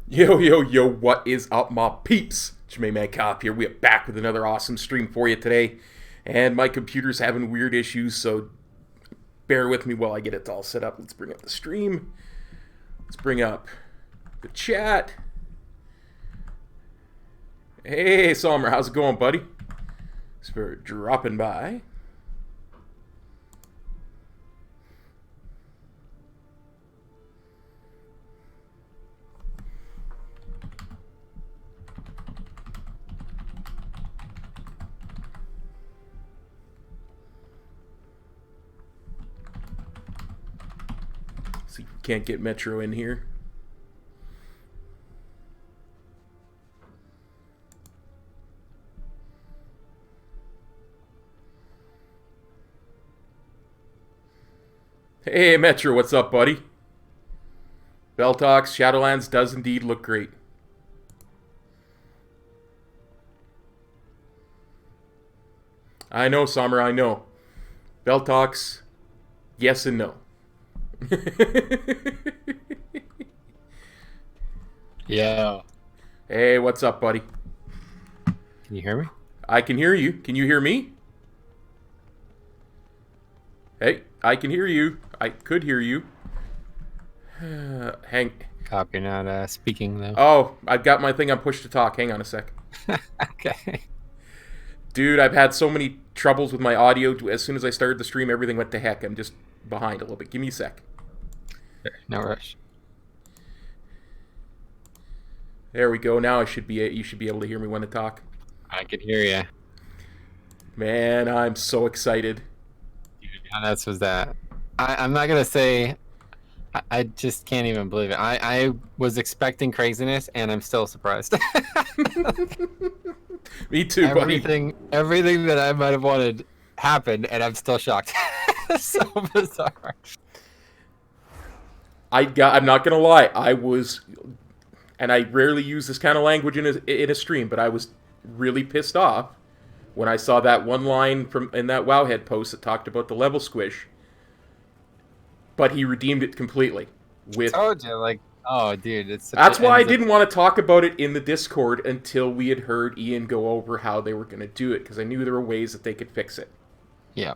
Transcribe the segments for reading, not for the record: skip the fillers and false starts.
Yo, yo, yo, what is up, my peeps? Jermaine Kop here. We are back with another awesome stream for you today. And my computer's having weird issues, so bear with me while I get it all set up. Let's bring up the stream. Let's bring up the chat. Hey, Sommer, how's it going, buddy? Thanks for dropping by. See if we can't get Metro in here. Hey, Metro, what's up, buddy? Beltox, Shadowlands does indeed look great. I know, Sommer, I know. Beltox, yes and no. Yeah. Hey, what's up, buddy? Can you hear me? I can hear you. Can you hear me? Hey, I can hear you. I could hear you. Kop, you're not speaking though. Oh, I've got my thing on push to talk. Hang on a sec. Okay. Dude, I've had so many troubles with my audio. As soon as I started the stream, everything went to heck. I'm just behind a little bit. Give me a sec. Sure, no rush. There we go. Now you should be able to hear me when I talk. I can hear you. Man, I'm so excited. Dude, how nuts was that? I'm not gonna say. I just can't even believe it. I was expecting craziness, and I'm still surprised. Me too, buddy. Everything that I might have wanted happened, and I'm still shocked. So bizarre. I'm not gonna lie. I was, and I rarely use this kind of language in a stream, but I was really pissed off when I saw that one line in that Wowhead post that talked about the level squish. But he redeemed it completely. I told you, like, oh, dude, That's why I didn't want to talk about it in the Discord until we had heard Ian go over how they were going to do it, because I knew there were ways that they could fix it. Yeah.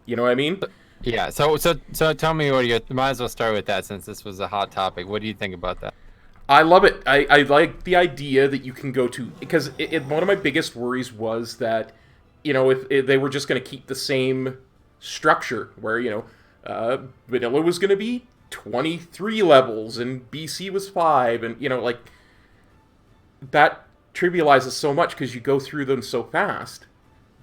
You know what I mean? Yeah. So tell me what you might as well start with that since this was a hot topic. What do you think about that? I love it. I like the idea that you can go to, because one of my biggest worries was that, you know, if they were just going to keep the same structure where, you know, Vanilla was going to be 23 levels and BC was 5, and, you know, like, that trivializes so much because you go through them so fast.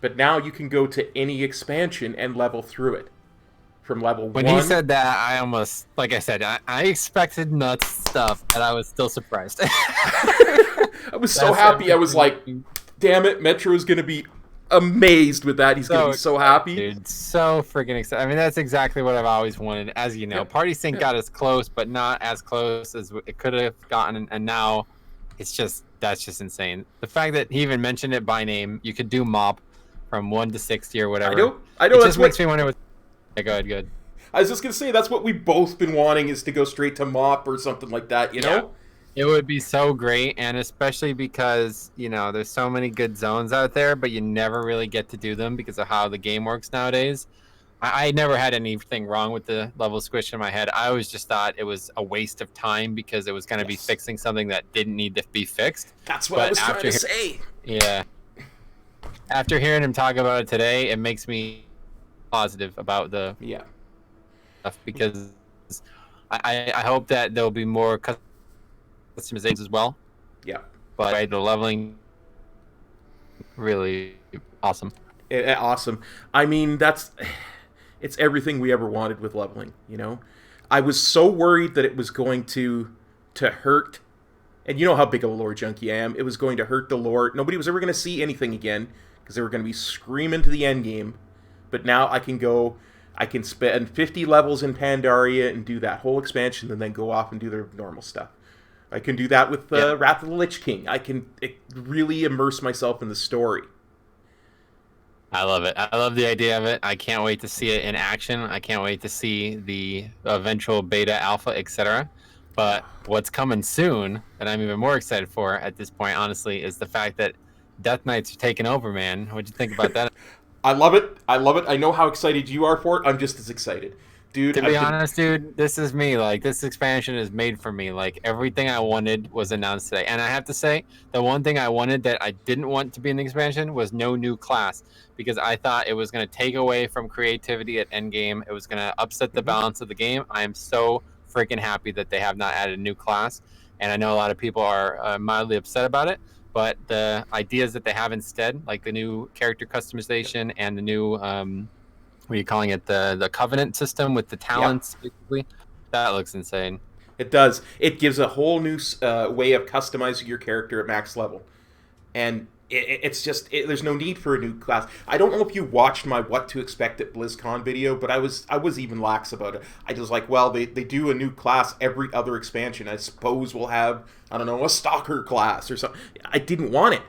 But now you can go to any expansion and level through it. From level 1. When he said that, I almost, like I said, I expected nuts stuff, and I was still surprised. I was so happy. I was like, damn it, Metro is going to be amazed with that. He's going to be so happy. Dude, so freaking excited. I mean, that's exactly what I've always wanted. As you know, Party Sync got us close, but not as close as it could have gotten. And now that's just insane. The fact that he even mentioned it by name, you could do mop from 1 to 60 or whatever. I know. It just makes me wonder. Yeah, go ahead, good. I was just going to say, that's what we've both been wanting, is to go straight to mop or something like that, you know? It would be so great, and especially because, you know, there's so many good zones out there, but you never really get to do them because of how the game works nowadays. I never had anything wrong with the level squish in my head. I always just thought it was a waste of time because it was going to be fixing something that didn't need to be fixed. That's what I was trying to say. Yeah. After hearing him talk about it today, it makes me positive about the stuff, because I hope that there'll be more customizations as well. Yeah. But the leveling, really awesome. Awesome. I mean, It's everything we ever wanted with leveling, you know? I was so worried that it was going to hurt, and you know how big of a lore junkie I am. It was going to hurt the lore. Nobody was ever going to see anything again because they were going to be screaming to the end game. But now I can spend 50 levels in Pandaria and do that whole expansion and then go off and do their normal stuff. I can do that with Wrath of the Lich King. I can really immerse myself in the story. I love it. I love the idea of it. I can't wait to see it in action. I can't wait to see the eventual beta, alpha, etc. But what's coming soon, and I'm even more excited for at this point, honestly, is the fact that Death Knights are taking over, man. What'd you think about that? I love it. I love it. I know how excited you are for it. I'm just as excited. Dude, to be honest, dude, this is me. Like, this expansion is made for me. Like, everything I wanted was announced today. And I have to say, the one thing I wanted that I didn't want to be in the expansion was no new class, because I thought it was going to take away from creativity at endgame. It was going to upset the balance of the game. I am so freaking happy that they have not added a new class. And I know a lot of people are mildly upset about it. But the ideas that they have instead, like the new character customization and the new... what are you calling it? The Covenant system with the talents, basically. That looks insane. It does. It gives a whole new way of customizing your character at max level. And it's just... there's no need for a new class. I don't know if you watched my What to Expect at Blizzcon video, but I was even lax about it. I was like, well, they do a new class every other expansion. I suppose we'll have, I don't know, a Stalker class or something. I didn't want it.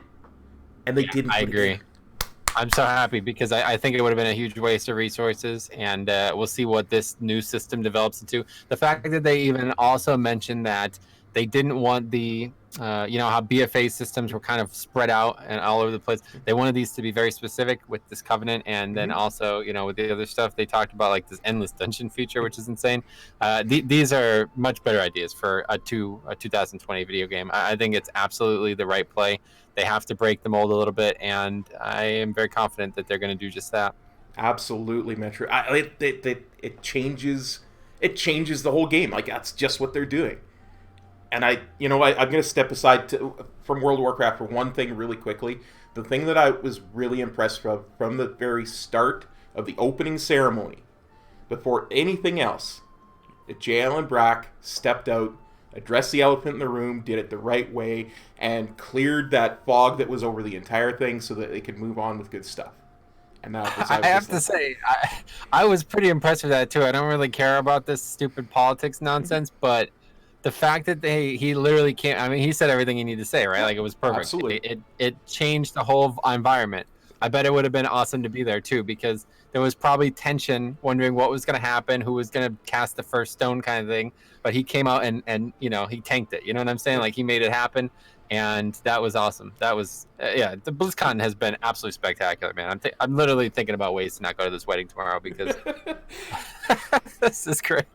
And they didn't. I agree. I'm so happy because I think it would have been a huge waste of resources, and we'll see what this new system develops into. The fact that they even also mentioned that they didn't want the, how BFA systems were kind of spread out and all over the place. They wanted these to be very specific with this Covenant, and then also, with the other stuff they talked about, like this endless dungeon feature, which is insane. These are much better ideas for a 2020 video game. I think it's absolutely the right play. They have to break the mold a little bit, and I am very confident that they're going to do just that. Absolutely, Metro. It changes the whole game. Like, that's just what they're doing. And I'm going to step aside from World of Warcraft for one thing really quickly. The thing that I was really impressed from the very start of the opening ceremony, before anything else, J. Allen Brack stepped out, addressed the elephant in the room, did it the right way, and cleared that fog that was over the entire thing so that they could move on with good stuff. And that was, I have to say, I was pretty impressed with that too. I don't really care about this stupid politics nonsense, but the fact that he literally can't, I mean, he said everything he needed to say, right? Like, it was perfect. Absolutely. It changed the whole environment. I bet it would have been awesome to be there too, because there was probably tension, wondering what was going to happen, who was going to cast the first stone kind of thing. But he came out and he tanked it. You know what I'm saying? Like, he made it happen, and that was awesome. That was the BlizzCon has been absolutely spectacular, man. I'm literally thinking about ways to not go to this wedding tomorrow because this is crazy.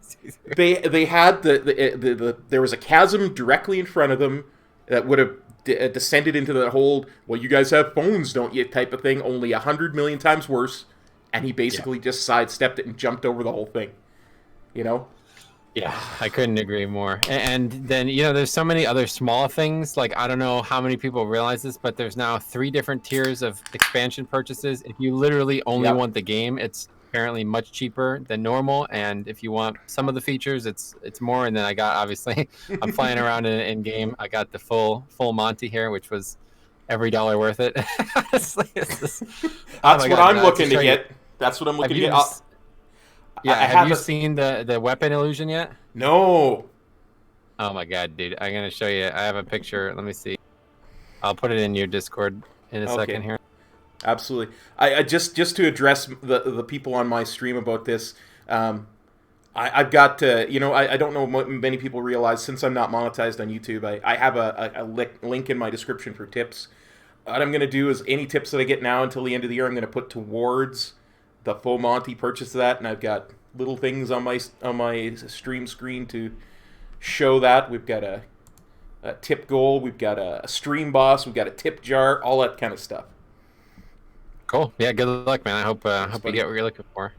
They had there was a chasm directly in front of them that would have descended into the whole, well, you guys have phones, don't you, type of thing, only 100 million times worse, and he basically just sidestepped it and jumped over the whole thing. Yeah, I couldn't agree more. And then, there's so many other small things. Like, I don't know how many people realize this, but there's now 3 different tiers of expansion purchases. If you literally only want the game, it's apparently much cheaper than normal. And if you want some of the features, it's more. And then I got, obviously, I'm flying around in game. I got the full Monty here, which was every dollar worth it. Honestly, that's what I'm looking to get. That's what I'm looking to get. Have you seen the weapon illusion yet? No. Oh my god, dude! I'm gonna show you. I have a picture. Let me see. I'll put it in your Discord in a second here. Absolutely. I just to address the people on my stream about this. I've got I don't know what many people realize, since I'm not monetized on YouTube. I have a link in my description for tips. What I'm gonna do is any tips that I get now until the end of the year, I'm gonna put towards the full Monty purchase of that, and I've got little things on my stream screen to show that. We've got a tip goal, we've got a stream boss, we've got a tip jar, all that kind of stuff. Cool. Yeah, good luck, man. I hope you get what you're looking for.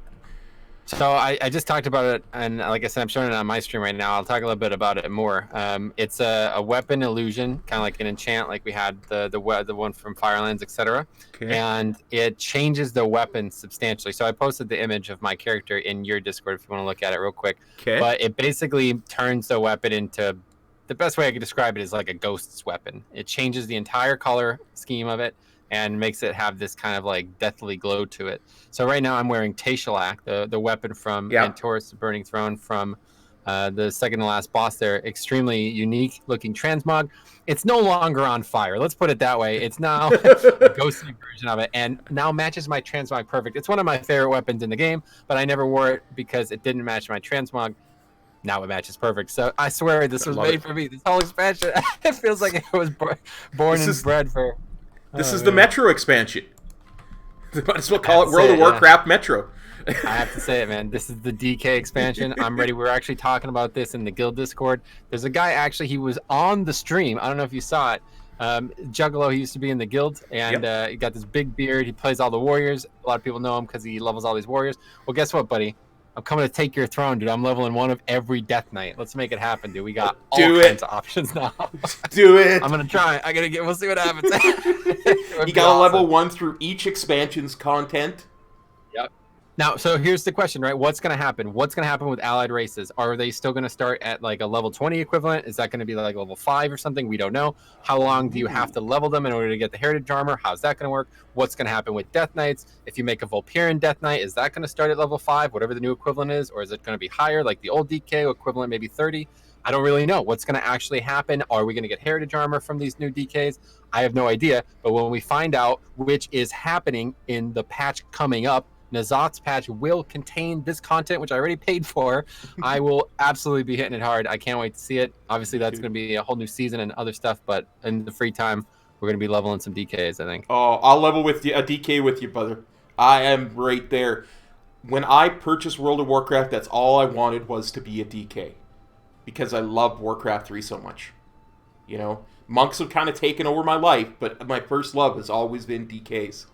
So I just talked about it, and like I said, I'm showing it on my stream right now. I'll talk a little bit about it more. It's a weapon illusion, kind of like an enchant, like we had the one from Firelands, etc. Okay. And it changes the weapon substantially. So I posted the image of my character in your Discord if you want to look at it real quick. Okay. But it basically turns the weapon into, the best way I could describe it is like a ghost's weapon. It changes the entire color scheme of it and makes it have this kind of like deathly glow to it. So right now I'm wearing Tashalak, the weapon from Antorus, the Burning Throne, from the second to last boss there. Extremely unique looking transmog. It's no longer on fire. Let's put it that way. It's now a ghostly version of it, and now matches my transmog perfect. It's one of my favorite weapons in the game, but I never wore it because it didn't match my transmog. Now it matches perfect. So I swear this was made for me. This whole expansion, it feels like it was born and bred for. This is the Metro expansion. Might as well call it World of Warcraft Metro. I have to say it, man. This is the DK expansion. I'm ready. We're actually talking about this in the guild Discord. There's a guy, actually, he was on the stream. I don't know if you saw it. Juggalo, he used to be in the guild, and he got this big beard. He plays all the warriors. A lot of people know him because he levels all these warriors. Well, guess what, buddy? I'm coming to take your throne, dude. I'm leveling one of every Death Knight. Let's make it happen, dude. We got all kinds of options now. Do it. I'm gonna try. We'll see what happens. You got to level 1 through each expansion's content. Yep. Now, so here's the question, right? What's going to happen? What's going to happen with allied races? Are they still going to start at like a level 20 equivalent? Is that going to be like level 5 or something? We don't know. How long do you have to level them in order to get the heritage armor? How's that going to work? What's going to happen with Death Knights? If you make a Vulperian Death Knight, is that going to start at level 5, whatever the new equivalent is? Or is it going to be higher, like the old DK equivalent, maybe 30? I don't really know what's going to actually happen. Are we going to get heritage armor from these new DKs? I have no idea. But when we find out which is happening in the patch coming up, N'Zoth's patch will contain this content, which I already paid for. I will absolutely be hitting it hard. I can't wait to see it. Obviously, that's going to be a whole new season and other stuff, but in the free time, we're going to be leveling some DKs, I think. Oh, I'll level with you, a DK with you, brother. I am right there. When I purchased World of Warcraft, that's all I wanted was to be a DK. Because I love Warcraft 3 so much. You know, monks have kind of taken over my life, but my first love has always been DKs.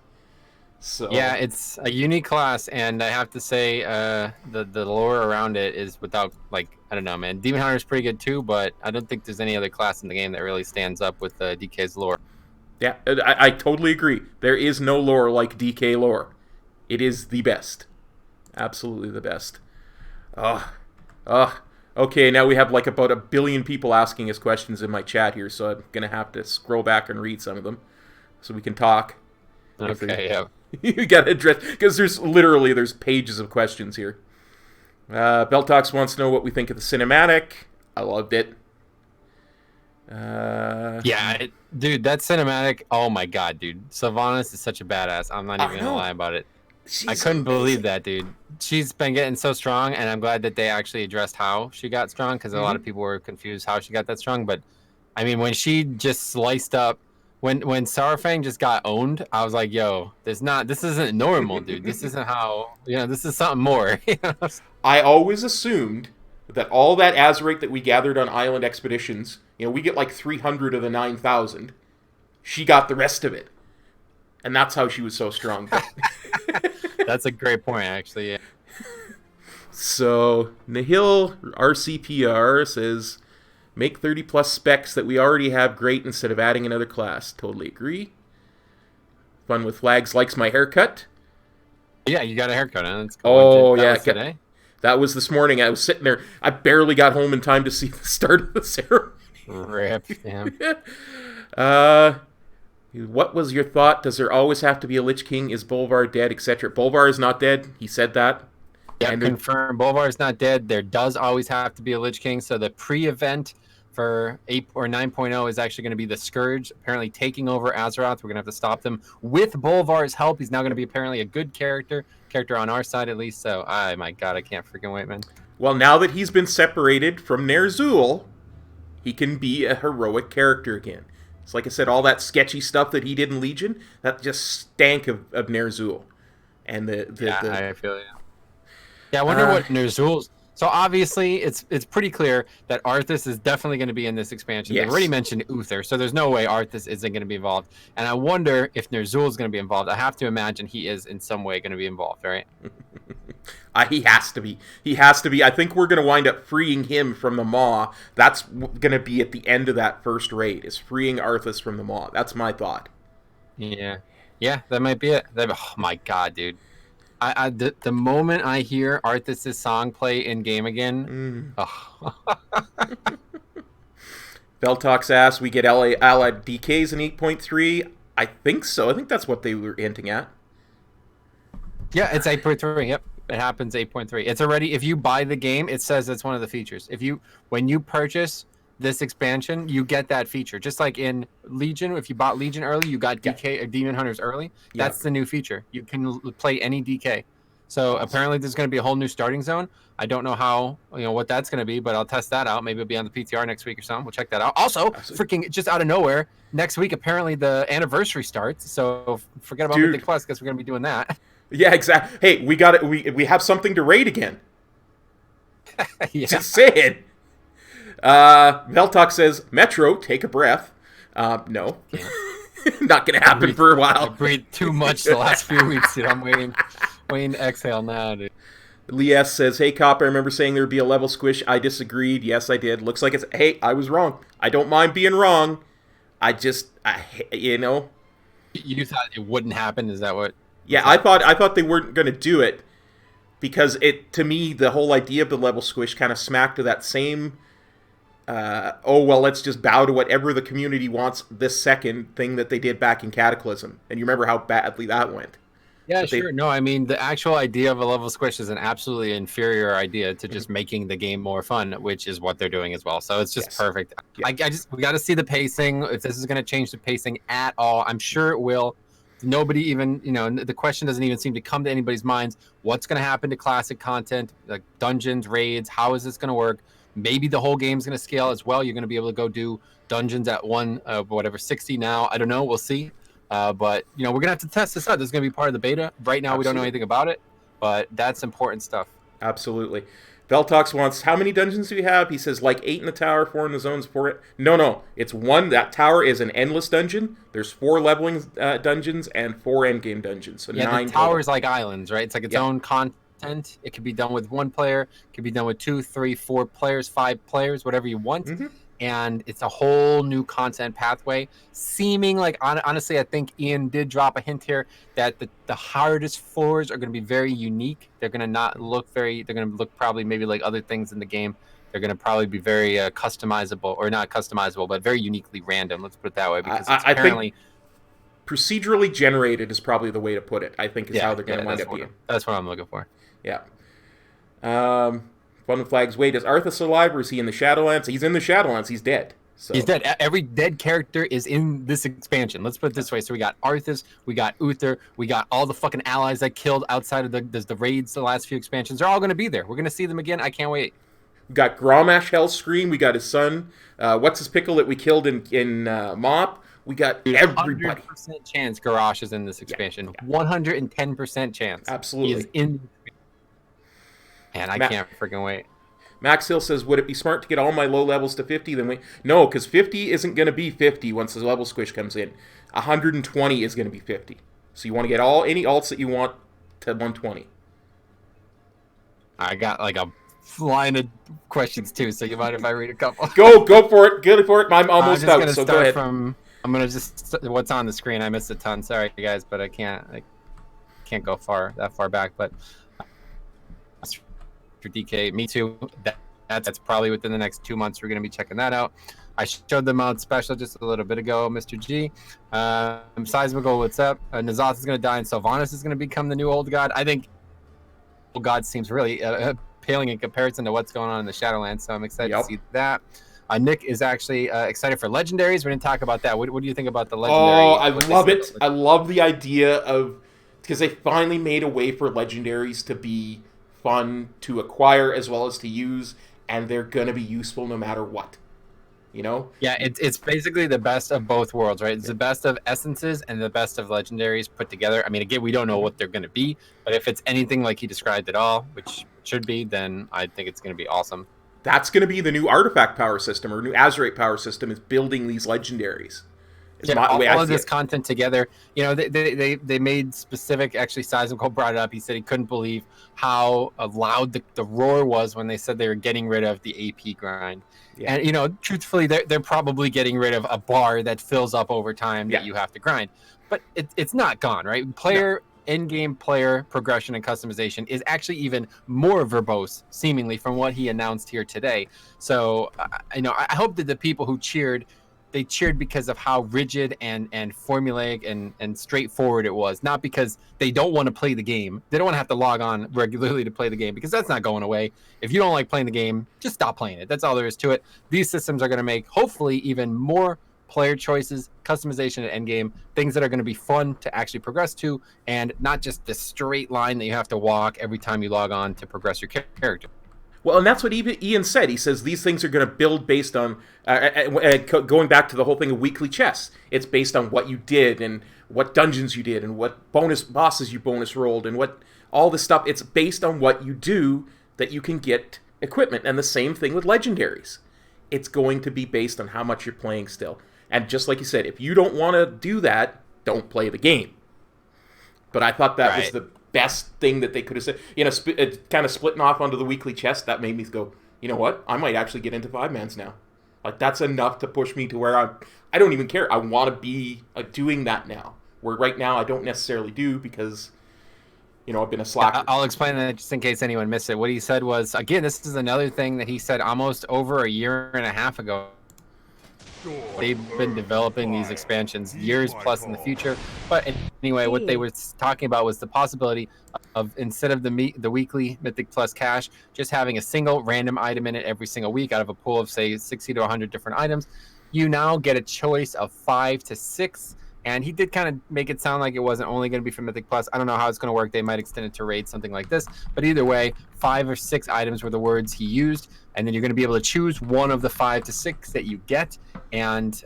So yeah, it's a unique class, and I have to say, the lore around it is without, like, I don't know, man. Demon Hunter is pretty good too, but I don't think there's any other class in the game that really stands up with DK's lore. Yeah, I totally agree. There is no lore like DK lore. It is the best. Absolutely the best. Okay, now we have like about 1 billion people asking us questions in my chat here, so I'm going to have to scroll back and read some of them so we can talk. Okay, yeah. You got to address, because there's pages of questions here. Beltox wants to know what we think of the cinematic. I loved it. Dude, that cinematic, oh my god, dude. Sylvanas is such a badass. I'm not even going to lie about it. I couldn't believe that, dude. She's been getting so strong, and I'm glad that they actually addressed how she got strong, because a lot of people were confused how she got that strong. But, I mean, when she just sliced up, when Saurfang just got owned, I was like, yo, this isn't normal, dude. This isn't how, this is something more. I always assumed that all that Azerite that we gathered on island expeditions, we get like 300 of the 9,000. She got the rest of it. And that's how she was so strong. That's a great point, actually, yeah. So, Nihil RCPR says, make 30 plus specs that we already have great instead of adding another class. Totally agree. Fun with Flags likes my haircut. Yeah, you got a haircut, huh? Oh, yeah. Today? That was this morning. I was sitting there. I barely got home in time to see the start of the ceremony. Rip, damn. What was your thought? Does there always have to be a Lich King? Is Bolvar dead, etc.? Bolvar is not dead. He said that. Yeah, confirmed. Bolvar is not dead. There does always have to be a Lich King. So the pre-event for 8 or 9.0 is actually going to be the Scourge, apparently taking over Azeroth. We're going to have to stop them with Bolvar's help. He's now going to be apparently a good character on our side at least. So, my God, I can't freaking wait, man. Well, now that he's been separated from Ner'zhul, he can be a heroic character again. It's like I said, all that sketchy stuff that he did in Legion, that just stank of Ner'zhul. And I feel you. Yeah, I wonder what Ner'zhul's... So obviously, it's pretty clear that Arthas is definitely going to be in this expansion. Yes. They already mentioned Uther, so there's no way Arthas isn't going to be involved. And I wonder if Ner'zhul is going to be involved. I have to imagine he is in some way going to be involved, right? He has to be. He has to be. I think we're going to wind up freeing him from the Maw. That's going to be at the end of that first raid, is freeing Arthas from the Maw. That's my thought. Yeah. Yeah, that might be it. Oh my god, dude. The moment I hear Arthas' song play in game again, Veltox asks, we get allied DKs in 8.3. I think so. I think that's what they were hinting at. Yeah, it's 8.3. Yep, it happens 8.3. It's already, if you buy the game, it says it's one of the features. When you purchase this expansion, you get that feature. Just like in Legion, if you bought Legion early, you got DK or Demon Hunters early. That's the new feature. You can play any DK. So apparently there's going to be a whole new starting zone. I don't know how, what that's going to be, but I'll test that out. Maybe it'll be on the PTR next week or something. We'll check that out. Also, freaking just out of nowhere, next week apparently the anniversary starts. So forget about Mythic Plus because we're going to be doing that. Yeah, exactly. Hey, we got it. We have something to raid again. Yeah. Just say it. Veltok says, Metro, take a breath. No. Not going to happen for a while. I breathed too much the last few weeks, dude. I'm waiting to exhale now, dude. Lee S says, hey, Kop, I remember saying there would be a level squish. I disagreed. Yes, I did. Looks like it's... Hey, I was wrong. I don't mind being wrong. You thought it wouldn't happen? Is that what... Yeah, I thought they weren't going to do it because to me, the whole idea of the level squish kind of smacked to that same... let's just bow to whatever the community wants this second thing that they did back in Cataclysm. And you remember how badly that went. Yeah, sure. No, I mean, the actual idea of a level squish is an absolutely inferior idea to just making the game more fun, which is what they're doing as well. So it's just perfect. Yeah. We got to see the pacing. If this is going to change the pacing at all, I'm sure it will. Nobody even, the question doesn't even seem to come to anybody's minds. What's going to happen to classic content, like dungeons, raids? How is this going to work? Maybe the whole game's going to scale as well. You're going to be able to go do dungeons at 60 now. I don't know. We'll see. But, we're going to have to test this out. This is going to be part of the beta. Right now, we don't know anything about it, but that's important stuff. Absolutely. Veltox wants, how many dungeons do we have? He says, 8 in the tower, 4 in the zones, 4... No. It's 1. That tower is an endless dungeon. There's 4 leveling dungeons and 4 endgame dungeons. So 9 the tower's like islands, right? It's like its own content. It could be done with 1 player. It could be done with 2, 3, 4 players, 5 players, whatever you want. Mm-hmm. And it's a whole new content pathway. Seeming like, honestly, I think Ian did drop a hint here that the hardest floors are going to be very unique. They're going to not look they're going to look probably maybe like other things in the game. They're going to probably be very customizable, or not customizable, but very uniquely random. Let's put it that way. Because I think procedurally generated is probably the way to put it. I think is how they're going to wind up being. That's what I'm looking for. Yeah. Fun Flags, wait, is Arthas alive or is he in the Shadowlands? He's in the Shadowlands. He's dead. So. He's dead. Every dead character is in this expansion. Let's put it this way. So we got Arthas, we got Uther, we got all the fucking allies that killed outside of the raids the last few expansions. They're all going to be there. We're going to see them again. I can't wait. We got Grommash Hellscream. We got his son. What's his pickle that we killed in Mop? We got everybody. 100% chance Garrosh is in this expansion. Yeah. 110% chance. Absolutely. He is in. Man, I can't freaking wait. Max Hill says, would it be smart to get all my low levels to 50? Then No, because 50 isn't going to be 50 once the level squish comes in. 120 is going to be 50. So you want to get any alts that you want to 120. I got like a line of questions too, so you mind if I read a couple? Go for it. Good for it. I'm almost out, so go ahead. I'm going to just... What's on the screen? I missed a ton. Sorry, guys, but I can't go that far back, but... For DK, me too. That's probably within the next 2 months. We're going to be checking that out. I showed them out special just a little bit ago, Mr. G. Seismical, what's up? Nazoth is going to die and Sylvanas is going to become the new old god. I think old god seems really paling in comparison to what's going on in the Shadowlands, so I'm excited to see that. Nick is actually excited for legendaries. We didn't talk about that. What do you think about the legendary? Oh, I love it. I love the idea of... Because they finally made a way for legendaries to be fun to acquire as well as to use, and they're going to be useful no matter what. Yeah, it's basically the best of both worlds, right? It's the best of essences and the best of legendaries put together. I mean, again, we don't know what they're going to be, but if it's anything like he described at all, which should be, then I think it's going to be awesome. That's going to be the new artifact power system, or new Azerite power system, is building these legendaries. Is my way I all of see this it. content together. You know, they made specific. Actually, Seismical brought it up. He said he couldn't believe how loud the roar was when they said they were getting rid of the AP grind. Yeah. And you know, truthfully, they're probably getting rid of a bar that fills up over time that you have to grind. But it's not gone, right? In-game player progression and customization is actually even more verbose, seemingly, from what he announced here today. So, you know, I hope that the people who cheered, they cheered because of how rigid and formulaic and straightforward it was, not because they don't want to play the game. They don't want to have to log on regularly to play the game, because that's not going away. If you don't like playing the game, just stop playing it. That's all there is to it. These systems are going to make, hopefully, even more player choices, customization at endgame, things that are going to be fun to actually progress to, and not just the straight line that you have to walk every time you log on to progress your character. Well, and that's what Ian said. He says these things are going to build based on, going back to the whole thing of weekly chests. It's based on what you did and what dungeons you did and what bonus bosses you bonus rolled and what all this stuff. It's based on what you do that you can get equipment. And the same thing with legendaries. It's going to be based on how much you're playing still. And just like you said, if you don't want to do that, don't play the game. But I thought that was the best thing that they could have said. You know, kind of splitting off onto the weekly chest, that made me go, you know what? I might actually get into 5-mans now. Like, that's enough to push me to where I don't even care. I want to be doing that now. Where right now I don't necessarily do, because, you know, I've been a slacker. I'll explain that just in case anyone missed it. What he said was, again, this is another thing that he said almost over a year and a half ago. They've been developing these expansions years plus in the future. But anyway, what they were talking about was the possibility of, instead of the weekly Mythic Plus cash, just having a single random item in it every single week out of a pool of, say, 60 to 100 different items. You now get a choice of 5 to 6. And he did kind of make it sound like it wasn't only going to be for Mythic Plus. I don't know how it's going to work. They might extend it to raid, something like this. But either way, 5 or 6 items were the words he used. And then you're going to be able to choose one of the 5 to 6 that you get. And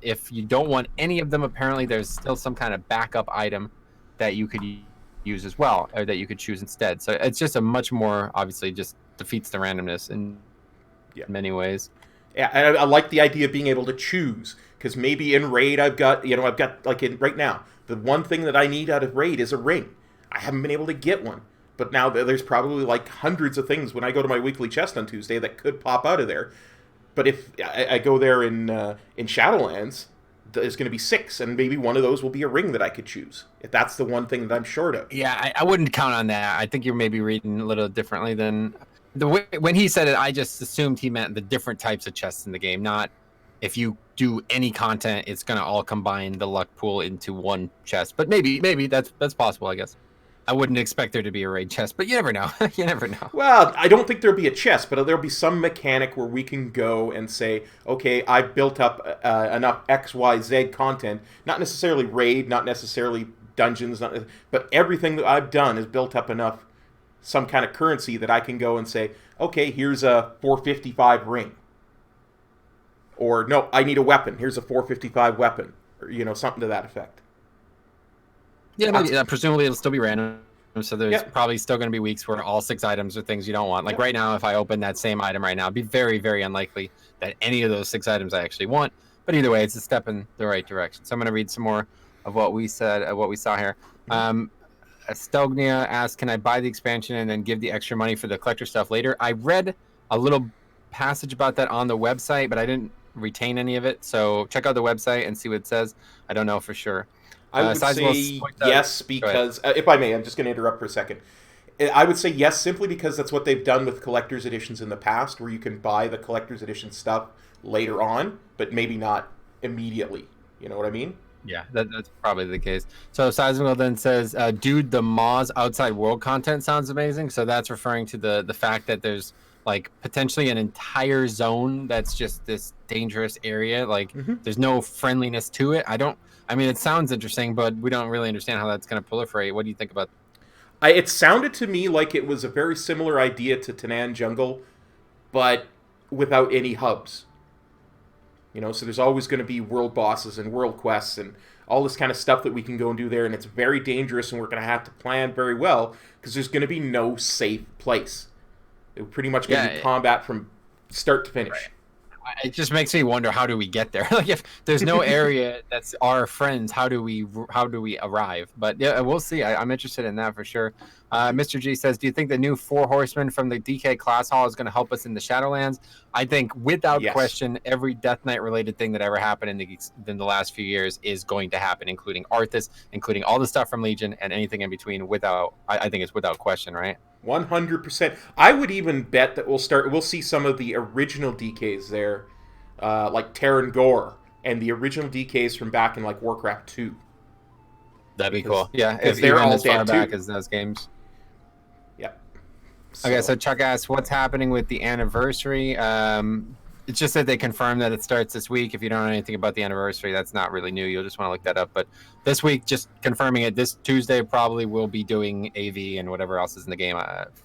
if you don't want any of them, apparently there's still some kind of backup item that you could use as well, or that you could choose instead. So it's just a much more, obviously, just defeats the randomness in many ways. Yeah, and I like the idea of being able to choose, because maybe in raid I've got like right now, the one thing that I need out of raid is a ring. I haven't been able to get one, but now there's probably like hundreds of things when I go to my weekly chest on Tuesday that could pop out of there. But if I go there in Shadowlands, there's going to be 6, and maybe one of those will be a ring that I could choose, if that's the one thing that I'm short of. Yeah, I wouldn't count on that. I think you're maybe reading a little differently than the way when he said it. I just assumed he meant the different types of chests in the game, not if you do any content, it's going to all combine the luck pool into one chest. But maybe that's possible, I guess. I wouldn't expect there to be a raid chest, but you never know. You never know. Well, I don't think there'll be a chest, but there'll be some mechanic where we can go and say, okay, I built up enough XYZ content, not necessarily raid, not necessarily dungeons, but everything that I've done is built up enough, some kind of currency that I can go and say, okay, here's a 455 ring. Or, no, I need a weapon. Here's a 455 weapon. Or, you know, something to that effect. Yeah, maybe, presumably it'll still be random. So there's probably still going to be weeks where all 6 items are things you don't want. Like right now, if I open that same item right now, it'd be very, very unlikely that any of those 6 items I actually want. But either way, it's a step in the right direction. So I'm going to read some more of what we said, what we saw here. Stelgnia asked, can I buy the expansion and then give the extra money for the collector stuff later? I read a little passage about that on the website, but I didn't retain any of it. So check out the website and see what it says. I don't know for sure. I would say yes, because, if I may, I'm just going to interrupt for a second. I would say yes, simply because that's what they've done with collector's editions in the past, where you can buy the collector's edition stuff later on, but maybe not immediately. You know what I mean? Yeah, that's probably the case. So Seismical then says, dude, the Moz outside world content sounds amazing. So that's referring to the fact that there's like potentially an entire zone that's just this dangerous area. Like there's no friendliness to it. I mean, it sounds interesting, but we don't really understand how that's going to proliferate. What do you think about that? It sounded to me like it was a very similar idea to Tanan Jungle, but without any hubs. You know, so there's always going to be world bosses and world quests and all this kind of stuff that we can go and do there, and it's very dangerous, and we're going to have to plan very well, because there's going to be no safe place. It's pretty much going to be combat from start to finish. It just makes me wonder, how do we get there? Like, if there's no area that's our friends, how do we arrive? But yeah, we'll see. I'm interested in that for sure. Mr. G says, do you think the new 4 horsemen from the DK class hall is going to help us in the Shadowlands? I think without question, every Death Knight related thing that ever happened in the last few years is going to happen, including Arthas, including all the stuff from Legion and anything in between. I think it's without question, right? 100%. I would even bet that we'll see some of the original DKs there, like Terran Gore and the original DKs from back in like Warcraft 2. That'd be cool. Yeah, if they're all as far dead back too. as those games. Yeah. Okay, so Chuck asks, what's happening with the anniversary? It's just that they confirmed that it starts this week. If you don't know anything about the anniversary, that's not really new. You'll just want to look that up. But this week, just confirming it, this Tuesday probably will be doing AV and whatever else is in the game.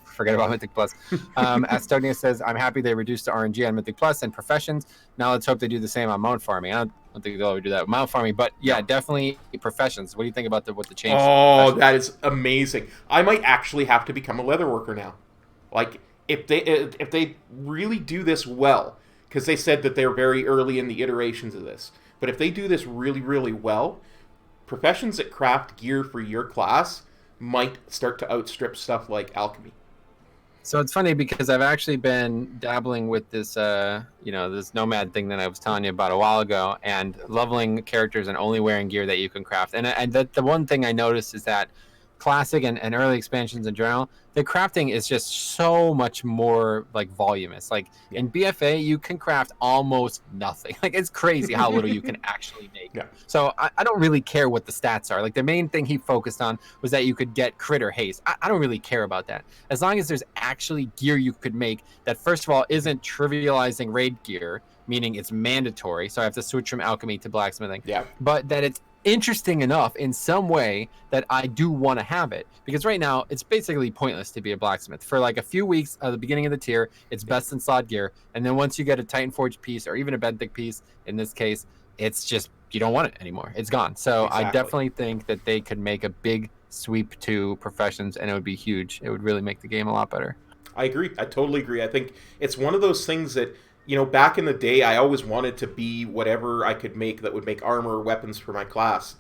Forget about Mythic Plus. Astonia says, I'm happy they reduced the RNG on Mythic Plus and Professions. Now let's hope they do the same on Mount Farming. I don't think they'll ever do that with Mount Farming. But yeah, definitely Professions. What do you think about what the change? Oh, that is amazing. I might actually have to become a leather worker now. Like, if they really do this well, because they said that they're very early in the iterations of this. But if they do this really, really well, professions that craft gear for your class might start to outstrip stuff like alchemy. So it's funny because I've actually been dabbling with this, this nomad thing that I was telling you about a while ago, and leveling characters and only wearing gear that you can craft. And the one thing I noticed is that classic and early expansions in general, the crafting is just so much more like voluminous. Like in BFA, you can craft almost nothing. Like, it's crazy how little you can actually make. Yeah. So I don't really care what the stats are. Like, the main thing he focused on was that you could get crit or haste. I don't really care about that. As long as there's actually gear you could make that, first of all, isn't trivializing raid gear, meaning it's mandatory. So I have to switch from alchemy to blacksmithing. Yeah. But that it's interesting enough in some way that I do want to have it, because right now it's basically pointless to be a blacksmith. For like a few weeks at the beginning of the tier, it's best in slot gear, and then once you get a Titan Forge piece or even a benthic piece, in this case, it's just, you don't want it anymore. It's gone. So exactly. I definitely think that they could make a big sweep to professions, and it would be huge. It would really make the game a lot better. I agree. I totally agree. I think it's one of those things that, back in the day, I always wanted to be whatever I could make that would make armor or weapons for my class.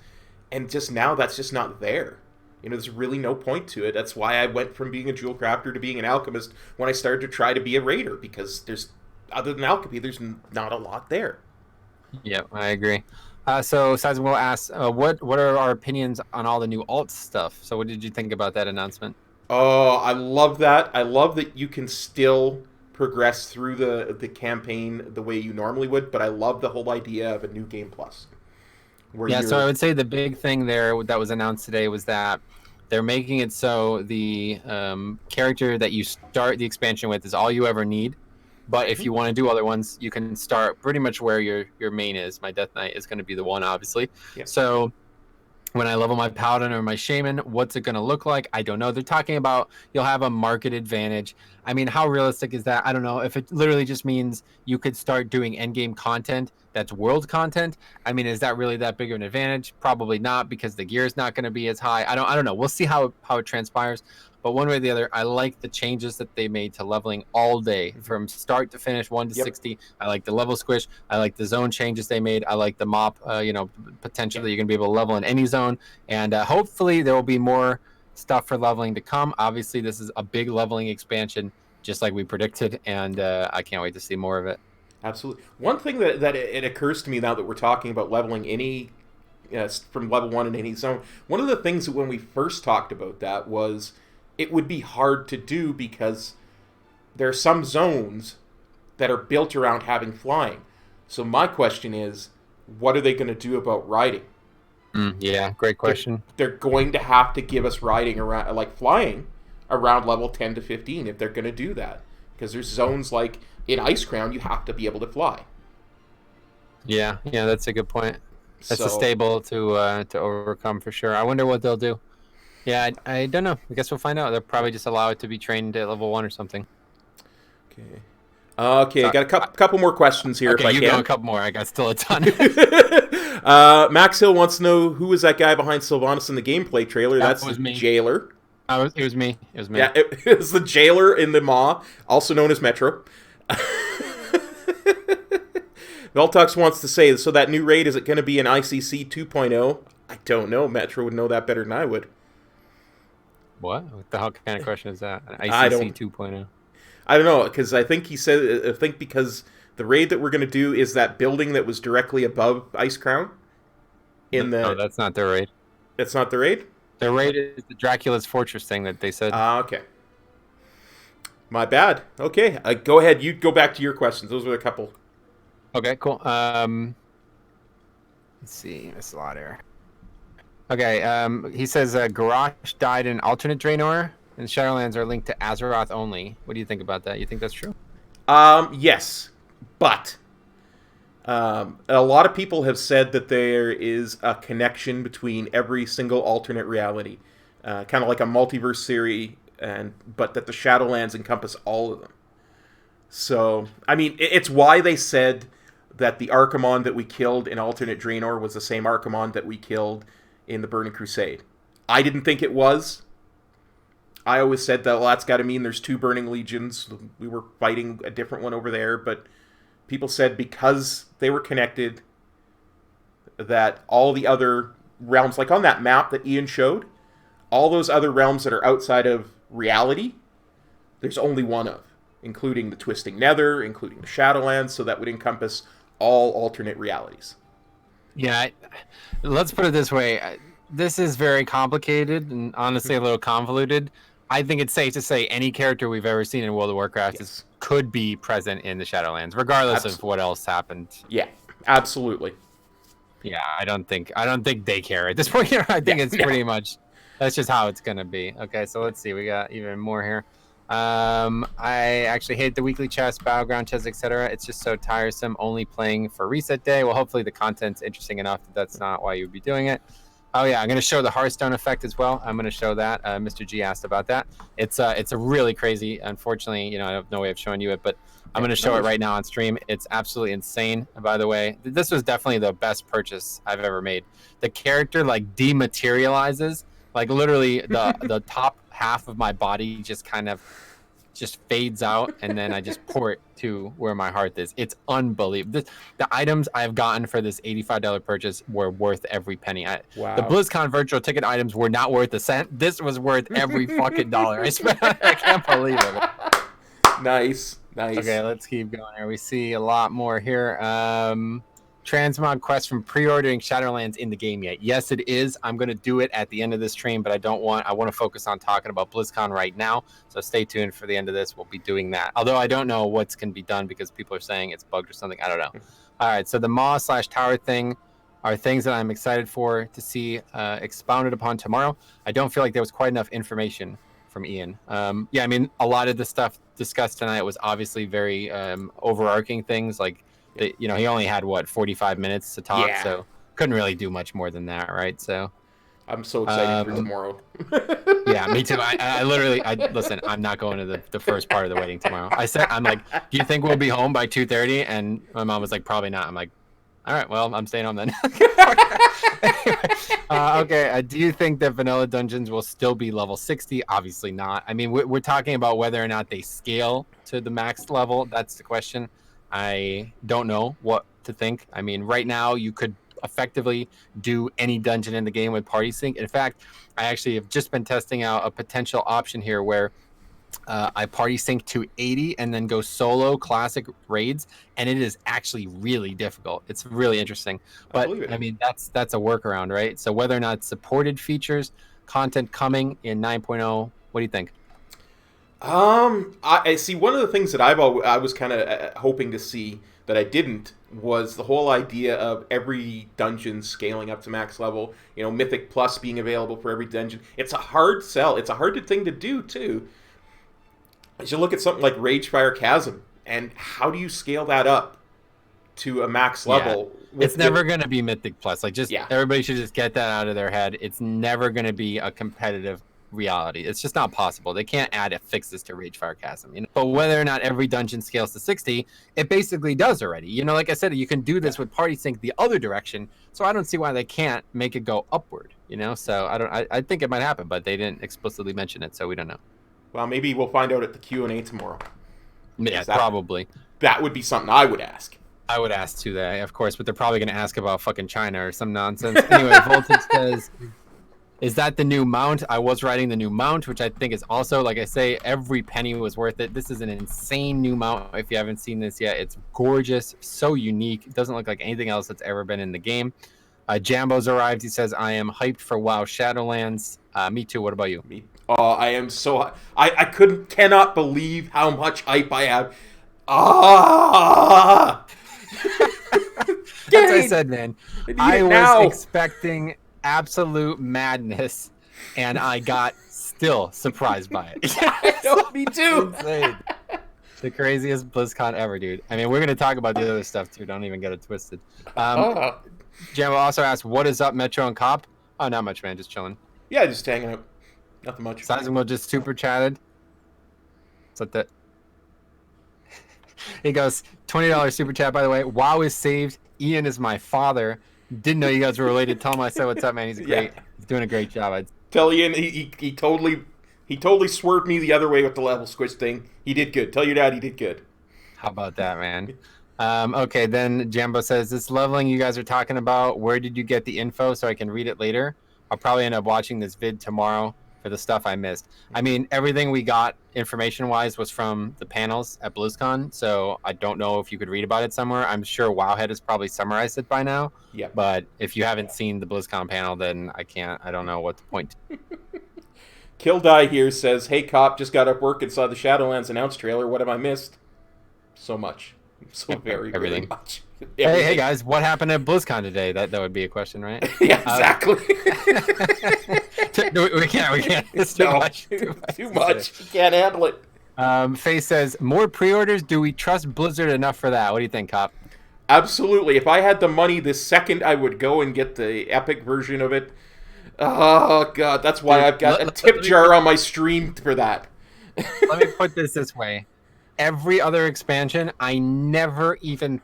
And just now, that's just not there. There's really no point to it. That's why I went from being a jewel crafter to being an alchemist when I started to try to be a raider, because other than alchemy, there's not a lot there. Yeah, I agree. So Sizen will ask, what are our opinions on all the new alt stuff? So what did you think about that announcement? Oh, I love that. I love that you can still progress through the campaign the way you normally would, but I love the whole idea of a new game plus. So I would say the big thing there that was announced today was that they're making it so the character that you start the expansion with is all you ever need, but if you want to do other ones, you can start pretty much where your main is. My Death Knight is going to be the one, obviously. Yeah. So when I level my Paladin or my Shaman, what's it going to look like? I don't know. They're talking about you'll have a market advantage. I mean, how realistic is that? I don't know. If it literally just means you could start doing endgame content that's world content, I mean, is that really that big of an advantage? Probably not, because the gear is not going to be as high. I don't know. We'll see how it transpires. But one way or the other, I like the changes that they made to leveling all day from start to finish, 1 to 60. I like the level squish. I like the zone changes they made. I like the mop, potential that you're going to be able to level in any zone. And hopefully there will be more stuff for leveling to come. Obviously, this is a big leveling expansion, just like we predicted. And I can't wait to see more of it. Absolutely. One thing that it occurs to me now that we're talking about leveling any from level 1 in any zone, one of the things that when we first talked about that was it would be hard to do because there are some zones that are built around having flying. So my question is, what are they going to do about riding? Yeah, great question. They're going to have to give us riding around, like flying, around level 10 to 15 if they're going to do that. Because there's zones like in Icecrown, you have to be able to fly. Yeah, that's a good point. That's a stable to overcome for sure. I wonder what they'll do. Yeah, I don't know. I guess we'll find out. They'll probably just allow it to be trained at level 1 or something. Okay, I got a couple more questions here. Okay, if I can. Go a couple more. I got still a ton. Max Hill wants to know who was that guy behind Sylvanas in the gameplay trailer. That's was me. Jailer. It was me. Yeah, it was the Jailer in the Maw, also known as Metro. Veltux wants to say, so that new raid, is it going to be an ICC 2.0? I don't know. Metro would know that better than I would. What the hell kind of question is that? An I ICC don't 2.0? I don't know, because I think he said, I think because the raid that we're going to do is that building that was directly above Ice Crown. No, that's not the raid. It's not the raid? The raid is the Dracula's Fortress thing that they said. Okay. My bad. Okay, go ahead. You go back to your questions. Those were a couple. Okay, cool. Let's see. There's a lot here. Okay, he says Garrosh died in alternate Draenor, and Shadowlands are linked to Azeroth only. What do you think about that? You think that's true? Yes, but a lot of people have said that there is a connection between every single alternate reality, kind of like a multiverse theory, but that the Shadowlands encompass all of them. So, I mean, it's why they said that the Archimon that we killed in alternate Draenor was the same Archimon that we killed in the Burning Crusade. I didn't think it was. I always said that, well, that's got to mean there's two Burning Legions. We were fighting a different one over there, but people said because they were connected, that all the other realms, like on that map that Ian showed, all those other realms that are outside of reality, there's only one of, including the Twisting Nether, including the Shadowlands, so that would encompass all alternate realities. Yeah, let's put it this way. This is very complicated and honestly a little convoluted. I think it's safe to say any character we've ever seen in World of Warcraft could be present in the Shadowlands, regardless of what else happened. Yeah, absolutely. Yeah, I don't think they care at this point. I think it's pretty much that's just how it's gonna be. Okay, so let's see. We got even more here. I actually hate the weekly chess, battleground chess, etc. It's just so tiresome only playing for reset day. Well, hopefully the content's interesting enough that that's not why you would be doing it. Oh yeah, I'm going to show the Hearthstone effect as well. I'm going to show that. Mr. G asked about that. It's a really crazy. Unfortunately, I have no way of showing you it, but I'm going to show it right now on stream. It's absolutely insane. By the way, this was definitely the best purchase I've ever made. The character dematerializes, literally the top half of my body just fades out, and then I just pour it to where my heart is. It's unbelievable. The items I've gotten for this $85 purchase were worth every penny. Wow. The BlizzCon virtual ticket items were not worth a cent. This was worth every fucking dollar I spent. I can't believe it. Nice. Okay, let's keep going here. We see a lot more here. Transmog quest from pre-ordering Shadowlands in the game yet? Yes, it is. I'm going to do it at the end of this stream, but I want to focus on talking about BlizzCon right now. So stay tuned for the end of this. We'll be doing that. Although I don't know what's can be done because people are saying it's bugged or something. I don't know. All right. So the Maw/Tower thing are things that I'm excited for to see expounded upon tomorrow. I don't feel like there was quite enough information from Ian. Yeah, I mean, a lot of the stuff discussed tonight was obviously very overarching things he only had 45 minutes to talk, so couldn't really do much more than that, right? So I'm so excited for tomorrow. Yeah, me too. I literally listen. I'm not going to the first part of the wedding tomorrow. I'm like, do you think we'll be home by 2:30? And my mom was like, probably not. I'm like, all right, well, I'm staying home then. Okay. Do you think that vanilla dungeons will still be level 60? Obviously not. I mean, we're talking about whether or not they scale to the max level. That's the question. I don't know what to think. I mean, right now you could effectively do any dungeon in the game with party sync. In fact, I actually have just been testing out a potential option here where I party sync to 80 and then go solo classic raids, and it is actually really difficult. It's really interesting. But I mean, that's a workaround, right? So whether or not supported features, content coming in 9.0, what do you think? I see. One of the things that I was kind of hoping to see that I didn't was the whole idea of every dungeon scaling up to max level. Mythic Plus being available for every dungeon. It's a hard sell. It's a hard thing to do too. As you look at something like Ragefire Chasm, and how do you scale that up to a max level? It's never going to be Mythic Plus. Everybody should just get that out of their head. It's never going to be a competitive reality. It's just not possible. They can't add fixes to Ragefire Chasm. But whether or not every dungeon scales to 60, it basically does already. Like I said, you can do this with party sync the other direction. So I don't see why they can't make it go upward. So I think it might happen, but they didn't explicitly mention it, so we don't know. Well, maybe we'll find out at the Q&A tomorrow. Yeah, probably. That would be something I would ask. I would ask too that, of course, but they're probably going to ask about fucking China or some nonsense. Anyway, Voltage says, is that the new mount? I was riding the new mount, which I think is also, like I say, every penny was worth it. This is an insane new mount. If you haven't seen this yet, it's gorgeous, so unique. It doesn't look like anything else that's ever been in the game. Jambo's arrived. He says, I am hyped for WoW Shadowlands. Me too. What about you? I am so... I cannot believe how much hype I have. Ah! That's what I said, man. I was now. expecting absolute madness, and I got still surprised by it. I know, me too. Insane. The craziest BlizzCon ever, dude. I mean, we're going to talk about the other stuff, too. Don't even get it twisted. Jambo also asked, what is up, Metro and Kop? Oh, not much, man. Just chilling. Yeah, just hanging out. Nothing much. Sizable just super chatted. What's that? He goes, $20 super chat, by the way. WoW is saved. Ian is my father. Didn't know you guys were related. Tell him I said what's up, man. He's great. Yeah. He's doing a great job. I'd tell Ian, he totally swerved me the other way with the level switch thing. He did good. Tell your dad he did good. How about that, man? Okay, then Jambo says, this leveling you guys are talking about, where did you get the info so I can read it later? I'll probably end up watching this vid tomorrow for the stuff I missed. I mean, everything we got information-wise was from the panels at BlizzCon, so I don't know if you could read about it somewhere. I'm sure Wowhead has probably summarized it by now. Yeah. But if you haven't seen the BlizzCon panel, then I don't know what to point to. Kill Die here says, hey, Kop, just got up work and saw the Shadowlands announce trailer. What have I missed? So much. So very, very much. Hey, guys, what happened at BlizzCon today? That would be a question, right? Yeah, exactly. We can't. It's too much. Too much. You can't handle it. Faye says, more pre-orders? Do we trust Blizzard enough for that? What do you think, Kop? Absolutely. If I had the money this second, I would go and get the epic version of it. Oh, God. That's why I've got a tip jar on my stream for that. Let me put this way. Every other expansion, I never even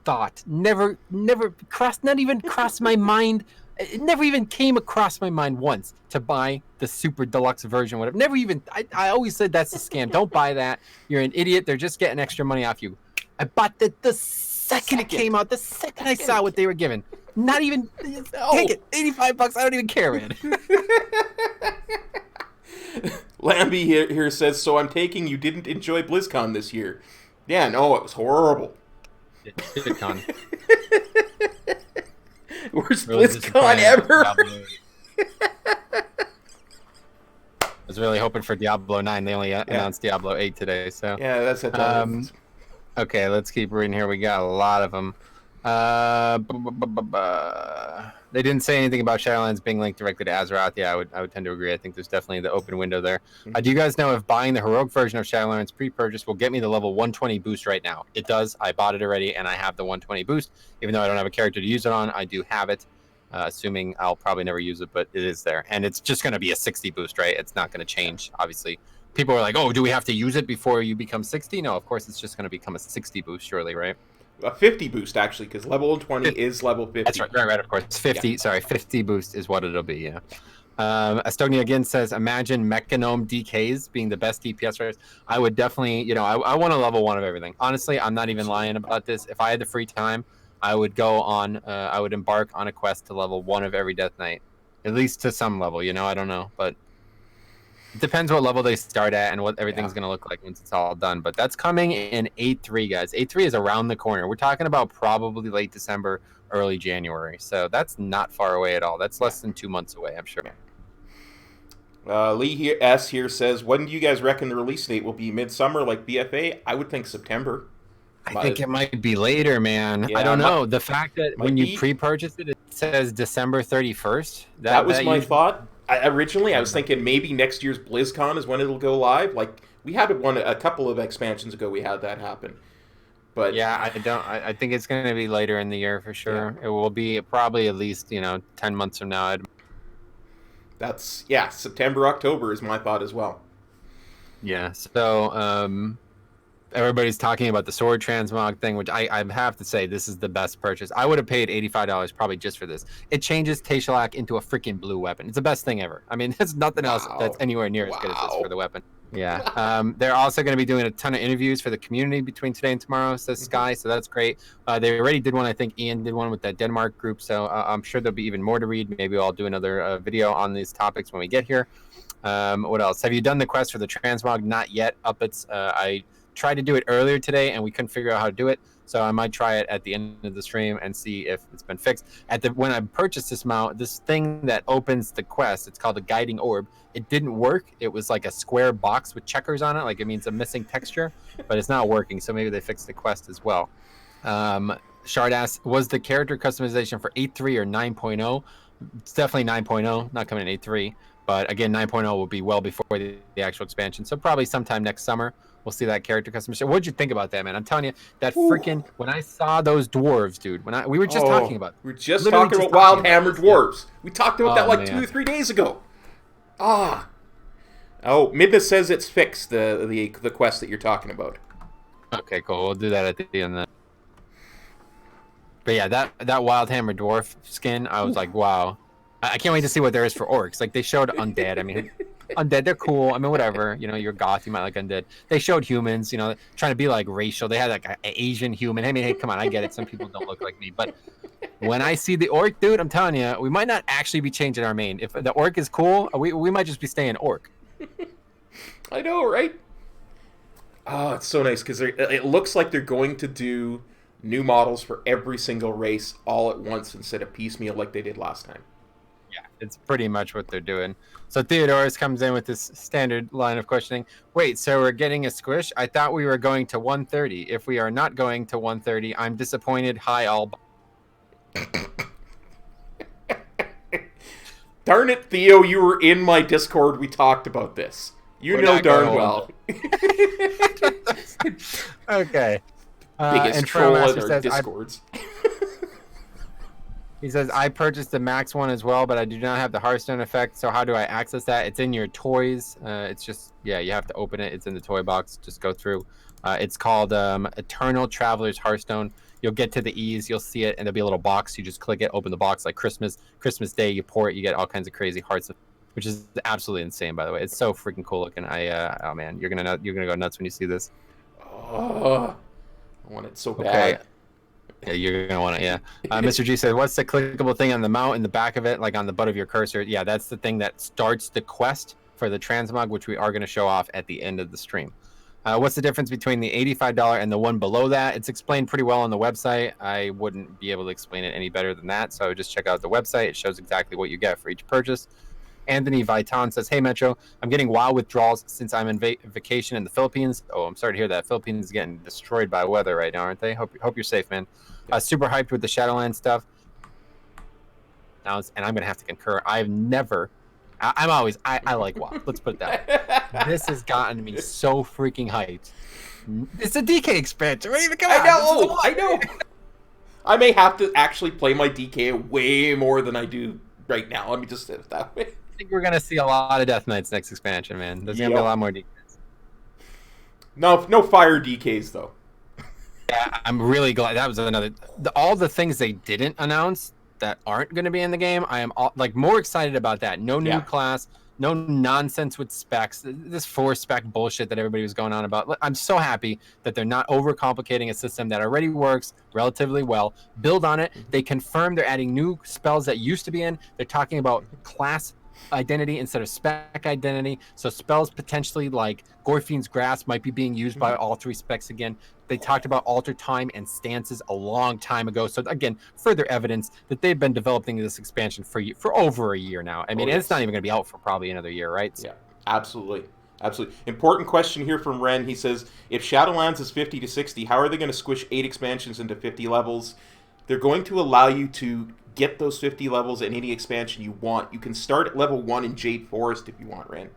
thought, not even crossed my mind. It never even came across my mind once to buy the super deluxe version. Whatever. Never even. I always said that's a scam. Don't buy that. You're an idiot. They're just getting extra money off you. I bought the second it came out. The second I saw what they were giving. Not even. Take it. $85. I don't even care, man. Lambie here says, so I'm taking you didn't enjoy BlizzCon this year. Yeah, no, it was horrible. BlizzCon. Worst really BlizzCon ever. I was really hoping for Diablo 9. They only announced Diablo 8 today, so. Yeah, that's it. Okay, let's keep reading here. We got a lot of them. They didn't say anything about Shadowlands being linked directly to Azeroth. Yeah, I would tend to agree. I think there's definitely the open window there. Do you guys know if buying the heroic version of Shadowlands pre-purchase will get me the level 120 boost right now? It does. I bought it already, and I have the 120 boost. Even though I don't have a character to use it on, I do have it. Assuming I'll probably never use it, but it is there. And it's just going to be a 60 boost, right? It's not going to change, obviously. People are like, oh, do we have to use it before you become 60? No, of course, it's just going to become a 60 boost, surely, right? A 50 boost, actually, because level 20 is level 50. That's right, of course. It's 50, yeah. Sorry, 50 boost is what it'll be, yeah. Estonia again says, imagine Mechanome DKs being the best DPS race. I would definitely, I want to level 1 of everything. Honestly, I'm not even lying about this. If I had the free time, I would I would embark on a quest to level 1 of every Death Knight. At least to some level, I don't know, but it depends what level they start at and what everything's going to look like once it's all done. But that's coming in 8.3, guys. 8.3 is around the corner. We're talking about probably late December, early January. So that's not far away at all. That's less than 2 months away, I'm sure. Lee S here says, when do you guys reckon the release date will be? Midsummer like BFA? I would think September. I think it might be later, man. Yeah, I don't know. The fact that when you pre-purchase it, it says December 31st. That was my thought. Originally, I was thinking maybe next year's BlizzCon is when it'll go live. Like, we had a couple of expansions ago, we had that happen. But yeah, I think it's going to be later in the year for sure. Yeah. It will be probably at least, 10 months from now. September, October is my thought as well. Yeah, so, everybody's talking about the sword transmog thing, which I have to say this is the best purchase. I would have paid $85 probably just for this. It changes Tayshalak into a freaking blue weapon. It's the best thing ever. I mean, there's nothing else that's anywhere near as good as this for the weapon. Yeah. They're also going to be doing a ton of interviews for the community between today and tomorrow, says Sky. So that's great. They already did one. I think Ian did one with that Denmark group. So I'm sure there'll be even more to read. Maybe I'll do another video on these topics when we get here. What else? Have you done the quest for the transmog? Not yet. I tried to do it earlier today and we couldn't figure out how to do it. So I might try it at the end of the stream and see if it's been fixed. When I purchased this mount, this thing that opens the quest, it's called a guiding orb. It didn't work. It was like a square box with checkers on it, like it means a missing texture, but it's not working. So maybe they fixed the quest as well. Shard asks, was the character customization for 8.3 or 9.0? It's definitely 9.0, not coming in 8.3. But again, 9.0 will be well before the actual expansion. So probably sometime next summer, we'll see that character customization. What'd you think about that, man? I'm telling you, that freaking, when I saw those dwarves, dude, we were just talking about. We were just talking about Wild Hammer dwarves. Yeah. We talked about that like 2 or 3 days ago. Oh, Midna says it's fixed, the quest that you're talking about. Okay, cool. We'll do that at the end then. But yeah, that Wild Hammer dwarf skin, I was like, wow. I can't wait to see what there is for orcs. Like, they showed undead. I mean, undead, they're cool. I mean, whatever. You know, you're goth, you might like undead. They showed humans, you know, trying to be like racial. They had like an Asian human. I mean, hey, come on, I get it. Some people don't look like me. But when I see the orc, dude, I'm telling you, we might not actually be changing our main. If the orc is cool, we might just be staying orc. I know, right? Oh, it's so nice because it looks like they're going to do new models for every single race all at once instead of piecemeal like they did last time. Yeah, it's pretty much what they're doing. So Theodorus comes in with this standard line of questioning. Wait, so we're getting a squish? I thought we were going to 130. If we are not going to 130, I'm disappointed. Hi, all. Darn it, Theo, you were in my Discord. We talked about this. We're know darn well. Okay. Biggest troll in our Discords. He says, I purchased the max one as well, but I do not have the Hearthstone effect, so how do I access that? It's in your toys. It's just, yeah, you have to open it. It's in the toy box. Just go through. It's called Eternal Traveler's Hearthstone. You'll get to the E's, you'll see it, and there'll be a little box. You just click it, open the box like Christmas Day. You pour it, you get all kinds of crazy hearts, which is absolutely insane, by the way. It's so freaking cool looking. Oh man, you're gonna go nuts when you see this. Oh, I want it so bad. Okay. Yeah, you're gonna want it. Yeah. Mr. G said, "What's the clickable thing on the mount in the back of it, like on the butt of your cursor?" Yeah, that's the thing that starts the quest for the transmog, which we are going to show off at the end of the stream. What's the difference between the $85 and the one below that? It's explained pretty well on the website. I wouldn't be able to explain it any better than that, so I would just check out the website. It shows exactly what you get for each purchase. Anthony Viton says, "Hey Metro, I'm getting wild withdrawals since I'm in vacation in the Philippines." Oh, I'm sorry to hear that. Philippines is getting destroyed by weather right now, aren't they? Hope you're safe, man. Super hyped with the Shadowlands stuff. And I'm gonna have to concur. I like WoW. Let's put it that way. This has gotten me so freaking hyped. It's a DK expansion. I know. I may have to actually play my DK way more than I do right now. Let me just say it that way. I think we're gonna see a lot of Death Knights next expansion, man. There's gonna be a lot more DKs. No fire DKs though. Yeah, I'm really glad that was all the things they didn't announce that aren't going to be in the game. I am more excited about that. No new class, no nonsense with specs. This 4-spec bullshit that everybody was going on about. I'm so happy that they're not overcomplicating a system that already works relatively well. Build on it. They confirm they're adding new spells that used to be in. They're talking about class identity instead of spec identity. So spells potentially like Gorfien's Grasp might be being used by all 3 specs again. They talked about alter time and stances a long time ago. So again, further evidence that they've been developing this expansion for over a year now. I mean, it's not even going to be out for probably another year, right? Yeah, absolutely. Important question here from Ren. He says, if Shadowlands is 50 to 60, how are they going to squish 8 expansions into 50 levels? They're going to allow you to get those 50 levels in any expansion you want. You can start at level 1 in Jade Forest if you want, Ren.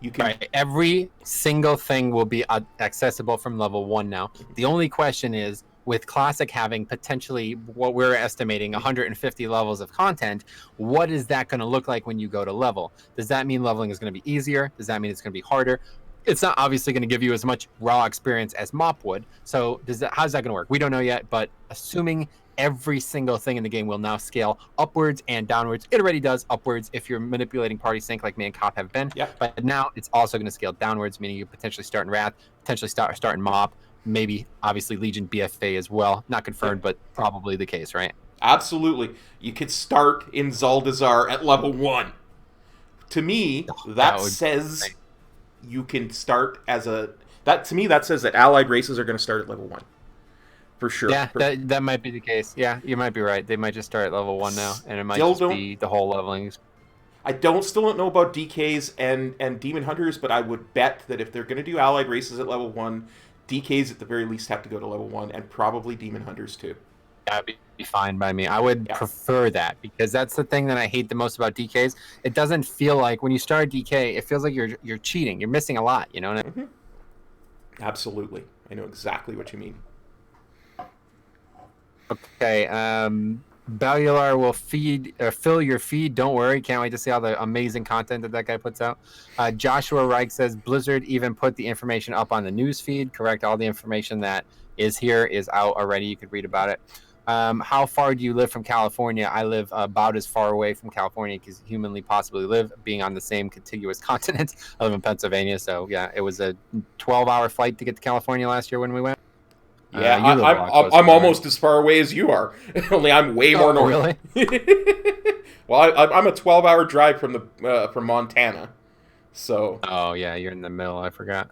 You can... Right. Every single thing will be accessible from level 1 now. The only question is, with Classic having potentially what we're estimating 150 levels of content, what is that going to look like when you go to level? Does that mean leveling is going to be easier? Does that mean it's going to be harder? It's not obviously going to give you as much raw experience as mop would. So how's that going to work? We don't know yet, but assuming every single thing in the game will now scale upwards and downwards. It already does upwards if you're manipulating party sync like me and Kop have been. Yeah. But now it's also going to scale downwards, meaning you potentially start in Wrath, potentially start in mop, maybe obviously Legion BFA as well. Not confirmed, but probably the case, right? Absolutely. You could start in Zaldazar at level 1. To me, that says you can start as a... To me, that says that allied races are going to start at level 1. For sure. Yeah, that might be the case. Yeah, you might be right. They might just start at level 1 now, and it might just be the whole leveling. I still don't know about DKs and Demon Hunters, but I would bet that if they're going to do allied races at level 1, DKs at the very least have to go to level 1, and probably Demon Hunters too. That'd be fine by me. I would prefer that, because that's the thing that I hate the most about DKs. It doesn't feel like when you start DK, it feels like you're cheating. You're missing a lot, you know? Absolutely. I know exactly what you mean. Okay, Bellular will fill your feed. Don't worry. Can't wait to see all the amazing content that guy puts out. Joshua Reich says Blizzard even put the information up on the news feed. Correct. All the information that is here is out already. You could read about it. How far do you live from California? I live about as far away from California as humanly possibly live, being on the same contiguous continent. I live in Pennsylvania, so yeah, it was a 12-hour flight to get to California last year when we went. Yeah, I'm almost as far away as you are. Only I'm way more north. Really? Well, I'm a 12-hour drive from Montana. So. Oh yeah, you're in the middle. I forgot.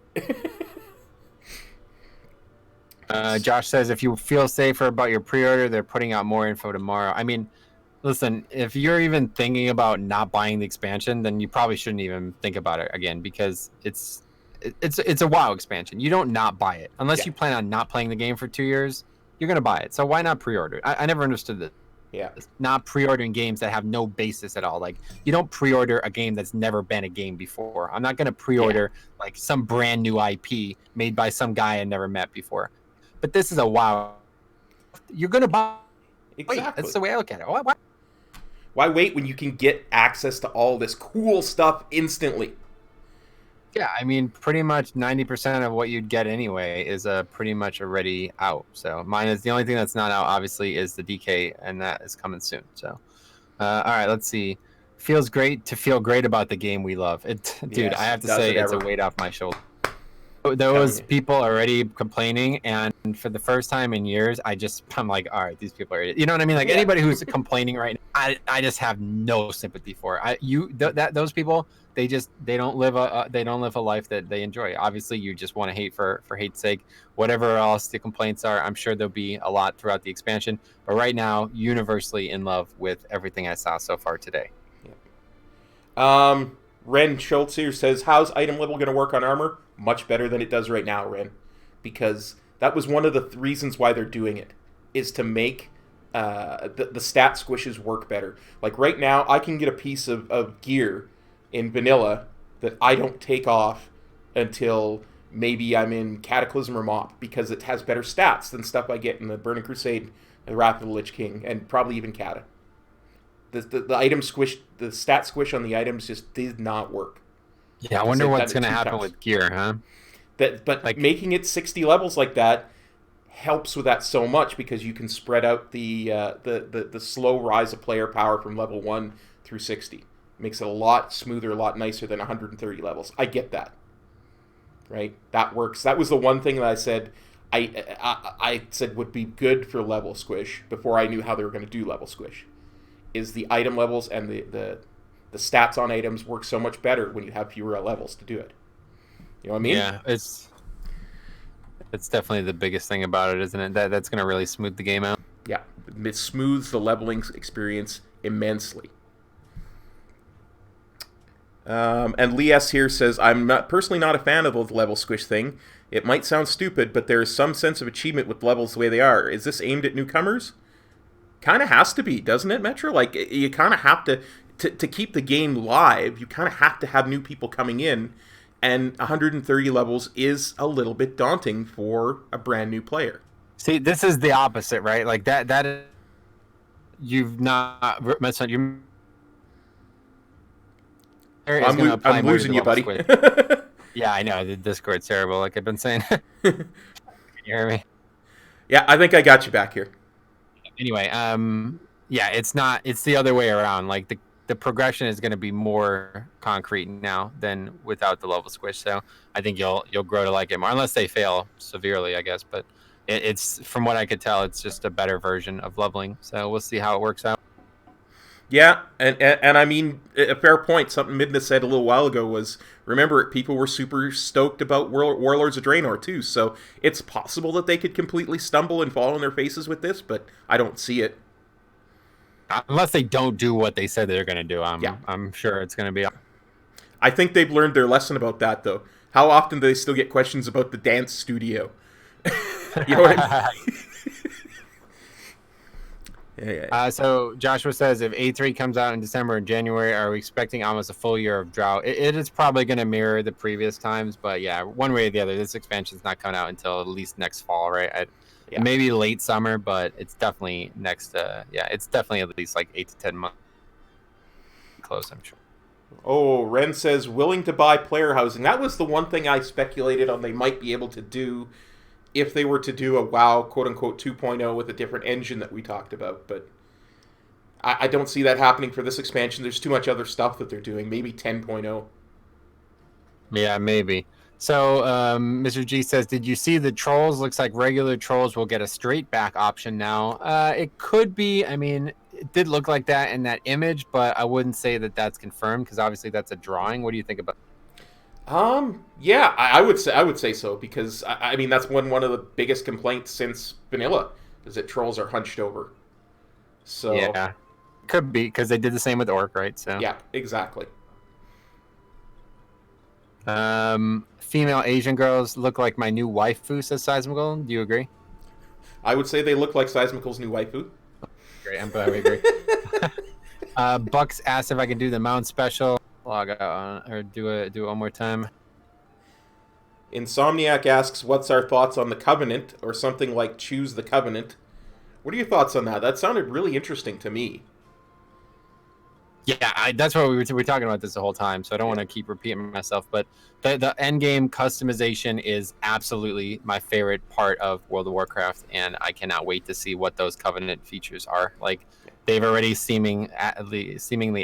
Josh says if you feel safer about your pre-order, they're putting out more info tomorrow. I mean, listen, if you're even thinking about not buying the expansion, then you probably shouldn't even think about it again, because it's a WoW expansion. You don't not buy it unless you plan on not playing the game for 2 years. You're gonna buy it, so why not pre-order it? I never understood this. Yeah, not pre-ordering games that have no basis at all. Like, you don't pre-order a game that's never been a game before. I'm not gonna pre-order like some brand new IP made by some guy I never met before. But this is a WoW. You're gonna buy. Exactly. Wait, that's the way I look at it. Why wait when you can get access to all this cool stuff instantly? Yeah, I mean, pretty much 90% of what you'd get anyway is pretty much already out. So mine is the only thing that's not out, obviously, is the DK, and that is coming soon. So, all right, let's see. Feels great to feel great about the game we love. Dude, yes, I have to say it's a weight off my shoulder. There was people already complaining, and for the first time in years, I'm like, all right, these people are idiots. You know what I mean? Like, anybody who's complaining right now, I just have no sympathy for. Those people, they don't live a life that they enjoy. Obviously, you just want to hate for hate's sake. Whatever else the complaints are, I'm sure there'll be a lot throughout the expansion. But right now, universally in love with everything I saw so far today. Yeah. Ren Schultz here says, how's item level going to work on armor? Much better than it does right now, Ren. Because that was one of the reasons why they're doing it, is to make the stat squishes work better. Like right now, I can get a piece of gear in vanilla that I don't take off until maybe I'm in Cataclysm or Mop, because it has better stats than stuff I get in the Burning Crusade, the Wrath of the Lich King, and probably even Cata. The item squish, the stat squish on the items just did not work. Yeah, I wonder what's going to happen with gear, huh? But like, making it 60 levels like that helps with that so much, because you can spread out the slow rise of player power from level 1 through 60. Makes it a lot smoother, a lot nicer than 130 levels. I get that, right? That works. That was the one thing that I said I said would be good for level squish before I knew how they were going to do level squish. Is the item levels and the stats on items work so much better when you have fewer levels to do it. You know what I mean? Yeah, it's definitely the biggest thing about it, isn't it? That's going to really smooth the game out. Yeah, it smooths the leveling experience immensely. And Lee S. here says, I'm personally not a fan of the level squish thing. It might sound stupid, but there is some sense of achievement with levels the way they are. Is this aimed at newcomers? Kind of has to be, doesn't it, Metro? Like, you kind of have to keep the game live, you kind of have to have new people coming in, and 130 levels is a little bit daunting for a brand new player. See, this is the opposite, right? Like, that is, you've not mentioned, I'm losing you, buddy. Yeah, I know the Discord's terrible. Like I've been saying. Can you hear me? Yeah, I think I got you back here. Anyway, yeah, it's not. It's the other way around. Like the progression is going to be more concrete now than without the level squish. So I think you'll grow to like it more, unless they fail severely, I guess. But it's from what I could tell, it's just a better version of leveling. So we'll see how it works out. Yeah, and I mean, a fair point. Something Midna said a little while ago was, remember, people were super stoked about Warlords of Draenor too, so it's possible that they could completely stumble and fall on their faces with this, but I don't see it. Unless they don't do what they said they're going to do, Yeah. I'm sure it's going to be. I think they've learned their lesson about that, though. How often do they still get questions about the dance studio? You know what I mean? Yeah. So Joshua says, if A3 comes out in December and January, are we expecting almost a full year of drought? It is probably going to mirror the previous times, but yeah, one way or the other, this expansion is not coming out until at least next fall, right? Yeah. Maybe late summer, but it's definitely next. Yeah, it's definitely at least like 8 to 10 months close, I'm sure. Oh, Ren says, willing to buy player housing. That was the one thing I speculated on they might be able to do if they were to do a WoW quote-unquote 2.0 with a different engine that we talked about, but I don't see that happening for this expansion. There's too much other stuff that they're doing. Maybe 10.0. Yeah, maybe. So Mr. G says, did you see the trolls? Looks like regular trolls will get a straight back option now. It could be. I mean, it did look like that in that image, but I wouldn't say that that's confirmed because obviously that's a drawing. What do you think about? Yeah, I would say so, because I mean that's one of the biggest complaints since vanilla is that trolls are hunched over. So yeah, could be because they did the same with orc, right? So yeah, exactly. Female Asian girls look like my new waifu, says Seismical. Do you agree? I would say they look like Seismical's new waifu. Great, I'm glad we agree. Bucks asked if I can do the mount special. Log out or do it one more time. Insomniac asks, what's our thoughts on the Covenant, or something like Choose the Covenant? What are your thoughts on that? That sounded really interesting to me. Yeah, that's what we were talking about this the whole time, so I don't want to keep repeating myself, but the end game customization is absolutely my favorite part of World of Warcraft, and I cannot wait to see what those Covenant features are. Like, they've already seemingly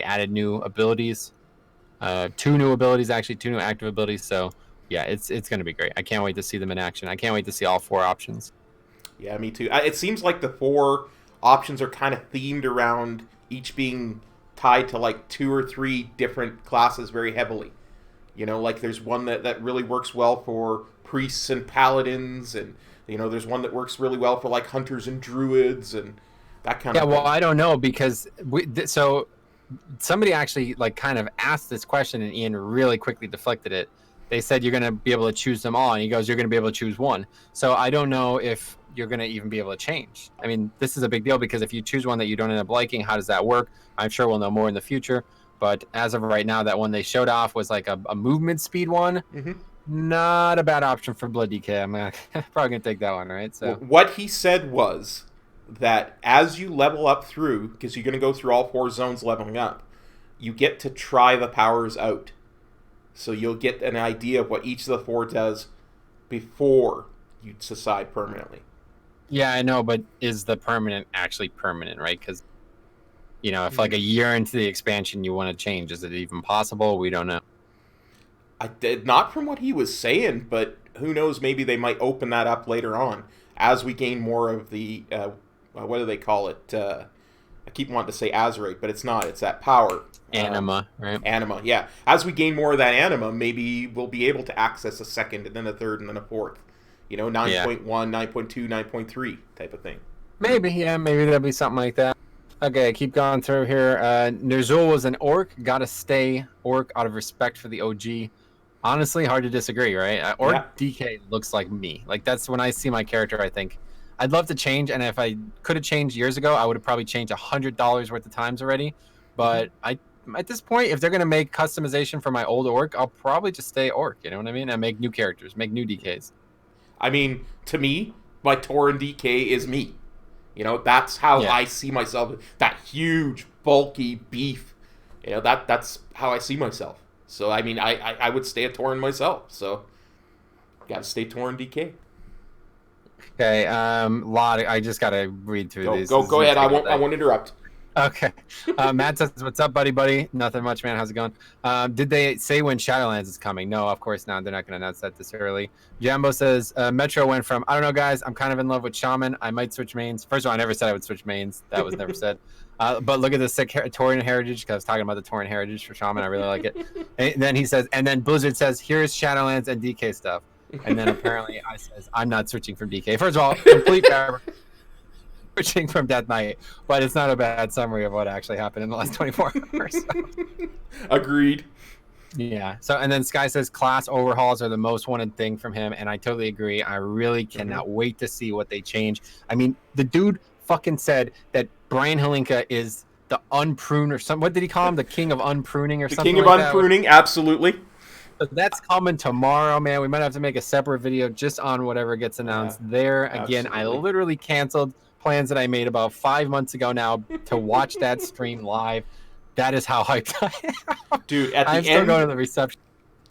added new abilities. 2 new abilities, actually 2 new active abilities, so yeah, it's going to be great. I can't wait to see them in action. I can't wait to see all 4 options. Yeah, me too. It seems like the 4 options are kind of themed around each being tied to like 2 or 3 different classes very heavily. You know, like there's one that really works well for priests and paladins, and you know, there's one that works really well for like hunters and druids and that kind of thing. Yeah, well, I don't know, because so somebody actually like kind of asked this question and Ian really quickly deflected it. They said you're going to be able to choose them all, and he goes, you're going to be able to choose one. So I don't know if you're going to even be able to change. I mean, this is a big deal, because if you choose one that you don't end up liking, how does that work? I'm sure we'll know more in the future, but as of right now, that one they showed off was like a movement speed one. Mm-hmm. Not a bad option for Blood DK. I'm probably going to take that one, right? So what he said was that as you level up through, because you're going to go through all 4 zones leveling up, you get to try the powers out. So you'll get an idea of what each of the 4 does before you decide permanently. Yeah, I know, but is the permanent actually permanent, right? Because, you know, if like a year into the expansion you want to change, is it even possible? We don't know. I did not from what he was saying, but who knows? Maybe they might open that up later on as we gain more of the what do they call it? I keep wanting to say Azerite, but it's not. It's that power. Anima, right? Anima, yeah. As we gain more of that anima, maybe we'll be able to access a second, and then a third, and then a fourth. You know, 9.1, 9.2, 9.3 type of thing. Maybe, yeah. Maybe there'll be something like that. Okay, keep going through here. Ner'zhul was an orc. Gotta stay orc out of respect for the OG. Honestly, hard to disagree, right? Orc yeah. DK looks like me. Like, that's when I see my character, I think, I'd love to change, and if I could have changed years ago, I would have probably changed $100 worth of times already. But at this point, if they're going to make customization for my old orc, I'll probably just stay orc, you know what I mean? And make new characters, make new DKs. I mean, to me, my Tauren DK is me. You know, that's how I see myself. That huge, bulky beef. You know, that's how I see myself. So I mean, I would stay a Tauren myself. So got to stay Tauren DK. Okay, I just gotta read through these. Go ahead. I won't interrupt. Okay. Matt says, "What's up, buddy? Nothing much, man. How's it going? Did they say when Shadowlands is coming? No, of course not. They're not going to announce that this early." Jambo says, "Metro went from I don't know, guys. I'm kind of in love with Shaman. I might switch mains. First of all, I never said I would switch mains. That was never said. But look at the sick Tauren heritage, because I was talking about the Tauren heritage for Shaman. I really like it." And then he says, and then Blizzard says, "Here's Shadowlands and DK stuff." And then apparently I says, "I'm not switching from DK." First of all, complete switching from Death Knight, but it's not a bad summary of what actually happened in the last 24 hours. Agreed. Yeah. So, and then Sky says class overhauls are the most wanted thing from him, and I totally agree. I really cannot wait to see what they change. I mean, the dude fucking said that Brian Halinka is the unprune or something. What did he call him? The king of unpruning or something? The king of unpruning, absolutely. So that's coming tomorrow, man. We might have to make a separate video just on whatever gets announced there. Again, absolutely. I literally canceled plans that I made about 5 months ago now to watch that stream live. That is how hyped I am. Dude, I'm still going to the reception.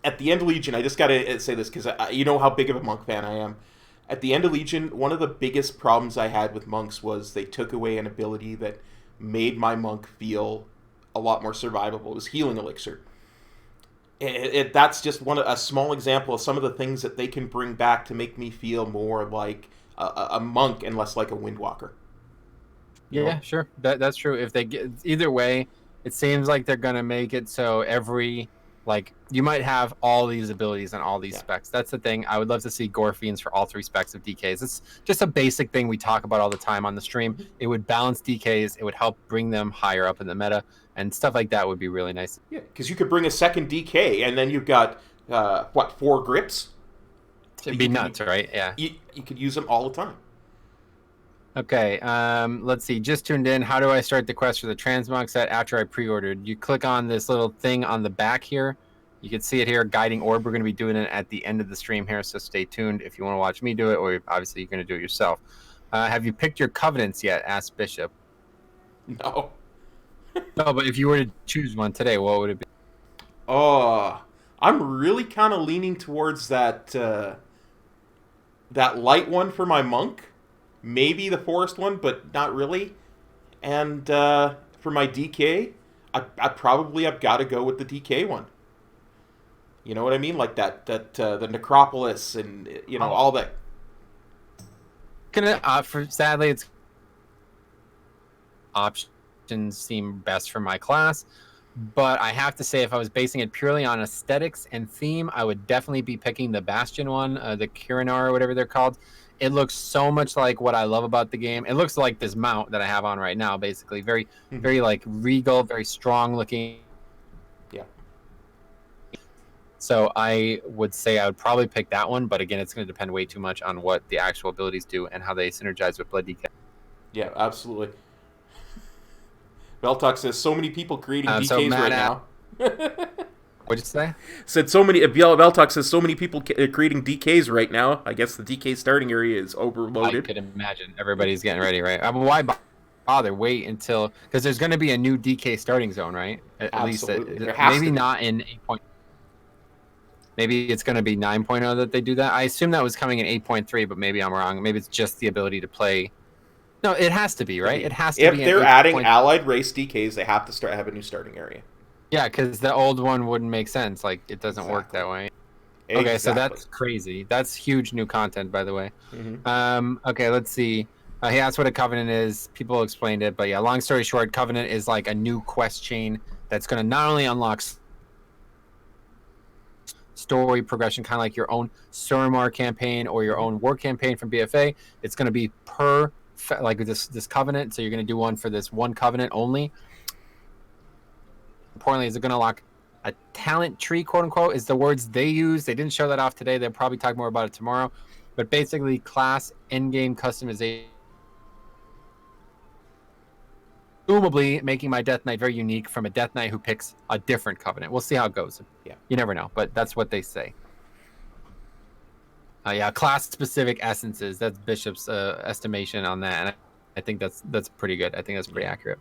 At the end of Legion, I just got to say this because you know how big of a monk fan I am. At the end of Legion, one of the biggest problems I had with monks was they took away an ability that made my monk feel a lot more survivable. It was healing elixir. That's just a small example of some of the things that they can bring back to make me feel more like a monk and less like a windwalker. Yeah, sure. That's true. If they get either way, it seems like they're gonna make it so every you might have all these abilities and all these specs. That's the thing. I would love to see gore fiends for all 3 specs of DKs. It's just a basic thing we talk about all the time on the stream. It would balance DKs. It would help bring them higher up in the meta, and stuff like that would be really nice. Yeah, because you could bring a second DK, and then you've got 4 grips. It'd be nuts, right? Yeah. You could use them all the time. Okay, let's see. Just tuned in. How do I start the quest for the transmog set after I pre-ordered? You click on this little thing on the back here. You can see it here, guiding orb. We're going to be doing it at the end of the stream here, so stay tuned if you want to watch me do it, or obviously you're going to do it yourself. Have you picked your covenants yet? Asked Bishop. No. No, but if you were to choose one today, what would it be? Oh, I'm really kind of leaning towards that light one for my monk. Maybe the forest one, but not really. And for my DK, I've got to go with the DK one. You know what I mean? Like that the necropolis and all that. Sadly, it's options seem best for my class. But I have to say, if I was basing it purely on aesthetics and theme, I would definitely be picking the Bastion one, the Kirinar or whatever they're called. It looks so much like what I love about the game. It looks like this mount that I have on right now, basically. Very, very regal, very strong looking. Yeah. So I would say I would probably pick that one, but again, it's going to depend way too much on what the actual abilities do and how they synergize with Blood DK. Yeah, absolutely. Beltox says so many people creating DKs right now. What'd you say? Said so many. Beltox says so many people creating DKs right now. I guess the DK starting area is overloaded. I could imagine everybody's getting ready, right? Why bother? Wait until because there's going to be a new DK starting zone, right? At least maybe not in 8. Maybe it's going to be 9.0 that they do that. I assume that was coming in 8.3, but maybe I'm wrong. Maybe it's just the ability to play. No, it has to be, right? It has to be. If they're adding allied race DKs, they have to have a new starting area. Yeah, because the old one wouldn't make sense. Like, it doesn't work that way. Exactly. Okay, so that's crazy. That's huge new content, by the way. Okay, let's see. He asked what a covenant is. People explained it, but yeah, long story short, covenant is like a new quest chain that's going to not only unlock story progression, kind of like your own Suramar campaign or your own war campaign from BFA. It's going to be per this covenant, so you're going to do one for this one covenant only. Importantly, is it going to unlock a talent tree, quote unquote, is the words they use. They didn't show that off today. They'll probably talk more about it tomorrow. But basically, class in-game customization, presumably making my Death Knight very unique from a Death Knight who picks a different covenant. We'll see how it goes. Yeah, you never know, but that's what they say. Yeah, class-specific essences. That's Bishop's estimation on that, and I think that's pretty good. I think that's pretty accurate.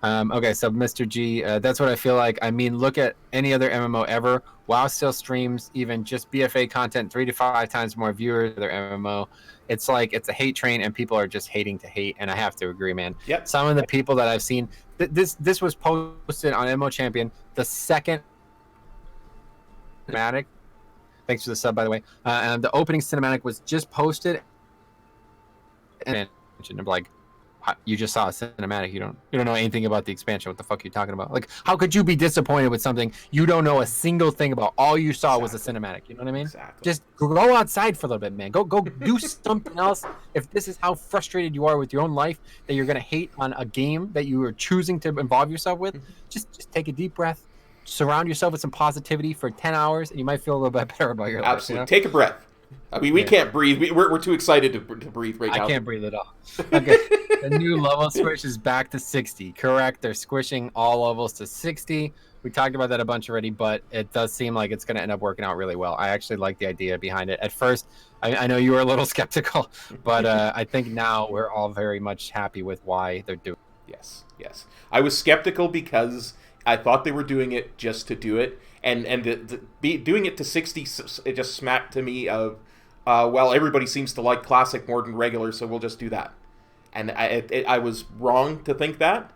Okay, so Mr. G, that's what I feel like. I mean, look at any other MMO ever. WoW still streams even just BFA content 3 to 5 times more viewers than their MMO. It's like it's a hate train, and people are just hating to hate. And I have to agree, man. Yep. Some of the people that I've seen, this was posted on MMO Champion the second cinematic. Thanks for the sub, by the way. And the opening cinematic was just posted, and I'm like, you just saw a cinematic. You don't know anything about the expansion. What the fuck are you talking about? Like, how could you be disappointed with something you don't know a single thing about? All you saw was a cinematic. You know what I mean? Exactly. Just go outside for a little bit, man. Go do something else. If this is how frustrated you are with your own life, that you're gonna hate on a game that you are choosing to involve yourself with, just take a deep breath. Surround yourself with some positivity for 10 hours, and you might feel a little bit better about your life. Absolutely. Take a breath. I mean, we can't breathe. We're too excited to breathe right now. I can't breathe at all. Okay. The new level squish is back to 60. Correct. They're squishing all levels to 60. We talked about that a bunch already, but it does seem like it's going to end up working out really well. I actually like the idea behind it. At first, I know you were a little skeptical, but I think now we're all very much happy with why they're doing it. Yes. I was skeptical because I thought they were doing it just to do it. And doing it to 60, it just smacked to me of, well, everybody seems to like classic more than regular, so we'll just do that. And I was wrong to think that,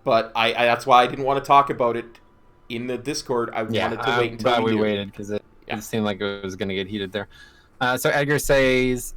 but I that's why I didn't want to talk about it in the Discord. I wanted to wait until we waited because it seemed like it was going to get heated there. So Edgar says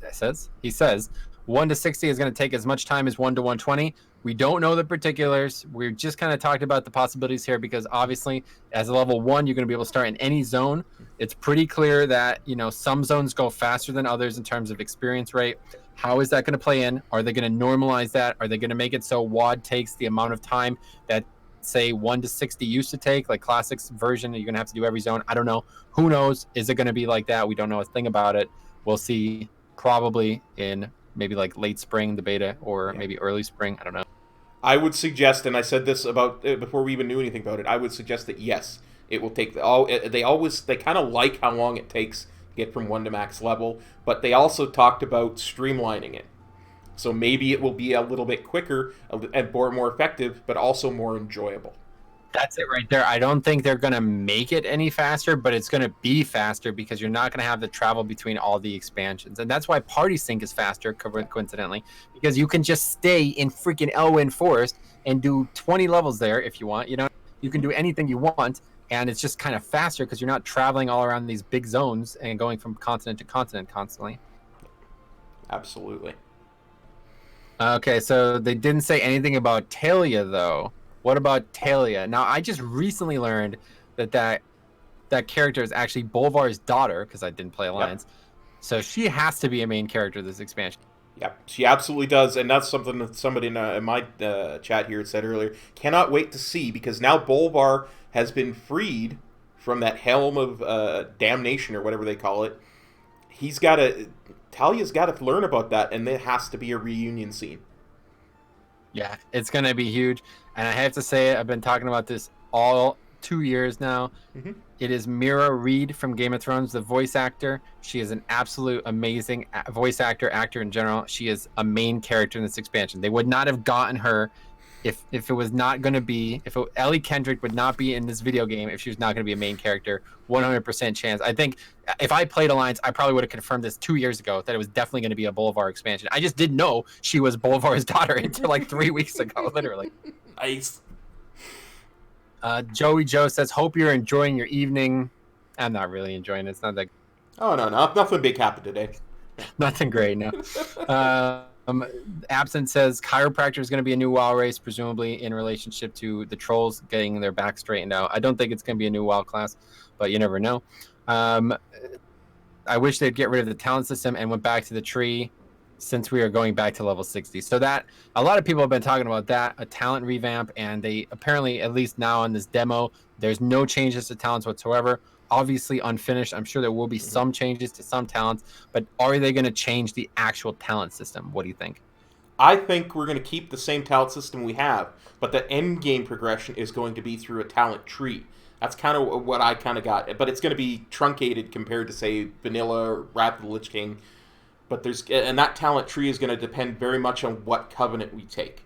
1 to 60 is going to take as much time as 1 to 120. We don't know the particulars. We're just kind of talked about the possibilities here because obviously as a level 1, you're going to be able to start in any zone. It's pretty clear that, some zones go faster than others in terms of experience rate. How is that going to play in? Are they going to normalize that? Are they going to make it so WoD takes the amount of time that, say, 1 to 60 used to take, like Classic's version, you're going to have to do every zone? I don't know. Who knows? Is it going to be like that? We don't know a thing about it. We'll see probably in maybe like late spring, the beta, or maybe early spring. I don't know. I would suggest, and I said this about before we even knew anything about it, I would suggest that yes, it will take they kind of like how long it takes to get from 1 to max level, but they also talked about streamlining it. So maybe it will be a little bit quicker and more effective, but also more enjoyable. That's it right there. I don't think they're going to make it any faster, but it's going to be faster because you're not going to have to travel between all the expansions. And that's why Party Sync is faster, coincidentally, because you can just stay in freaking Elwyn Forest and do 20 levels there if you want. You can do anything you want, and it's just kind of faster because you're not traveling all around these big zones and going from continent to continent constantly. Absolutely. Okay, so they didn't say anything about Talia, though. What about Talia? Now, I just recently learned that character is actually Bolvar's daughter, because I didn't play Alliance. Yep. So she has to be a main character of this expansion. Yep, she absolutely does, and that's something that somebody in my chat here said earlier. Cannot wait to see, because now Bolvar has been freed from that helm of damnation, or whatever they call it. Talia's got to learn about that, and there has to be a reunion scene. Yeah, it's going to be huge. And I have to say it, I've been talking about this all 2 years now. Mm-hmm. It is Mira Reed from Game of Thrones, the voice actor. She is an absolute amazing voice actor in general. She is a main character in this expansion. They would not have gotten her if it was not going to be, Ellie Kendrick would not be in this video game if she was not going to be a main character. 100% chance. I think if I played Alliance, I probably would have confirmed this 2 years ago that it was definitely going to be a Bolvar expansion. I just didn't know she was Bolvar's daughter until like 3 weeks ago, literally. Nice. Joey Joe says, hope you're enjoying your evening. I'm not really enjoying it. It's not that. Oh, no. Nothing big happened today. Nothing great, no. Absent says, chiropractor is going to be a new WoW race, presumably in relationship to the trolls getting their back straightened out. I don't think it's going to be a new WoW class, but you never know. I wish they'd get rid of the talent system and went back to the tree, since we are going back to level 60. So that a lot of people have been talking about that, a talent revamp, and they apparently, at least now on this demo, there's no changes to talents whatsoever. Obviously unfinished. I'm sure there will be some changes to some talents, but are they going to change the actual talent system? What do you think? I think we're going to keep the same talent system we have, but the end game progression is going to be through a talent tree. That's kind of what I kind of got, but it's going to be truncated compared to, say, Vanilla or Wrath of the Lich King. But that talent tree is going to depend very much on what covenant we take.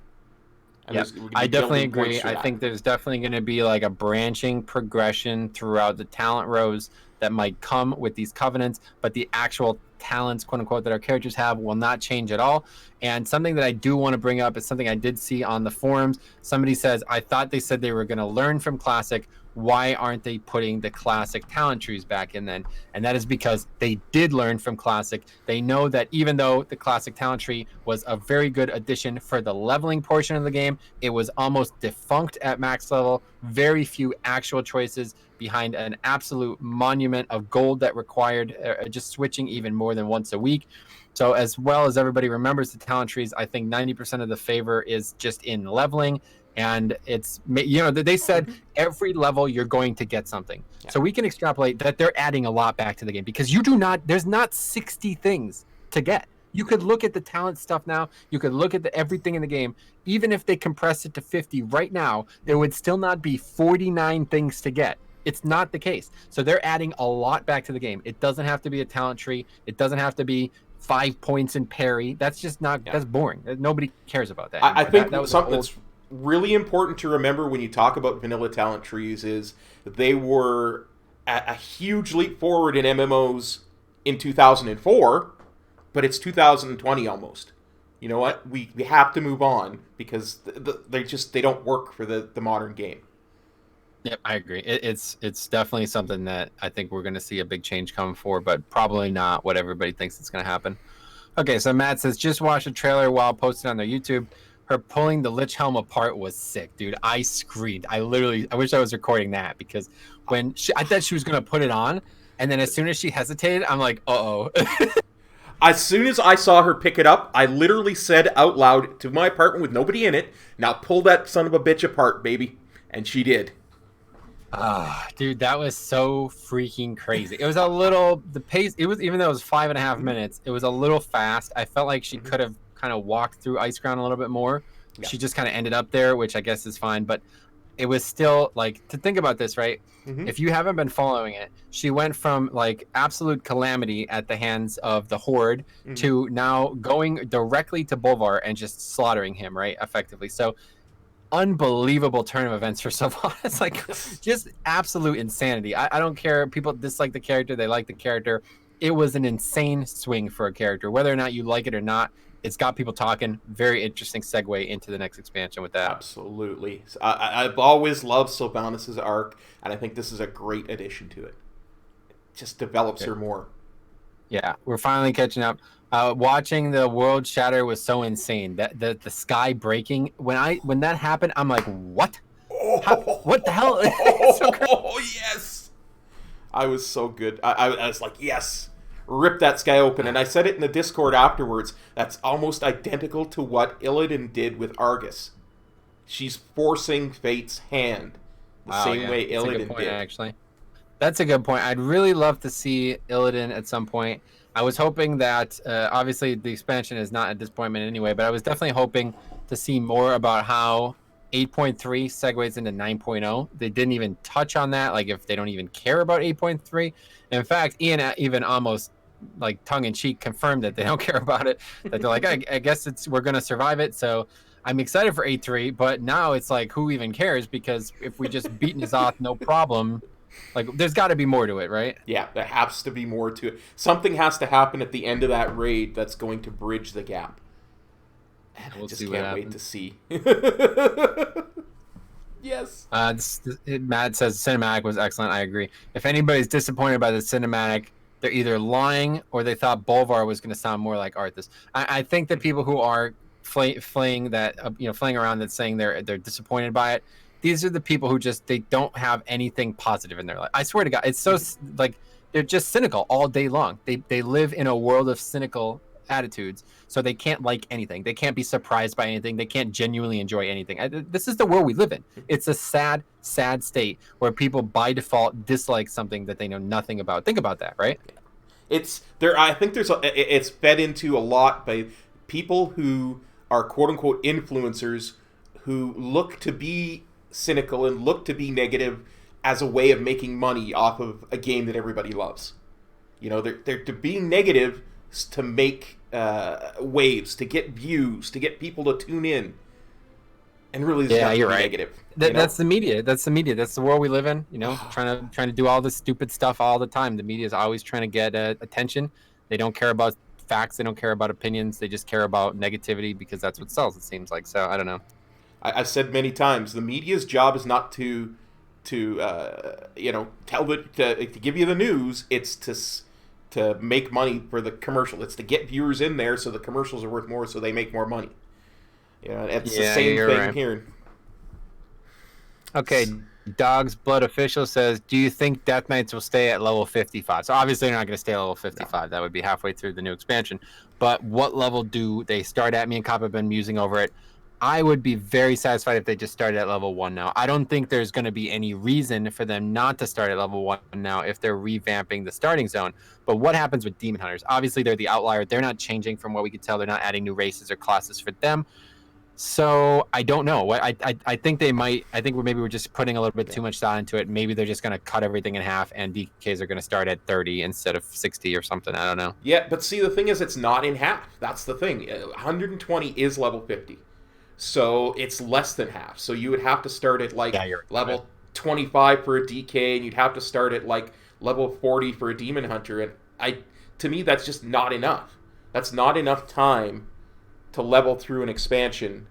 And Yeah, we're gonna I be definitely building points agree. for I that. think there's definitely going to be like a branching progression throughout the talent rows that might come with these covenants, but the actual talents, quote unquote, that our characters have will not change at all. And something that I do want to bring up is something I did see on the forums. Somebody says, I thought they said they were going to learn from Classic. Why aren't they putting the Classic talent trees back in then? And that is because they did learn from Classic. They know that even though the Classic talent tree was a very good addition for the leveling portion of the game, it was almost defunct at max level. Very few actual choices behind an absolute monument of gold that required just switching even more than once a week. So as well as everybody remembers the talent trees, I think 90% of the favor is just in leveling. And it's, they said every level you're going to get something. Yeah. So we can extrapolate that they're adding a lot back to the game because there's not 60 things to get. You could look at the talent stuff now. You could look at everything in the game. Even if they compressed it to 50 right now, there would still not be 49 things to get. It's not the case. So they're adding a lot back to the game. It doesn't have to be a talent tree. It doesn't have to be 5 points in parry. That's just not, that's boring. Nobody cares about that anymore. I think that was something that's really important to remember when you talk about vanilla talent trees is that they were a huge leap forward in MMOs in 2004, but it's 2020 almost. You know what? We have to move on because they don't work for the modern game. Yep, I agree. It's definitely something that I think we're going to see a big change come for, but probably not what everybody thinks it's going to happen. Okay, so Matt says, just watched a trailer while posting on their YouTube. Her pulling the Lich Helm apart was sick, dude. I screamed. I wish I was recording that because I thought she was going to put it on, and then as soon as she hesitated, I'm like, uh-oh. As soon as I saw her pick it up, I literally said out loud to my apartment with nobody in it, now pull that son of a bitch apart, baby. And she did. Dude, that was so freaking crazy. It was the pace, even though it was 5.5 minutes, it was a little fast. I felt like she could have kind of walked through ice ground a little bit more. Yeah. She just kind of ended up there, which I guess is fine, but it was still like, to think about this, right? If you haven't been following it, she went from like absolute calamity at the hands of the Horde to now going directly to Bolvar and just slaughtering him, right? Effectively. So unbelievable turn of events for Sylvanas. Like, just absolute insanity. I don't care. People dislike the character. They like the character. It was an insane swing for a character. Whether or not you like it or not, it's got people talking. Very interesting segue into the next expansion with that. Absolutely. I've always loved Sylvanas' arc, and I think this is a great addition to it. It just develops her more. Yeah, we're finally catching up. Watching the world shatter was so insane. That the sky breaking, when that happened, I'm like, what? What the hell? Oh, yes! I was so good. I was like, yes! Rip that sky open. And I said it in the Discord afterwards. That's almost identical to what Illidan did with Argus. She's forcing fate's hand. The same way Illidan did. Actually. That's a good point. I'd really love to see Illidan at some point. I was hoping that, obviously the expansion is not a disappointment anyway, but I was definitely hoping to see more about how 8.3 segues into 9.0. They didn't even touch on that, like if they don't even care about 8.3. In fact, Ian even almost like tongue-in-cheek confirmed that they don't care about it, that they're like, I guess we're going to survive it, so I'm excited for 8.3, but now it's like, who even cares? Because if we just beat N'Zoth, no problem. Like, there's got to be more to it, right? Yeah, there has to be more to it. Something has to happen at the end of that raid that's going to bridge the gap. And I just can't wait to see. Yes. Matt says cinematic was excellent. I agree. If anybody's disappointed by the cinematic, they're either lying or they thought Bolvar was going to sound more like Arthas. I think that people who are flaying around that saying they're disappointed by it, these are the people who just, they don't have anything positive in their life. I swear to God, it's so like they're just cynical all day long. They live in a world of cynical attitudes, so they can't like anything. They can't be surprised by anything. They can't genuinely enjoy anything. This is the world we live in. It's a sad state where people by default dislike something that they know nothing about. Think about that, right? It's there. I think it's fed into a lot by people who are quote unquote influencers who look to be cynical and look to be negative as a way of making money off of a game that everybody loves. You know, they're being negative to make waves, to get views, to get people to tune in. And really, there's Yeah, nothing you're right. negative. That's the media. That's the media. That's the world we live in. You know, trying to do all this stupid stuff all the time. The media is always trying to get attention. They don't care about facts. They don't care about opinions. They just care about negativity because that's what sells. It seems like. So I don't know. I've said many times, the media's job is not to tell to give you the news. It's to make money for the commercial. It's to get viewers in there so the commercials are worth more, so they make more money. It's the same thing here. Okay, Dog's Blood Official says, do you think Death Knights will stay at level 55? So obviously they're not going to stay at level 55. No. That would be halfway through the new expansion. But what level do they start at? Me and Kop have been musing over it. I would be very satisfied if they just started at level 1 now. I don't think there's going to be any reason for them not to start at level 1 now if they're revamping the starting zone. But what happens with Demon Hunters? Obviously, they're the outlier. They're not changing from what we could tell. They're not adding new races or classes for them. So I don't know. I think they might. I think we're just putting a little bit too much thought into it. Maybe they're just going to cut everything in half, and DKs are going to start at 30 instead of 60 or something. I don't know. Yeah, but see, the thing is, it's not in half. That's the thing. 120 is level 50, so it's less than half. So you would have to start at level 25 for a DK, and you'd have to start at level 40 for a Demon Hunter. And to me, that's just not enough. That's not enough time to level through an expansion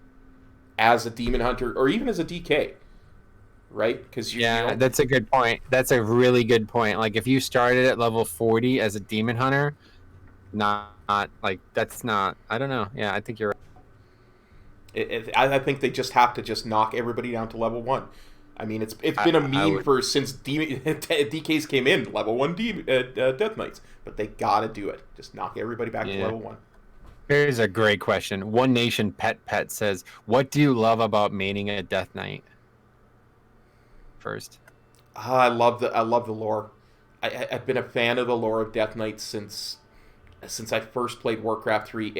as a Demon Hunter or even as a DK, right? Because that's a good point. That's a really good point. Like if you started at level 40 as a Demon Hunter, not that's not. I don't know. Yeah, I think you're right. I think they just have to just knock everybody down to level 1. I mean, it's been a meme since DKs came in, level 1 Death Knights, but they gotta do it. Just knock everybody back to level 1. Here's a great question. One Nation Pet says, "What do you love about maining a Death Knight?" First, I love the lore. I've been a fan of the lore of Death Knight since I first played Warcraft 3.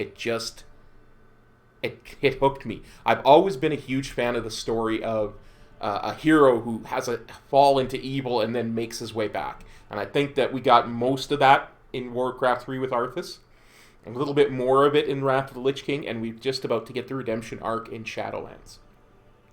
It hooked me. I've always been a huge fan of the story of a hero who has a fall into evil and then makes his way back. And I think that we got most of that in Warcraft 3 with Arthas. A little bit more of it in Wrath of the Lich King, and we're just about to get the redemption arc in Shadowlands.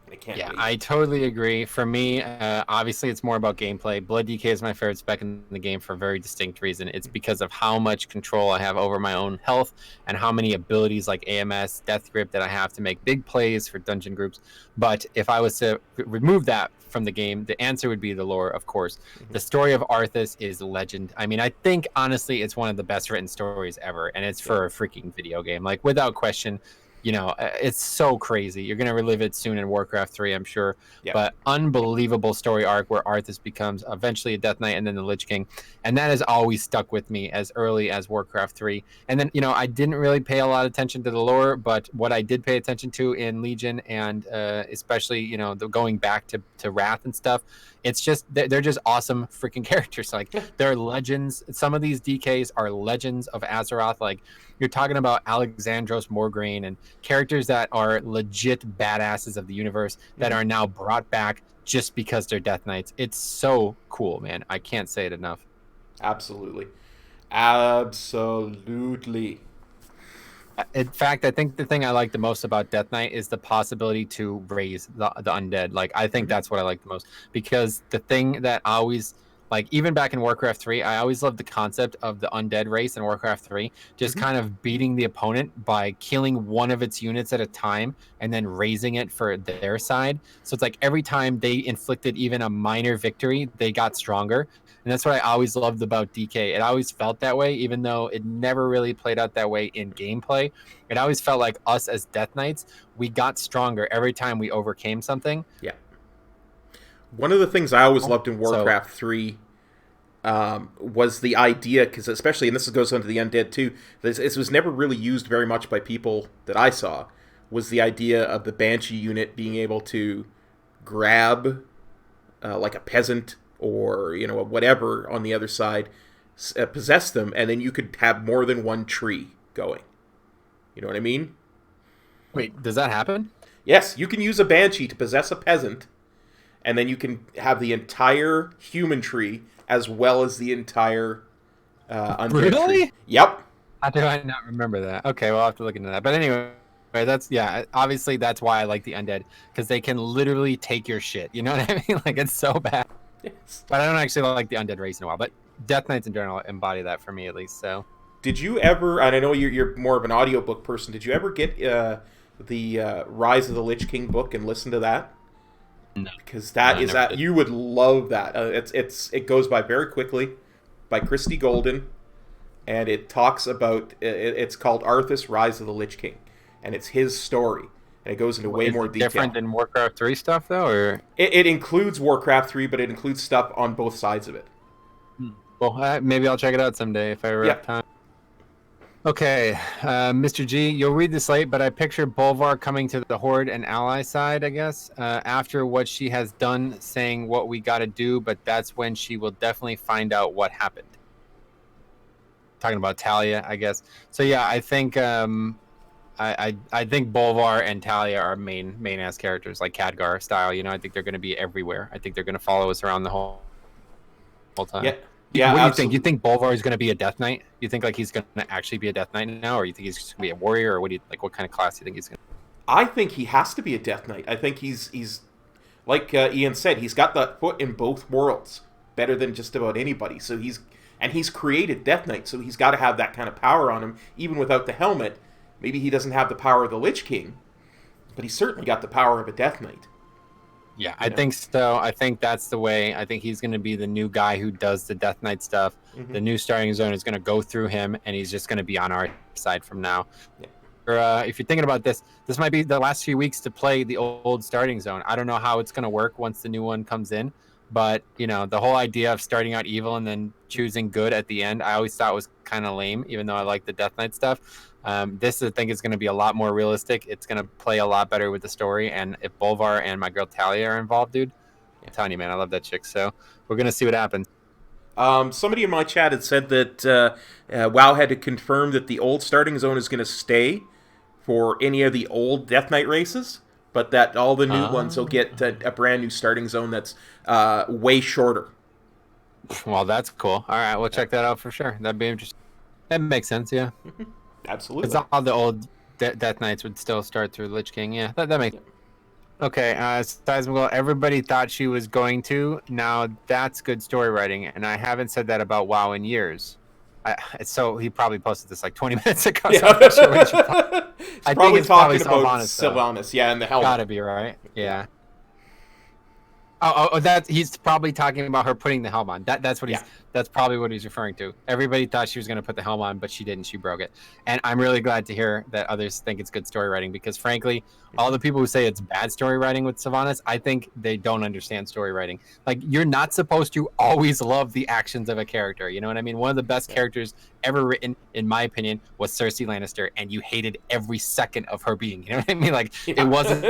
I can't wait. I totally agree. For me, obviously it's more about gameplay. Blood DK is my favorite spec in the game for a very distinct reason. It's because of how much control I have over my own health and how many abilities like AMS, Death Grip that I have to make big plays for dungeon groups. But if I was to remove that from the game, the answer would be the lore, of course. Mm-hmm. The story of Arthas is legend. I mean, I think, honestly, it's one of the best written stories ever, and it's for a freaking video game. Like, without question. You know, it's so crazy. You're going to relive it soon in Warcraft 3, I'm sure. Yep. But unbelievable story arc where Arthas becomes eventually a Death Knight and then the Lich King. And that has always stuck with me as early as Warcraft 3. And then, I didn't really pay a lot of attention to the lore, but what I did pay attention to in Legion and especially, the going back to Wrath and stuff, it's just, they're just awesome freaking characters. Like, they're legends. Some of these DKs are legends of Azeroth. Like, you're talking about Alexandros Morgraine and characters that are legit badasses of the universe that are now brought back just because they're Death Knights. It's so cool, man. I can't say it enough. Absolutely. In fact, I think the thing I like the most about Death Knight is the possibility to raise the undead. Like, I think that's what I like the most, because the thing that always, like, even back in Warcraft 3, I always loved the concept of the undead race in Warcraft 3, just kind of beating the opponent by killing one of its units at a time and then raising it for their side. So it's like every time they inflicted even a minor victory, they got stronger. And that's what I always loved about DK. It always felt that way, even though it never really played out that way in gameplay. It always felt like us as Death Knights, we got stronger every time we overcame something. Yeah. One of the things I always loved in Warcraft 3 was the idea, because especially, and this goes on to the undead too, this was never really used very much by people that I saw, was the idea of the Banshee unit being able to grab like a peasant or whatever on the other side, possess them, and then you could have more than one tree going. You know what I mean? Wait, does that happen? Yes, you can use a Banshee to possess a peasant, and then you can have the entire human tree as well as the entire undead tree. Really? Yep. How do I not remember that? Okay, well, I'll have to look into that. But anyway, That's obviously that's why I like the undead, because they can literally take your shit. You know what I mean? Like, it's so bad. Yes. But I don't actually like the undead race in a while. But Death Knights in general embody that for me, at least. So Did you ever? And I know you're more of an audiobook person. Did you ever get the Rise of the Lich King book and listen to that? no, Because no, I that is never that did. you would love that. It goes by very quickly, by Christy Golden, and it talks about it's called Arthas: Rise of the Lich King, and it's his story, and it goes into way Is more it detail. different than Warcraft 3 stuff though, or? It includes Warcraft 3, but it includes stuff on both sides of it. Well, maybe I'll check it out someday if I ever have Yeah. time. Okay, Mr. G, you'll read this late, but I picture Bolvar coming to the Horde and ally side, I guess, after what she has done, saying what we got to do, but that's when she will definitely find out what happened. Talking about Talia, I guess. So yeah, I think I think Bolvar and Talia are main ass characters, like Khadgar style. You know, I think they're going to be everywhere. I think they're going to follow us around the whole time. Yeah. Yeah. What do you think? Absolutely. You think Bolvar is going to be a Death Knight? You think like he's going to actually be a Death Knight now, or you think he's just going to be a warrior, or what do you like? What kind of class do you think he's going to? I think he has to be a Death Knight. I think he's like Ian said, he's got the foot in both worlds, better than just about anybody. So he's created Death Knight, so he's got to have that kind of power on him, even without the helmet. Maybe he doesn't have the power of the Lich King, but he's certainly got the power of a Death Knight. Yeah, I think so. I think that's the way. I think he's going to be the new guy who does the Death Knight stuff. Mm-hmm. The new starting zone is going to go through him, and he's just going to be on our side from now. Yeah. Or if you're thinking about this might be the last few weeks to play the old starting zone. I don't know how it's going to work once the new one comes in, but you know, the whole idea of starting out evil and then choosing good at the end, I always thought was kind of lame, even though I like the Death Knight stuff. This, I think, is going to be a lot more realistic. It's going to play a lot better with the story, and if Bolvar and my girl Talia are involved, dude, I'm telling you, man, I love that chick. So we're going to see what happens. Somebody in my chat had said that WoW had to confirm that the old starting zone is going to stay for any of the old Death Knight races, but that all the new ones will get a brand new starting zone that's way shorter. Well, that's cool. All right, we'll check that out for sure. That'd be interesting. That makes sense, yeah. Absolutely. Because all the old Death Knights would still start through Lich King. Yeah, that makes sense. Okay, Seismical, everybody thought she was going to. Now, that's good story writing, and I haven't said that about WoW in years. So he probably posted this like 20 minutes ago. Yeah. So I'm not sure what you I think it's talking about Sylvanas, Sylvanas, yeah, and the helmet. Gotta be, right? Yeah. Oh, that he's probably talking about her putting the helm on. That's probably what he's referring to. Everybody thought she was going to put the helm on, but she didn't. She broke it. And I'm really glad to hear that others think it's good story writing, because frankly, all the people who say it's bad story writing with Sylvanas, I think they don't understand story writing. Like, you're not supposed to always love the actions of a character. You know what I mean? One of the best characters ever written, in my opinion, was Cersei Lannister, and you hated every second of her being. You know what I mean? Like, it wasn't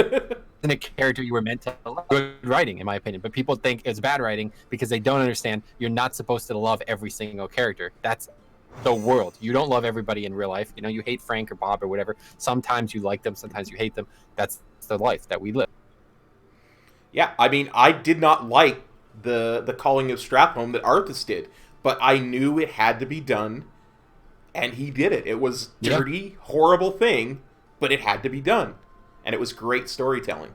a character you were meant to love. Good writing, in my opinion, but people think it's bad writing because they don't understand you're not supposed to love every single character. That's the world. You don't love everybody in real life. You know, you hate Frank or Bob or whatever. Sometimes you like them, sometimes you hate them. That's the life that we live. Yeah, I mean, I did not like the calling of Strathholm that Arthas did, but I knew it had to be done, and he did it. It was dirty, horrible thing, but it had to be done. And it was great storytelling.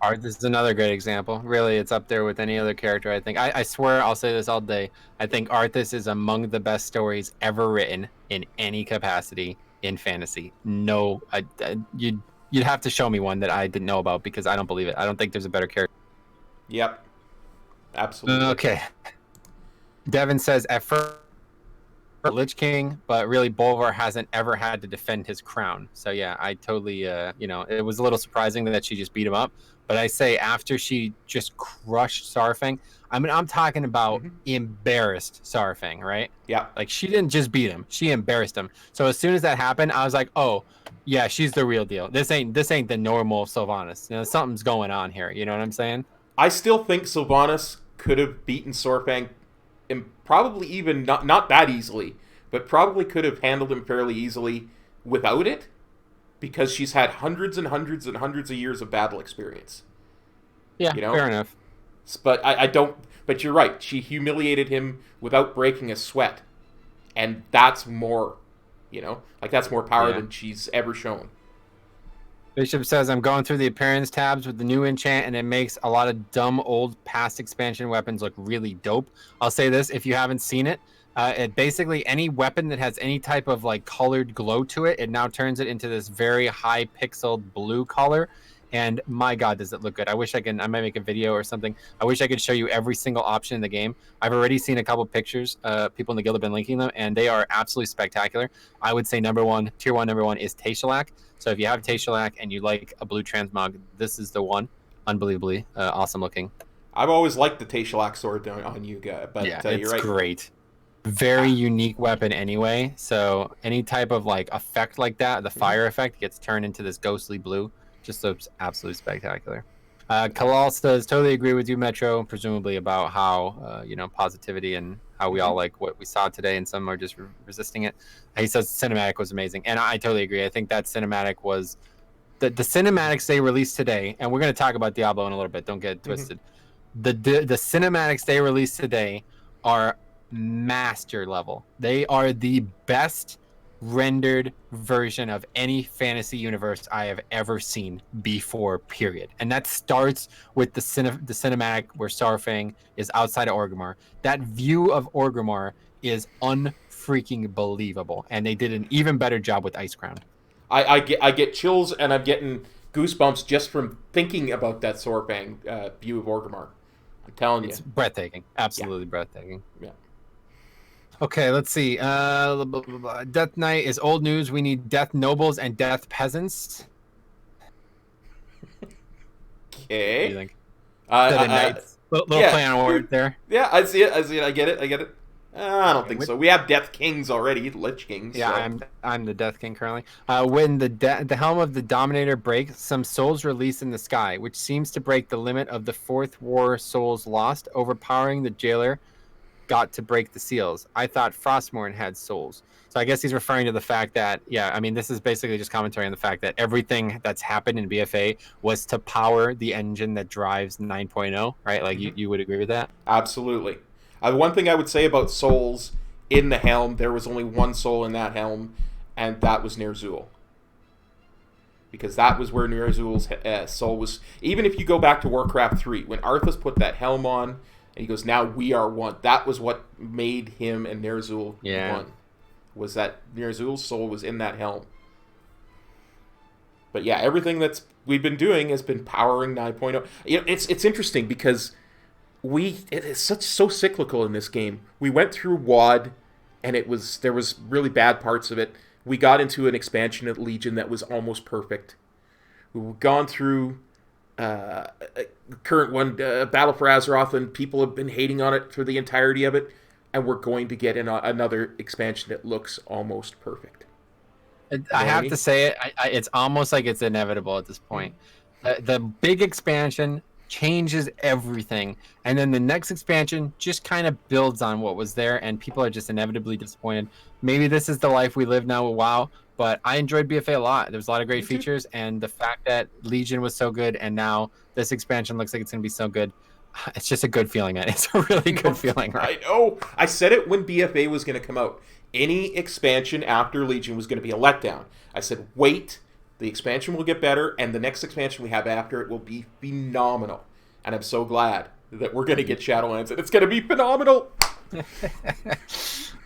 Arthas is another great example. Really, it's up there with any other character, I think. I swear, I'll say this all day. I think Arthas is among the best stories ever written in any capacity in fantasy. No, you'd have to show me one that I didn't know about, because I don't believe it. I don't think there's a better character. Yep. Absolutely. Okay. Devin says, at first, Lich King, but really Bolvar hasn't ever had to defend his crown. So yeah, I totally, it was a little surprising that she just beat him up. But I say, after she just crushed Sarfang, I mean, I'm talking about embarrassed Sarfang, right? Yeah. Like, she didn't just beat him; she embarrassed him. So as soon as that happened, I was like, oh, yeah, she's the real deal. This ain't the normal Sylvanas. You know, something's going on here. You know what I'm saying? I still think Sylvanas could have beaten Sorfang, and probably even not that easily, but probably could have handled him fairly easily without it, because she's had hundreds and hundreds and hundreds of years of battle experience. Yeah, fair enough. But I don't. But you're right. She humiliated him without breaking a sweat, and that's more, like that's more power than she's ever shown. Bishop says, I'm going through the appearance tabs with the new enchant, and it makes a lot of dumb old past expansion weapons look really dope. I'll say this, if you haven't seen it, it basically any weapon that has any type of like colored glow to it, it now turns it into this very high pixeled blue color. And my God, does it look good. I might make a video or something. I wish I could show you every single option in the game. I've already seen a couple pictures. People in the guild have been linking them, and they are absolutely spectacular. I would say tier one number one is Tayshalak. So if you have Tayshalak and you like a blue transmog, this is the one. Unbelievably awesome looking. I've always liked the Tayshalak sword on you guys, but yeah, you're right. Great. Very unique weapon anyway. So any type of like effect like that, the fire effect gets turned into this ghostly blue. Just looks absolutely spectacular. Kalal says, totally agree with you, Metro, presumably about how, positivity and how we all like what we saw today, and some are just resisting it. He says cinematic was amazing, and I totally agree. I think that cinematic was the cinematics they released today, and we're going to talk about Diablo in a little bit. Don't get twisted. The cinematics they released today are master level. They are the best rendered version of any fantasy universe I have ever seen before, period. And that starts with the cinematic where Starfang is outside of Orgrimmar. That view of Orgrimmar is unfreaking believable, and they did an even better job with Icecrown. I get chills, and I'm getting goosebumps just from thinking about that Starfang view of Orgrimmar. I'm telling you. It's breathtaking. Absolutely breathtaking. Yeah. Okay, let's see. Death Knight is old news. We need Death Nobles and Death Peasants. Okay. What do you think? Little play on word there. Yeah, I see it. I get it. I don't think so. We have Death Kings already, Lich Kings. Yeah, so. I'm the Death King currently. When the helm of the Dominator breaks, some souls release in the sky, which seems to break the limit of the fourth war souls lost, overpowering the jailer. Got to break the seals. I thought Frostmourne had souls. So I guess he's referring to the fact that, this is basically just commentary on the fact that everything that's happened in BFA was to power the engine that drives 9.0, right? Like, you would agree with that? Absolutely. One thing I would say about souls in the helm, there was only one soul in that helm, and that was Ner'zhul. Because that was where Ner'zhul's soul was. Even if you go back to Warcraft 3, when Arthas put that helm on, and he goes, now we are one. That was what made him and Ner'zhul one. Was that Ner'zhul's soul was in that helm. But yeah, everything that's we've been doing has been powering 9.0. It's interesting because it is so cyclical in this game. We went through WoD, and there was really bad parts of it. We got into an expansion at Legion that was almost perfect. We've gone through current one, Battle for Azeroth, and people have been hating on it for the entirety of it, and we're going to get another expansion that looks almost perfect. I have to say it, it's almost like it's inevitable at this point. The big expansion changes everything, and then the next expansion just kind of builds on what was there, and people are just inevitably disappointed. Maybe this is the life we live now with WoW, but I enjoyed BFA a lot. There was a lot of great features, and the fact that Legion was so good, and now this expansion looks like it's going to be so good, it's just a good feeling, man. It's a really good feeling, right? I know. I said it when BFA was going to come out. Any expansion after Legion was going to be a letdown. I said, wait, the expansion will get better, and the next expansion we have after it will be phenomenal. And I'm so glad that we're going to get Shadowlands, and it's going to be phenomenal.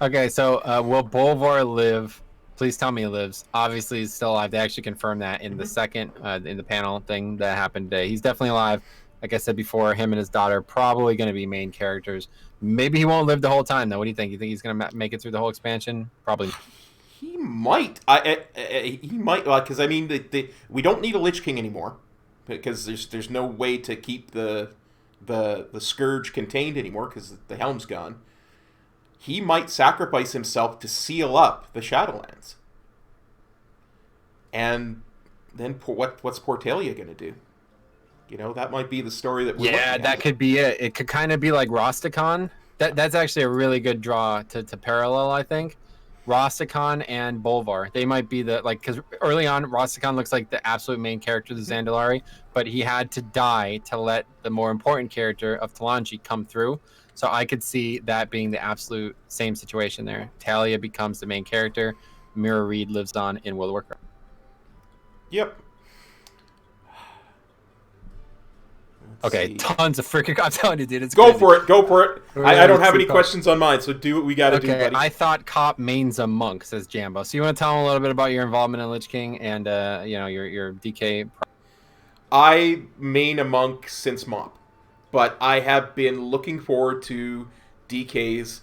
Okay, so will Bolvar live? Please tell me he lives. Obviously, he's still alive. They actually confirmed that in the second, in the panel thing that happened today. He's definitely alive. Like I said before, him and his daughter are probably going to be main characters. Maybe he won't live the whole time, though. What do you think? You think he's going to make it through the whole expansion? Probably. He might. He might, because we don't need a Lich King anymore, because there's no way to keep the Scourge contained anymore because the helm's gone. He might sacrifice himself to seal up the Shadowlands. And then what's Portalia going to do? That might be the story that we're looking at. That could be it. It could kind of be like Rosticon. That's actually a really good draw to parallel, I think. Rosticon and Bolvar. They might be because early on, Rosticon looks like the absolute main character of the Zandalari, but he had to die to let the more important character of Talanji come through. So I could see that being the absolute same situation there. Talia becomes the main character. Mira Reed lives on in World of Warcraft. Yep. Okay, see. tons of freaking. I'm telling you, dude, it's Go crazy. for it. Go for it. I don't have any Kop. questions on mine, so do what we got to do, Okay, buddy. I thought Kop mains a monk, says Jambo. So you want to tell him a little bit about your involvement in Lich King and your DK. I main a monk since Mop, but I have been looking forward to DKs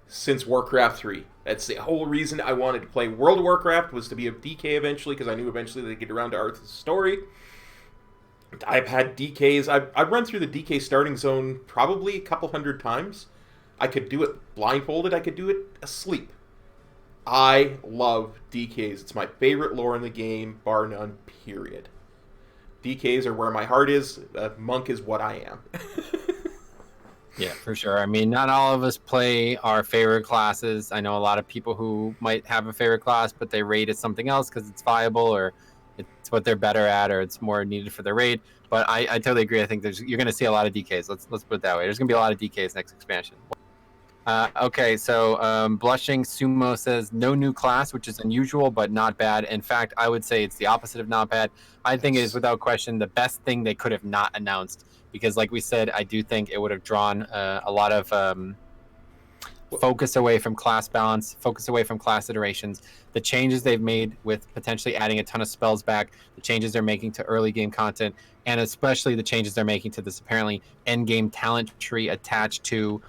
since Warcraft 3. That's the whole reason I wanted to play World of Warcraft, was to be a DK eventually, because I knew eventually they'd get around to Arthur's story. I've had DKs. I've run through the DK starting zone probably a couple hundred times. I could do it blindfolded. I could do it asleep. I love DKs. It's my favorite lore in the game, bar none, period. DKs are where my heart is. Monk is what I am. Yeah, for sure. I mean, not all of us play our favorite classes. I know a lot of people who might have a favorite class, but they rate it something else because it's viable or it's what they're better at or it's more needed for their raid. But I totally agree. I think you're going to see a lot of DKs. Let's put it that way. There's going to be a lot of DKs next expansion. Okay, so Blushing Sumo says no new class, which is unusual but not bad. In fact, I would say it's the opposite of not bad. I think it is without question the best thing they could have not announced because, like we said, I do think it would have drawn a lot of focus away from class balance, focus away from class iterations. The changes they've made with potentially adding a ton of spells back, the changes they're making to early game content, and especially the changes they're making to this apparently end game talent tree attached to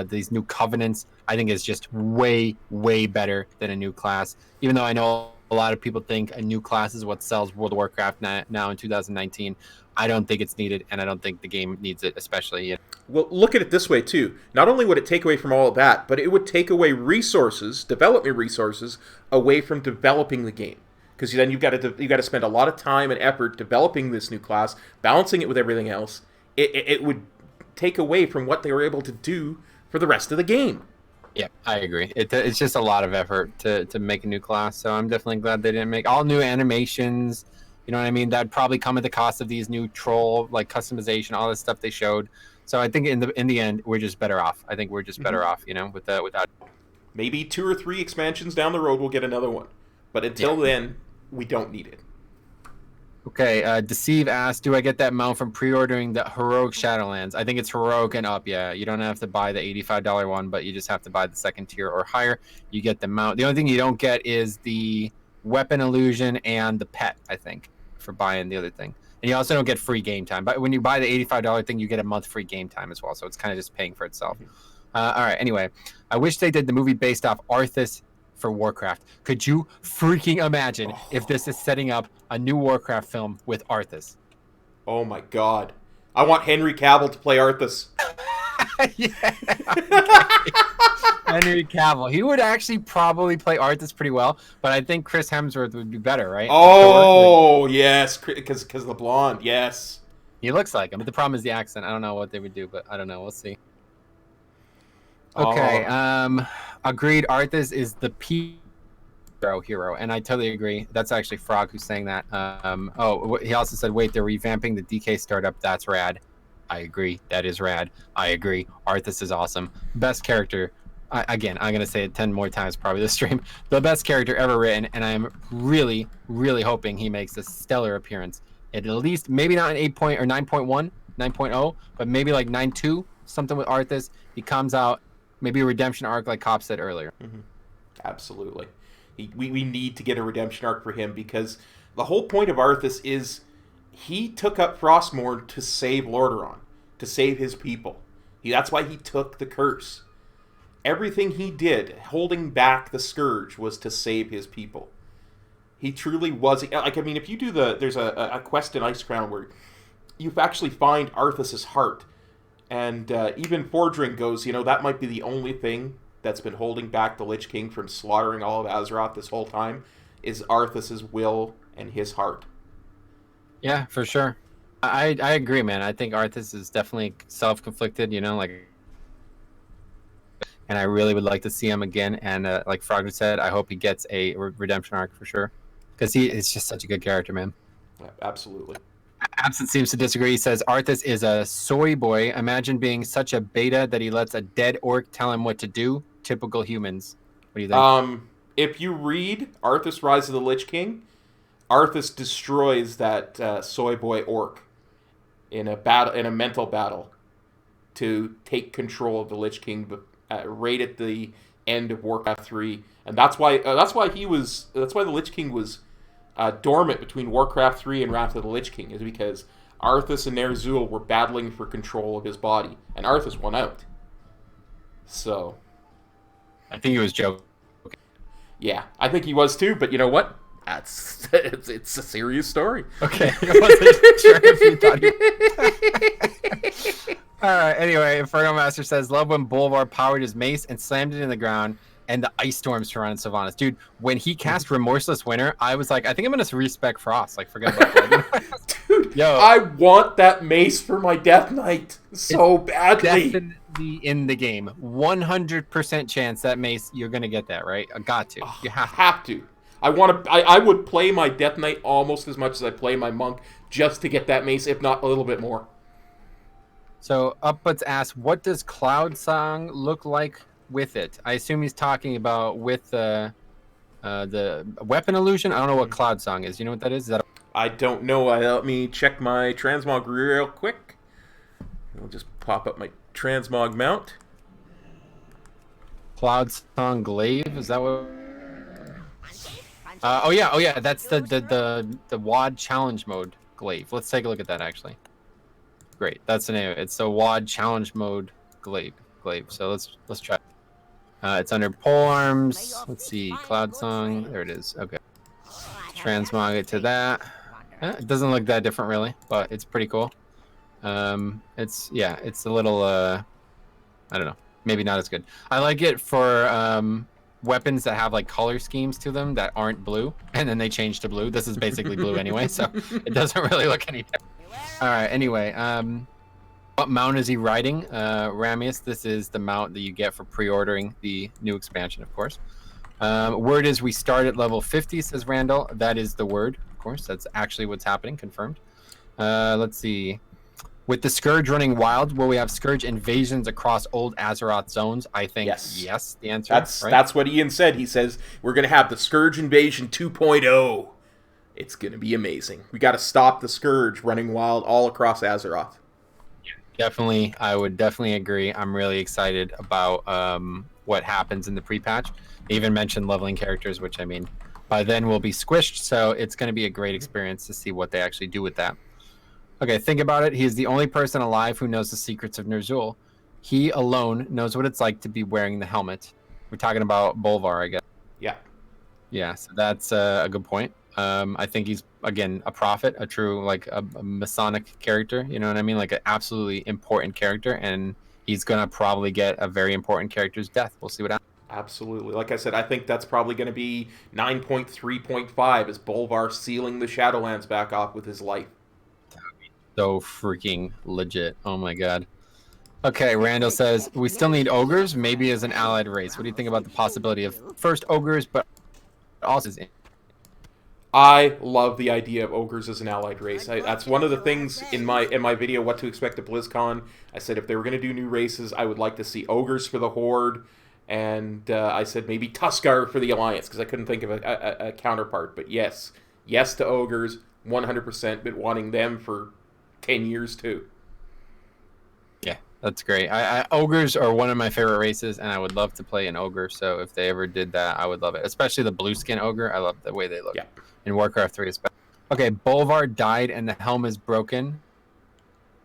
these new covenants, I think is just way, way better than a new class. Even though I know a lot of people think a new class is what sells World of Warcraft now in 2019, I don't think it's needed, and I don't think the game needs it, especially. Well, look at it this way, too. Not only would it take away from all of that, but it would take away resources, development resources, away from developing the game. Because then you've got to spend a lot of time and effort developing this new class, balancing it with everything else. It would take away from what they were able to do for the rest of the game. Yeah, I agree. It's just a lot of effort to make a new class, so I'm definitely glad they didn't make all new animations. You know what I mean? That'd probably come at the cost of these new troll like customization, all this stuff they showed. So I think in the end, we're just better off. I think we're just better off, without. Maybe 2 or 3 expansions down the road we'll get another one, but until then, we don't need it. Okay, Deceive asked, do I get that mount from pre-ordering the Heroic Shadowlands? I think it's Heroic and up, yeah. You don't have to buy the $85 one, but you just have to buy the second tier or higher. You get the mount. The only thing you don't get is the weapon illusion and the pet, I think, for buying the other thing. And you also don't get free game time. But when you buy the $85 thing, you get a month free game time as well. So it's kind of just paying for itself. All right, anyway. I wish they did the movie based off Arthas for Warcraft. Could you freaking imagine if this is setting up a new Warcraft film with Arthas? Oh my god. I want Henry Cavill to play Arthas. Yeah. Henry Cavill. He would actually probably play Arthas pretty well, but I think Chris Hemsworth would be better, right? Oh, yes. Because of the blonde. Yes. He looks like him, but the problem is the accent. I don't know what they would do, but I don't know. We'll see. Okay. Agreed. Arthas is the hero, and I totally agree. That's actually Frog who's saying that. He also said, wait, they're revamping the DK startup. That's rad. I agree. That is rad. I agree. Arthas is awesome. Best character. Again, I'm going to say it 10 more times probably this stream. The best character ever written, and I'm really, really hoping he makes a stellar appearance. At least, maybe not an 8 point or 9.1, 9.0, but maybe like 9.2, something with Arthas. He comes out, maybe a redemption arc like Kop said earlier. Mm-hmm. Absolutely. We need to get a redemption arc for him because the whole point of Arthas is he took up Frostmourne to save Lordaeron, to save his people. That's why he took the curse. Everything he did, holding back the Scourge, was to save his people. He truly was... Like, I mean, if you do there's a quest in Icecrown where you actually find Arthas' heart, and even Fordring goes, that might be the only thing that's been holding back the Lich King from slaughtering all of Azeroth this whole time, is Arthas' will and his heart. Yeah, for sure. I agree, man. I think Arthas is definitely self-conflicted, and I really would like to see him again. And like Frogger said, I hope he gets a redemption arc for sure, because he is just such a good character, man. Yeah, absolutely. Absent seems to disagree. He says Arthas is a soy boy. Imagine being such a beta that he lets a dead orc tell him what to do. Typical humans. What do you think? If you read Arthas Rise of the Lich King, Arthas destroys that soy boy orc. in a mental battle to take control of the Lich King right at the end of Warcraft 3, and that's why the Lich King was dormant between Warcraft 3 and Wrath of the Lich King, is because Arthas and Ner'zhul were battling for control of his body, and Arthas won out. So, I think he was joking. Yeah, I think he was too. But you know what? It's a serious story. Okay, I wasn't sure if you thought. All right. Anyway, Inferno Master says, "Love when Bolvar powered his mace and slammed it in the ground, and the ice storms surrounded Sylvanas." Dude, when he cast Remorseless Winter, I was like, I think I'm gonna respec Frost. Like, forget about that. Dude, yo, I want that mace for my Death Knight so badly. Definitely in the game. 100% chance that mace, you're gonna get that, right? I got to. You have to. I would play my Death Knight almost as much as I play my Monk just to get that mace, if not a little bit more. So Upputs asks, what does Cloud Song look like with it? I assume he's talking about with the weapon illusion. I don't know what Cloud Song is. You know what that is? I don't know. Let me check my transmog real quick. I'll just pop up my transmog mount. Cloud Song Glaive? Is that what? Oh yeah. That's the WoD challenge mode glaive. Let's take a look at that actually. Great, that's the name of it. It's the WoD challenge mode glaive. So let's try. It's under pole arms. Let's see, Cloud Song. There it is. Okay. Transmog it to that. It doesn't look that different really, but it's pretty cool. It's a little I don't know, maybe not as good. I like it for weapons that have like color schemes to them that aren't blue, and then they change to blue. This is basically blue anyway, so it doesn't really look any different. All right, anyway, what mount is he riding? Ramius, this is the mount that you get for pre-ordering the new expansion, of course. Word is we start at level 50, says Randall. That is the word, of course. That's actually what's happening, confirmed. Let's see. With the Scourge running wild, will we have Scourge invasions across old Azeroth zones? I think yes the answer. That's what Ian said. He says we're going to have the Scourge invasion 2.0. It's going to be amazing. We got to stop the Scourge running wild all across Azeroth. Definitely. I would definitely agree. I'm really excited about what happens in the pre-patch. They even mentioned leveling characters, which, I mean, by then we'll be squished, so it's going to be a great experience to see what they actually do with that. Okay, think about it. He is the only person alive who knows the secrets of Ner'zhul. He alone knows what it's like to be wearing the helmet. We're talking about Bolvar, I guess. Yeah. Yeah, so that's a good point. I think he's, again, a prophet, a true, like, a Masonic character, you know what I mean? Like, an absolutely important character, and he's going to probably get a very important character's death. We'll see what happens. Absolutely. Like I said, I think that's probably going to be 9.3.5 as Bolvar sealing the Shadowlands back off with his life. So freaking legit. Oh my god. Okay, Randall says, we still need ogres, maybe as an allied race. What do you think about the possibility of first ogres, but also... I love the idea of ogres as an allied race. That's one of the things in my video, What to Expect at BlizzCon. I said if they were going to do new races, I would like to see ogres for the Horde, and I said maybe Tuskar for the Alliance, because I couldn't think of a counterpart. But yes to ogres, 100%, been wanting them for 10 years too. Yeah, that's great. Ogres are one of my favorite races, and I would love to play an ogre, so if they ever did that, I would love it. Especially the blue skin ogre. I love the way they look. Yeah. In Warcraft 3 especially. Okay, Bolvar died and the helm is broken.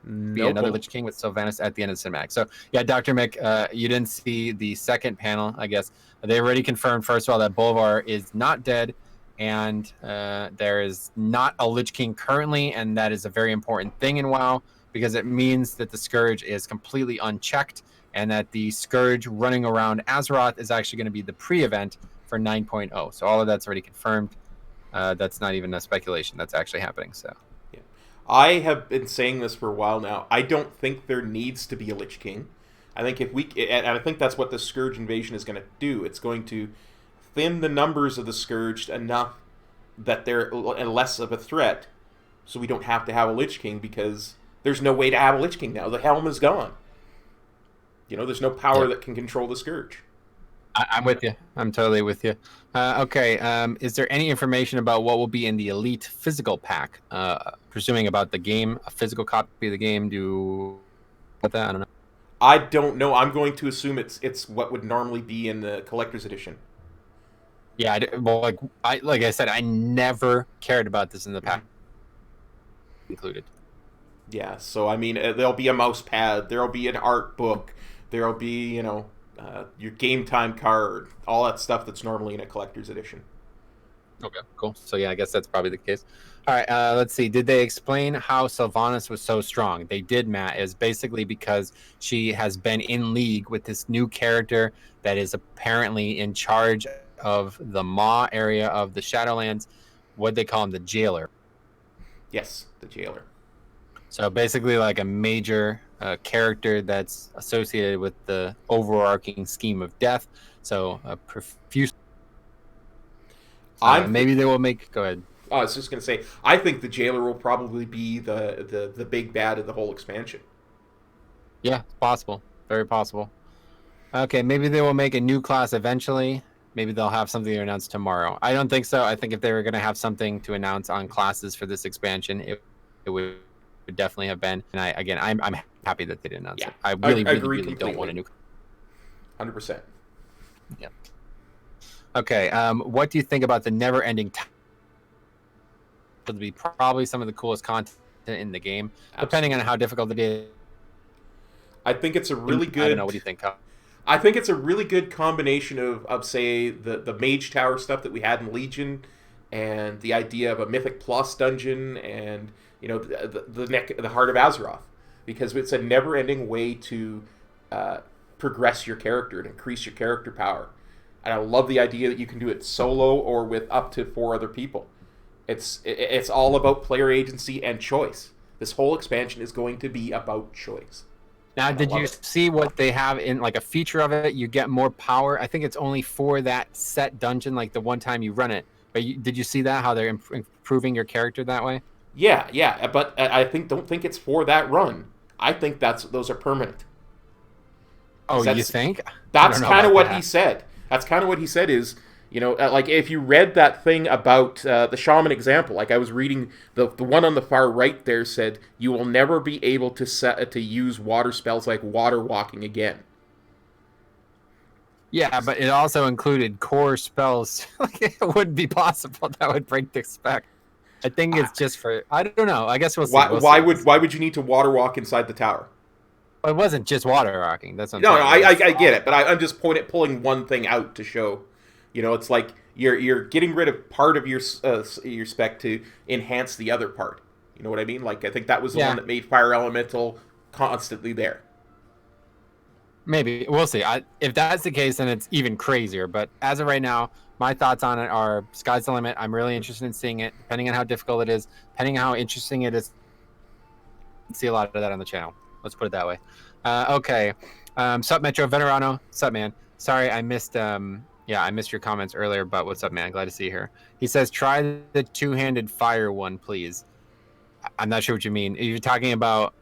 Be another Lich King with Sylvanas at the end of the cinematic. So, yeah, Dr. Mick, you didn't see the second panel, I guess. They already confirmed, first of all, that Bolvar is not dead, and there is not a Lich King currently, and that is a very important thing in WoW, because it means that the Scourge is completely unchecked, and that the Scourge running around Azeroth is actually going to be the pre-event for 9.0. So all of that's already confirmed. That's not even a speculation. That's actually happening. So, yeah. I have been saying this for a while now. I don't think there needs to be a Lich King. I think and I think that's what the Scourge invasion is going to do. It's going to thin the numbers of the Scourge enough that they're less of a threat, so we don't have to have a Lich King, because there's no way to have a Lich King now. The helm is gone. You know, there's no power that can control the Scourge. I'm with you. I'm totally with you. Okay. Is there any information about what will be in the Elite physical pack? Presuming about the game, a physical copy of the game. Do with that? I don't know. I don't know. I'm going to assume it's what would normally be in the collector's edition. Yeah. Well, like I said, I never cared about this in the pack included. Yeah. So I mean, there'll be a mouse pad. There'll be an art book. There'll be your game time card. All that stuff that's normally in a collector's edition. Okay, cool. So yeah, I guess that's probably the case. All right, let's see. Did they explain how Sylvanas was so strong? They did, Matt. Is basically because she has been in league with this new character that is apparently in charge of the Maw area of the Shadowlands. What they call him, the Jailer. Yes, the Jailer. So basically, like a major character that's associated with the overarching scheme of death. So profuse. Maybe they will make. Go ahead. Oh, I was just going to say, I think the Jailer will probably be the big bad of the whole expansion. Yeah, it's possible. Very possible. Okay, maybe they will make a new class eventually. Maybe they'll have something to announce tomorrow. I don't think so. I think if they were going to have something to announce on classes for this expansion, it would definitely have been. And I'm happy that they didn't announce it. I really don't want a new. 100%. Yeah. Okay. What do you think about the never-ending time? It'll be probably some of the coolest content in the game, depending on how difficult it is. I think it's a really good. I don't know. What do you think? I think it's a really good combination of say the Mage Tower stuff that we had in Legion, and the idea of a Mythic Plus dungeon, and the Heart of Azeroth, because it's a never-ending way to progress your character and increase your character power. And I love the idea that you can do it solo or with up to 4 other people. It's all about player agency and choice. This whole expansion is going to be about choice. Now, did you see what they have in like a feature of it? You get more power. I think it's only for that set dungeon, like the one time you run it. But did you see that, how they're improving your character that way? Yeah. But I don't think it's for that run. I think those are permanent. Oh, you think? That's kind of what he said. That's kind of what he said is, like if you read that thing about the shaman example, like I was reading, the one on the far right there said, you will never be able to use water spells like water walking again. Yeah, but it also included core spells. Like it wouldn't be possible. That would break the spec. I think it's just for, I don't know. I guess we'll see. Why would you need to water walk inside the tower? Well, it wasn't just water walking. That's what I get it, but I'm just pulling one thing out to show. It's like you're getting rid of part of your spec to enhance the other part. You know what I mean? Like I think that was the one that made Fire Elemental constantly there. Maybe we'll see. If that's the case, then it's even crazier. But as of right now, my thoughts on it are sky's the limit. I'm really interested in seeing it, depending on how difficult it is, depending on how interesting it is. See a lot of that on the channel. Let's put it that way. Okay. Sup, Metro Venerano. Sup, man. Sorry, I missed. I missed your comments earlier, but what's up, man? Glad to see you here. He says, try the two-handed fire one, please. I'm not sure what you mean. If you're talking about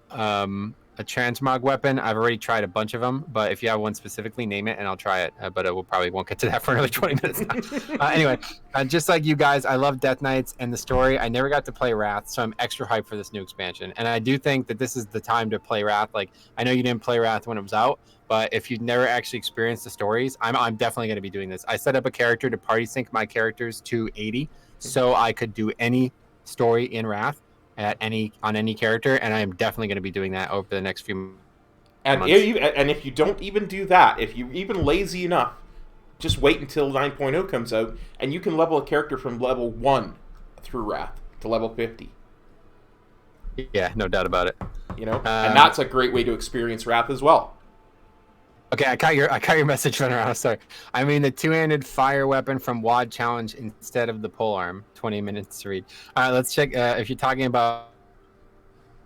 a transmog weapon, I've already tried a bunch of them, but if you have one specifically, name it, and I'll try it. But it probably won't get to that for another 20 minutes now. Anyway, just like you guys, I love Death Knights and the story. I never got to play Wrath, so I'm extra hyped for this new expansion. And I do think that this is the time to play Wrath. Like, I know you didn't play Wrath when it was out, but if you've never actually experienced the stories, I'm definitely going to be doing this. I set up a character to party sync my characters to 80, so I could do any story in Wrath on any character, and I am definitely going to be doing that over the next few months. And if you don't even do that, if you're even lazy enough, just wait until 9.0 comes out, and you can level a character from level 1 through Wrath to level 50. Yeah, no doubt about it. And that's a great way to experience Wrath as well. Okay, I caught your message, Venerano. Sorry. I mean the two-handed fire weapon from WoD Challenge instead of the polearm. 20 minutes to read. All right, let's check. If you're talking about,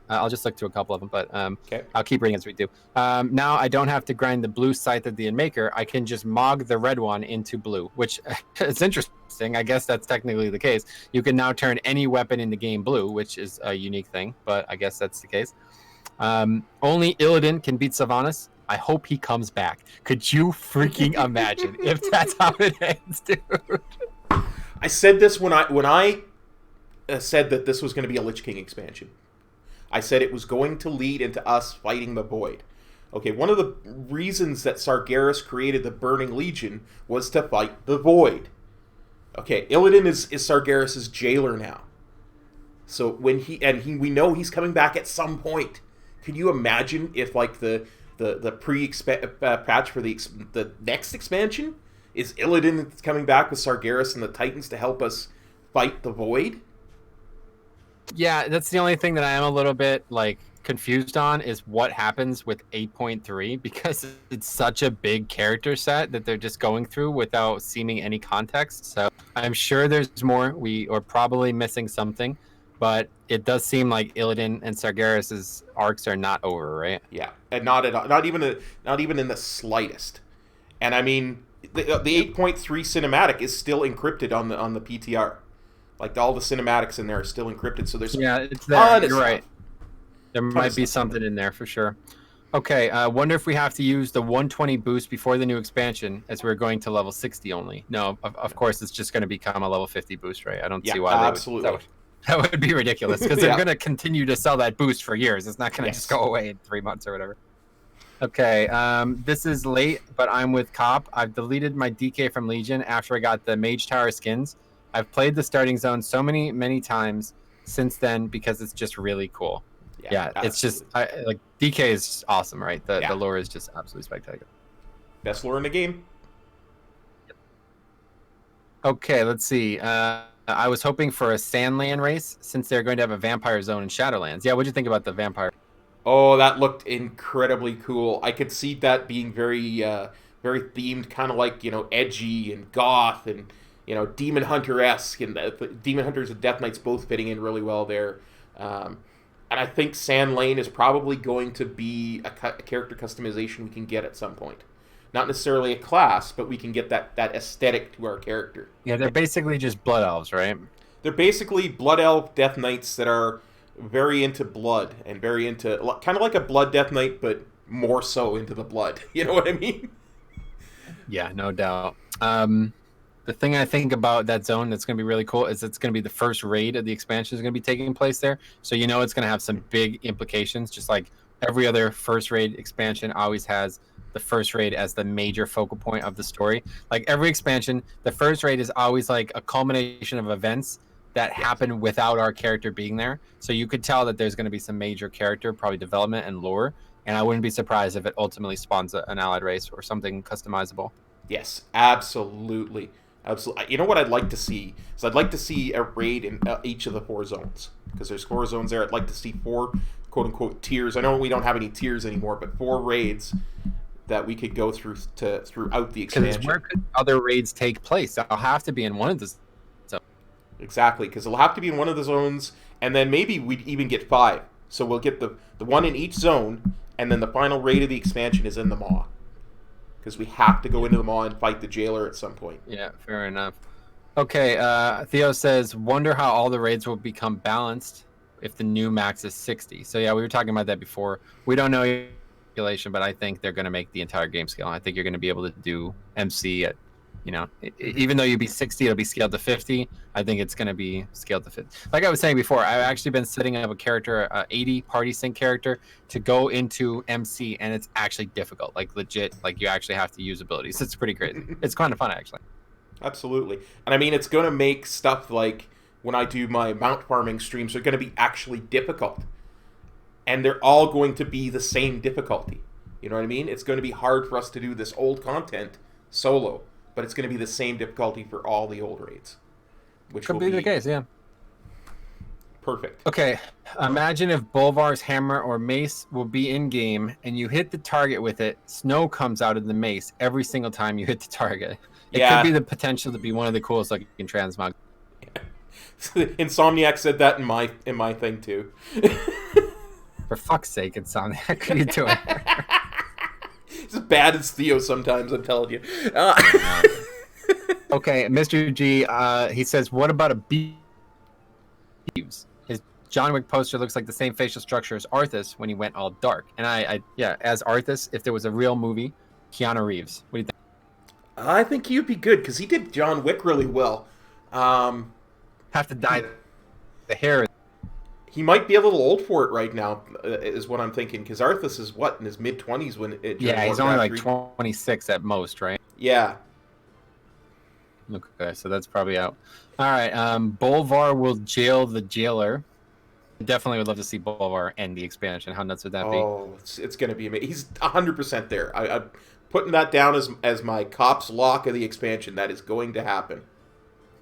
I'll just look through a couple of them, but okay. I'll keep reading as we do. Now I don't have to grind the blue Scythe of the Endmaker. I can just mog the red one into blue, which it's interesting. I guess that's technically the case. You can now turn any weapon in the game blue, which is a unique thing, but I guess that's the case. Only Illidan can beat Sylvanas. I hope he comes back. Could you freaking imagine if that's how it ends, dude? I said this when I said that this was going to be a Lich King expansion. I said it was going to lead into us fighting the Void. Okay, one of the reasons that Sargeras created the Burning Legion was to fight the Void. Okay, Illidan is Sargeras' jailer now. So when we know he's coming back at some point. Can you imagine if like the patch for the next expansion is Illidan coming back with Sargeras and the Titans to help us fight the Void? Yeah, that's the only thing that I am a little bit like confused on is what happens with 8.3 because it's such a big character set that they're just going through without seeming any context. So I'm sure there's more. We are probably missing something, but it does seem like Illidan and Sargeras' arcs are not over, right? Yeah, and not at all, not even in the slightest. And I mean, the 8.3 cinematic is still encrypted on the PTR. Like all the cinematics in there are still encrypted, so there's it's there. You're right. There might be something in there for sure. Okay, wonder if we have to use the 120 boost before the new expansion, as we're going to level 60 only. No, of course it's just going to become a level 50 boost, right? I don't see why that would be ridiculous because they're going to continue to sell that boost for years. It's not going to just go away in 3 months or whatever. Okay, this is late, but I'm with Kop. I've deleted my DK from Legion after I got the Mage Tower skins. I've played the starting zone so many times since then because it's just really cool. Yeah, it's just like DK is just awesome, right? The lore is just absolutely spectacular. Best lore in the game. Okay, let's see. I was hoping for a Sandland race since they're going to have a vampire zone in Shadowlands. Yeah, what'd you think about the vampire? Oh, that looked incredibly cool. I could see that being very themed, kind of like, edgy and goth and, Demon Hunter-esque, and the Demon Hunters and Death Knights both fitting in really well there. And I think Sand Lane is probably going to be a character customization we can get at some point. Not necessarily a class, but we can get that aesthetic to our character. Yeah, they're basically just blood elves, right? They're basically blood elf Death Knights that are very into blood and very into, kind of like a blood Death Knight, but more so into the blood. You know what I mean? Yeah, no doubt. The thing I think about that zone that's going to be really cool is it's going to be the first raid of the expansion is going to be taking place there. So it's going to have some big implications, just like every other first raid expansion always has the first raid as the major focal point of the story. Like every expansion, the first raid is always like a culmination of events that happen without our character being there. So you could tell that there's going to be some major character, probably development and lore. And I wouldn't be surprised if it ultimately spawns an allied race or something customizable. Yes, absolutely. Absolutely. You know what I'd like to see? So I'd like to see a raid in each of the 4 zones. Because there's 4 zones there. I'd like to see 4 quote-unquote tiers. I know we don't have any tiers anymore, but 4 raids that we could go through throughout the expansion. Because where could other raids take place? I'll have to be in one of the zones. Exactly, because it'll have to be in one of the zones, and then maybe we'd even get 5. So we'll get the one in each zone, and then the final raid of the expansion is in the Maw. Because we have to go into the Maw and fight the jailer at some point. Yeah, fair enough. Okay, Theo says, wonder how all the raids will become balanced if the new max is 60. So yeah, we were talking about that before. We don't know calculation, but I think they're going to make the entire game scale. I think you're going to be able to do MC at, even though you'd be 60, it'll be scaled to 50. I think it's going to be scaled to 50. Like I was saying before, I've actually been setting up a character, 80 party sync character, to go into MC, and it's actually difficult. Like legit, like you actually have to use abilities. It's pretty crazy. It's kind of fun, actually. Absolutely. And I mean, it's going to make stuff like when I do my mount farming streams, they're going to be actually difficult. And they're all going to be the same difficulty. You know what I mean? It's going to be hard for us to do this old content solo, but it's going to be the same difficulty for all the old raids. Which could be the case, yeah. Perfect. Okay, imagine if Bolvar's hammer or mace will be in-game, and you hit the target with it, snow comes out of the mace every single time you hit the target. It could be the potential to be one of the coolest looking transmog. Insomniac said that in my thing, too. For fuck's sake, Insomniac, what are you doing? It's as bad as Theo sometimes, I'm telling you. Okay, Mr. G, he says, what about a Beeves? His John Wick poster looks like the same facial structure as Arthas when he went all dark. And as Arthas, if there was a real movie, Keanu Reeves. What do you think? I think he would be good because he did John Wick really well. Have to dye the hair. He might be a little old for it right now, is what I'm thinking. Because Arthas is what, in his mid-20s when it. Yeah, he's only like 26 at most, right? Yeah. Okay, so that's probably out. All right, Bolvar will jail the jailer. Definitely would love to see Bolvar end the expansion. How nuts would that be? Oh, it's going to be amazing. He's 100% there. I'm putting that down as my Kop's lock of the expansion. That is going to happen.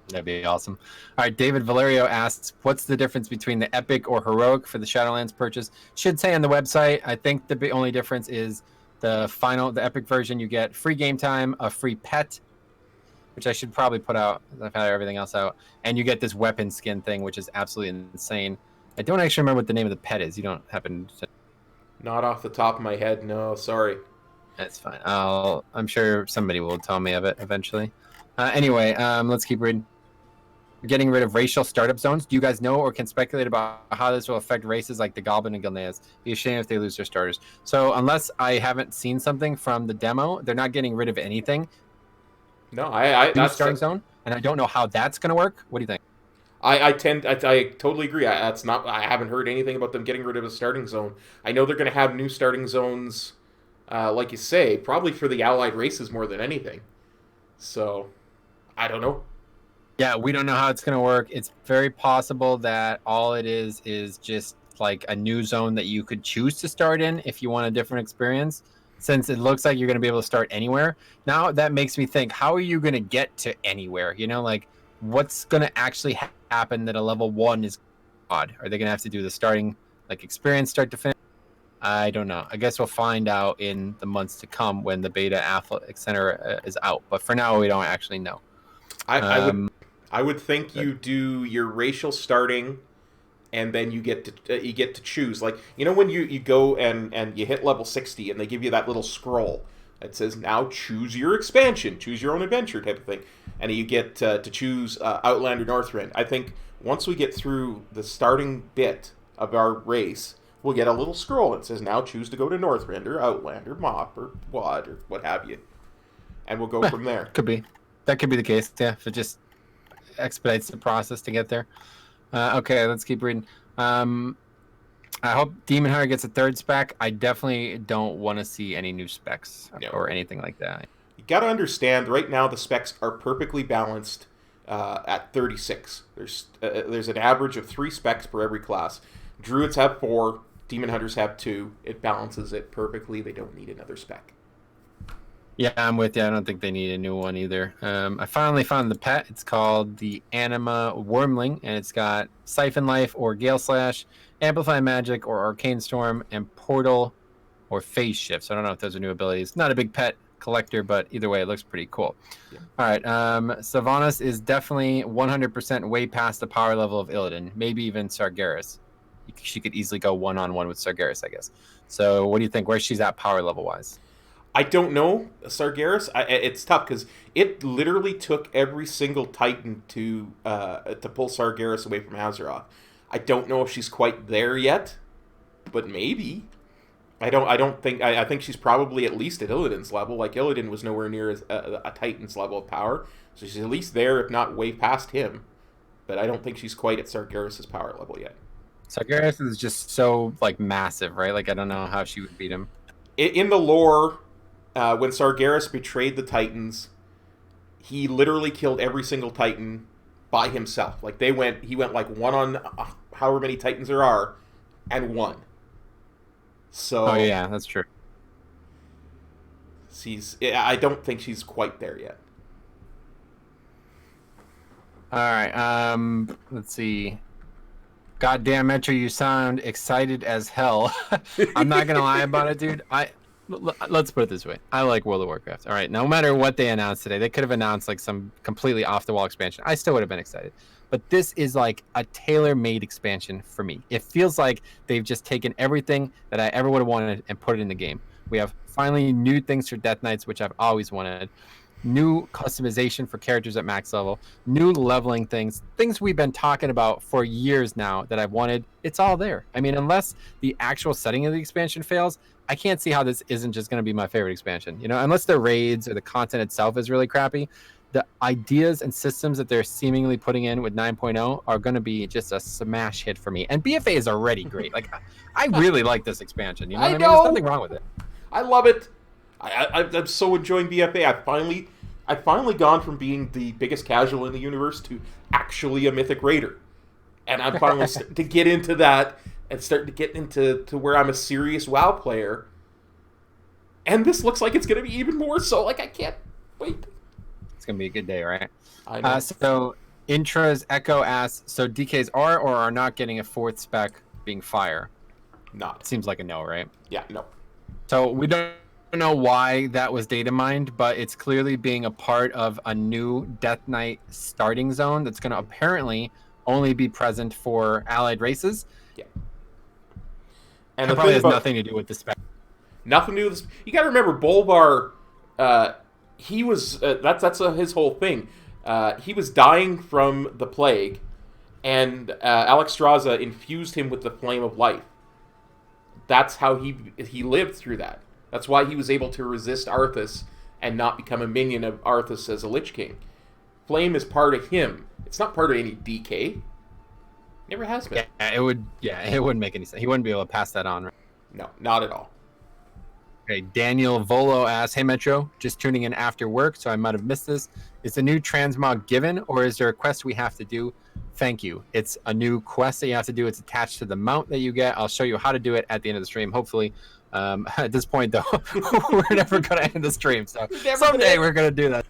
That'd be awesome. All right, David Valerio asks, what's the difference between the epic or heroic for the Shadowlands purchase? Should say on the website. I think the only difference is the epic version, you get free game time, a free pet, which I should probably put out. I've had everything else out. And you get this weapon skin thing, which is absolutely insane. I don't actually remember what the name of the pet is. You don't happen to... Not off the top of my head, no, sorry. That's fine. I'm sure somebody will tell me of it eventually. Anyway, let's keep reading. Getting rid of racial startup zones. Do you guys know or can speculate about how this will affect races like the Goblin and Gilneas? Be a shame if they lose their starters. So unless I haven't seen something from the demo, they're not getting rid of anything. No, that's starting zone, and I don't know how that's going to work. What do you think? I totally agree. I haven't heard anything about them getting rid of a starting zone. I know they're going to have new starting zones, like you say, probably for the allied races more than anything. So, I don't know. Yeah, we don't know how it's going to work. It's very possible that all it is just like a new zone that you could choose to start in if you want a different experience, since it looks like you're going to be able to start anywhere. Now that makes me think, how are you going to get to anywhere? You know, like what's going to actually happen that a level 1 is odd? Are they going to have to do the starting like experience start to finish? I don't know. I guess we'll find out in the months to come when the beta alpha etc is out. But for now, we don't actually know. I would think you do your racial starting, and then you get to choose. Like, you know when you go and you hit level 60 and they give you that little scroll that says, now choose your expansion, choose your own adventure type of thing. And you get to choose Outlander Northrend. I think once we get through the starting bit of our race, we'll get a little scroll that says, now choose to go to Northrend or Outlander, Mop or Wad or what have you. And we'll go from there. Could be. That could be the case, yeah, if it just expedites the process to get there. Okay, let's keep reading. I hope Demon Hunter gets a third spec. I definitely don't want to see any new specs or anything like that. You got to understand, right now the specs are perfectly balanced at 36. There's an average of 3 specs per every class. Druids have 4, Demon Hunters have 2. It balances it perfectly. They don't need another spec. Yeah, I'm with you. I don't think they need a new one either. I finally found the pet. It's called the Anima Wormling, and it's got Siphon Life or Gale Slash, Amplify Magic or Arcane Storm, and Portal or Phase Shift. So I don't know if those are new abilities. Not a big pet collector, but either way, it looks pretty cool. Yeah. All right, Sylvanas is definitely 100% way past the power level of Illidan, maybe even Sargeras. She could easily go one-on-one with Sargeras, I guess. So what do you think? Where she's at power level-wise? I don't know, Sargeras. It's tough because it literally took every single Titan to pull Sargeras away from Azeroth. I don't know if she's quite there yet, but maybe. I think she's probably at least at Illidan's level. Like Illidan was nowhere near as a Titan's level of power, so she's at least there, if not way past him. But I don't think she's quite at Sargeras' power level yet. Sargeras is just so like massive, right? Like I don't know how she would beat him. In the lore. When Sargeras betrayed the Titans, he literally killed every single Titan by himself. Like he went like one on however many Titans there are, and won. So. Oh yeah, that's true. I don't think she's quite there yet. All right. Let's see. Goddamn Metro, you sound excited as hell. I'm not gonna lie about it, dude. Let's put it this way. I like World of Warcraft. All right. No matter what they announced today, they could have announced like some completely off the wall expansion. I still would have been excited. But this is like a tailor-made expansion for me. It feels like they've just taken everything that I ever would have wanted and put it in the game. We have finally new things for Death Knights, which I've always wanted. new customization for characters at max level, new leveling things we've been talking about for years now that I've wanted. It's all there. I mean, unless the actual setting of the expansion fails, I can't see how this isn't just going to be my favorite expansion. You know, unless the raids or the content itself is really crappy, the ideas and systems that they're seemingly putting in with 9.0 are going to be just a smash hit for me. And BFA is already great. Like, I really like this expansion. You know what I mean? There's nothing wrong with it. I love it. I'm so enjoying BFA. I've finally gone from being the biggest casual in the universe to actually a Mythic Raider. And I'm finally starting to get into that and start to get into where I'm a serious WoW player. And this looks like it's going to be even more so. Like, I can't wait. It's going to be a good day, right? I know. So, Intra's Echo asks, so DKs are or are not getting a fourth spec being fire? Not. Seems like a no, right? Yeah, no. So, we don't know why that was data mined, but it's clearly being a part of a new Death Knight starting zone that's going to apparently only be present for allied races. Yeah. And it probably has nothing to do with the spec. Nothing to do with this. You got to remember, Bolvar, he was, that's his whole thing. He was dying from the plague, and Alexstrasza infused him with the flame of life. That's how he lived through that. That's why he was able to resist Arthas and not become a minion of Arthas as a Lich King. Flame is part of him. It's not part of any DK. Never has been. Yeah, it wouldn't make any sense. He wouldn't be able to pass that on, right? No, not at all. Okay, Daniel Volo asks, hey Metro, just tuning in after work, so I might have missed this. Is the new transmog given, or is there a quest we have to do? Thank you. It's a new quest that you have to do. It's attached to the mount that you get. I'll show you how to do it at the end of the stream, hopefully. At this point, though, we're never going to end the stream, so someday we're going to do that.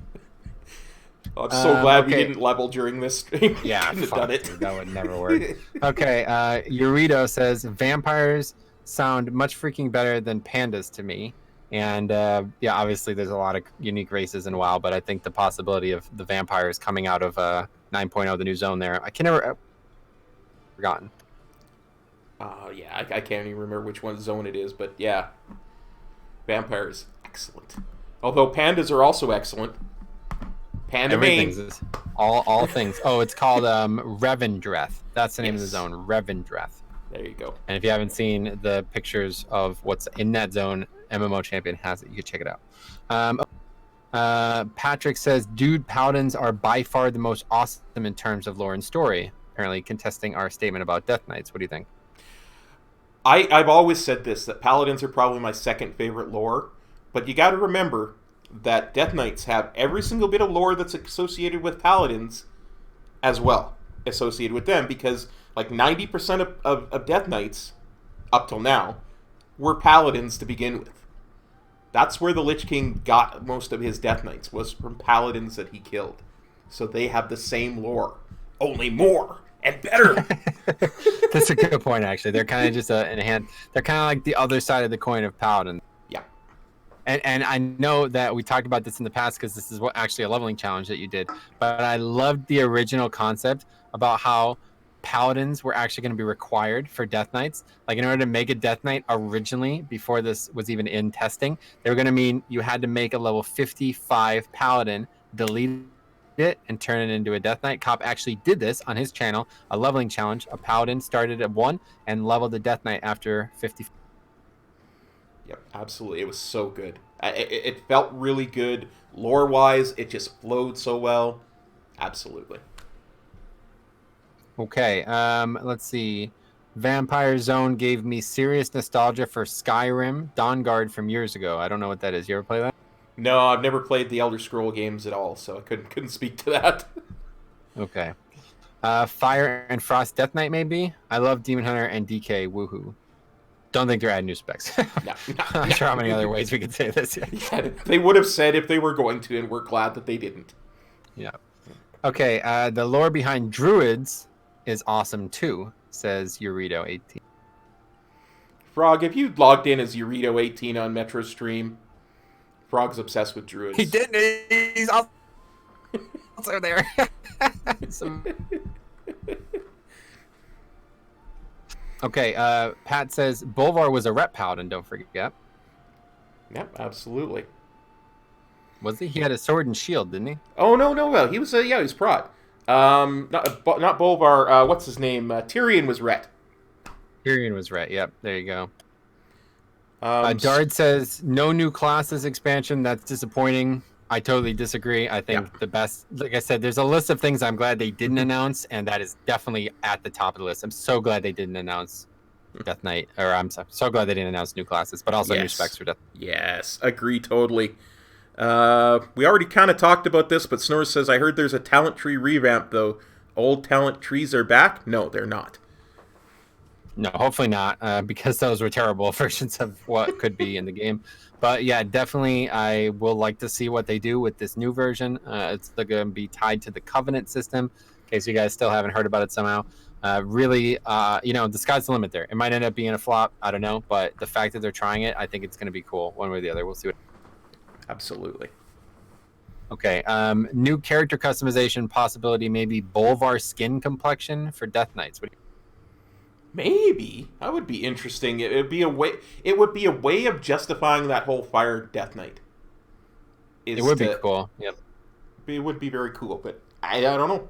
Oh, I'm so glad we didn't level during this stream. Yeah, done it. Dude, that would never work. Okay, Eurito says, vampires sound much freaking better than pandas to me. And yeah, obviously there's a lot of unique races in WoW, but I think the possibility of the vampires coming out of 9.0, the new zone there, I can never forgotten. Yeah, I can't even remember which one zone it is, but yeah. Vampires, excellent. Although pandas are also excellent. Panda main. All things. Oh, it's called Revendreth. That's the name of the zone, Revendreth. There you go. And if you haven't seen the pictures of what's in that zone, MMO Champion has it. You can check it out. Patrick says, dude, paladins are by far the most awesome in terms of lore and story. Apparently contesting our statement about Death Knights. What do you think? I've always said this, that paladins are probably my second favorite lore. But you got to remember that Death Knights have every single bit of lore that's associated with paladins as well, associated with them, because like 90% of Death Knights, up till now, were paladins to begin with. That's where the Lich King got most of his Death Knights, was from paladins that he killed. So they have the same lore, only more and better. That's a good point, actually. They're kind of just they're kind of like the other side of the coin of paladins. Yeah. And I know that we talked about this in the past because this is actually a leveling challenge that you did. But I loved the original concept about how paladins were actually going to be required for Death Knights. Like, in order to make a Death Knight originally, before this was even in testing, they were going to mean you had to make a level 55 paladin, delete it, and turn it into a Death Knight. Kop actually did this on his channel, a leveling challenge. A paladin started at 1 and leveled the Death Knight after 50. Yep, absolutely. It was so good. It felt really good. Lore-wise, it just flowed so well. Absolutely. Okay, let's see. Vampire Zone gave me serious nostalgia for Skyrim Dawnguard from years ago. I don't know what that is. You ever play that? No, I've never played the Elder Scroll games at all, so I couldn't speak to that. Okay. Fire and Frost Death Knight, maybe? I love Demon Hunter and DK. Woohoo. Don't think they're adding new specs. No, I'm not sure how many other ways we could say this. Yeah, they would have said if they were going to, and we're glad that they didn't. Yeah. Okay, the lore behind Druids is awesome too, says Eurito18. Frog, have you logged in as Eurito18 on Metro Stream? Frog's obsessed with Druids. He didn't. He's also there. Okay, Pat says Bolvar was a rep paladin, don't forget. Yep, absolutely. Was he? He had a sword and shield, didn't he? Oh no, well he was he was prot. Not Bolvar. What's his name? Tyrion was Ret. Tyrion was right. Yep, there you go. Um, Dard says no new classes expansion. That's disappointing. I totally disagree. I think the best, like I said, there's a list of things I'm glad they didn't announce, and that is definitely at the top of the list. I'm so glad they didn't announce Death Knight, or I'm so glad they didn't announce new classes, but also new specs for Death Knight. Yes, agree totally. We already kind of talked about this, but Snore says, I heard there's a talent tree revamp, though. Old talent trees are back? No, they're not. No, hopefully not, because those were terrible versions of what could be in the game. But yeah, definitely, I will like to see what they do with this new version. It's going to be tied to the Covenant system, in case you guys still haven't heard about it somehow. Really, the sky's the limit there. It might end up being a flop, I don't know, but the fact that they're trying it, I think it's going to be cool, one way or the other. We'll see what. Absolutely. Okay, new character customization possibility, maybe Bolvar skin complexion for Death Knights. Maybe that would be interesting. It would be a way. It would be a way of justifying that whole Fire Death Knight. It would be cool. Yep. It would be very cool, but I don't know.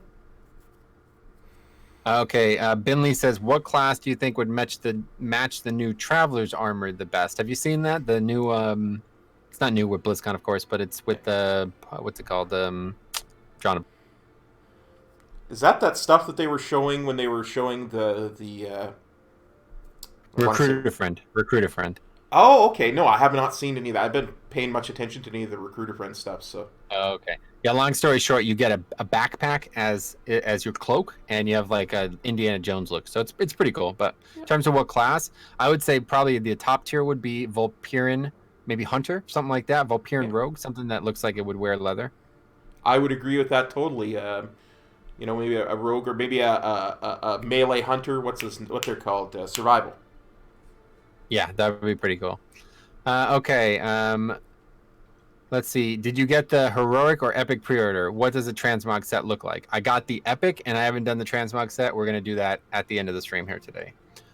Okay, Binley says, "What class do you think would match the new Traveler's armor the best?" Have you seen that? The new, it's not new with BlizzCon, of course, but it's with the what's it called? John. Is that stuff that they were showing when they were showing the Recruiter friend. Oh, okay. No, I have not seen any of that. I've been paying much attention to any of the recruiter friend stuff. So. Oh, okay. Yeah. Long story short, you get a backpack as your cloak, and you have like a Indiana Jones look. So it's pretty cool. But in terms of what class, I would say probably the top tier would be Vulperian, maybe Hunter, something like that. Vulperian Rogue, something that looks like it would wear leather. I would agree with that totally. Maybe a rogue or maybe a melee hunter. What they're called? Survival. Yeah, that would be pretty cool. Okay. Let's see. Did you get the heroic or epic pre-order? What does the transmog set look like? I got the epic, and I haven't done the transmog set. We're gonna do that at the end of the stream here today.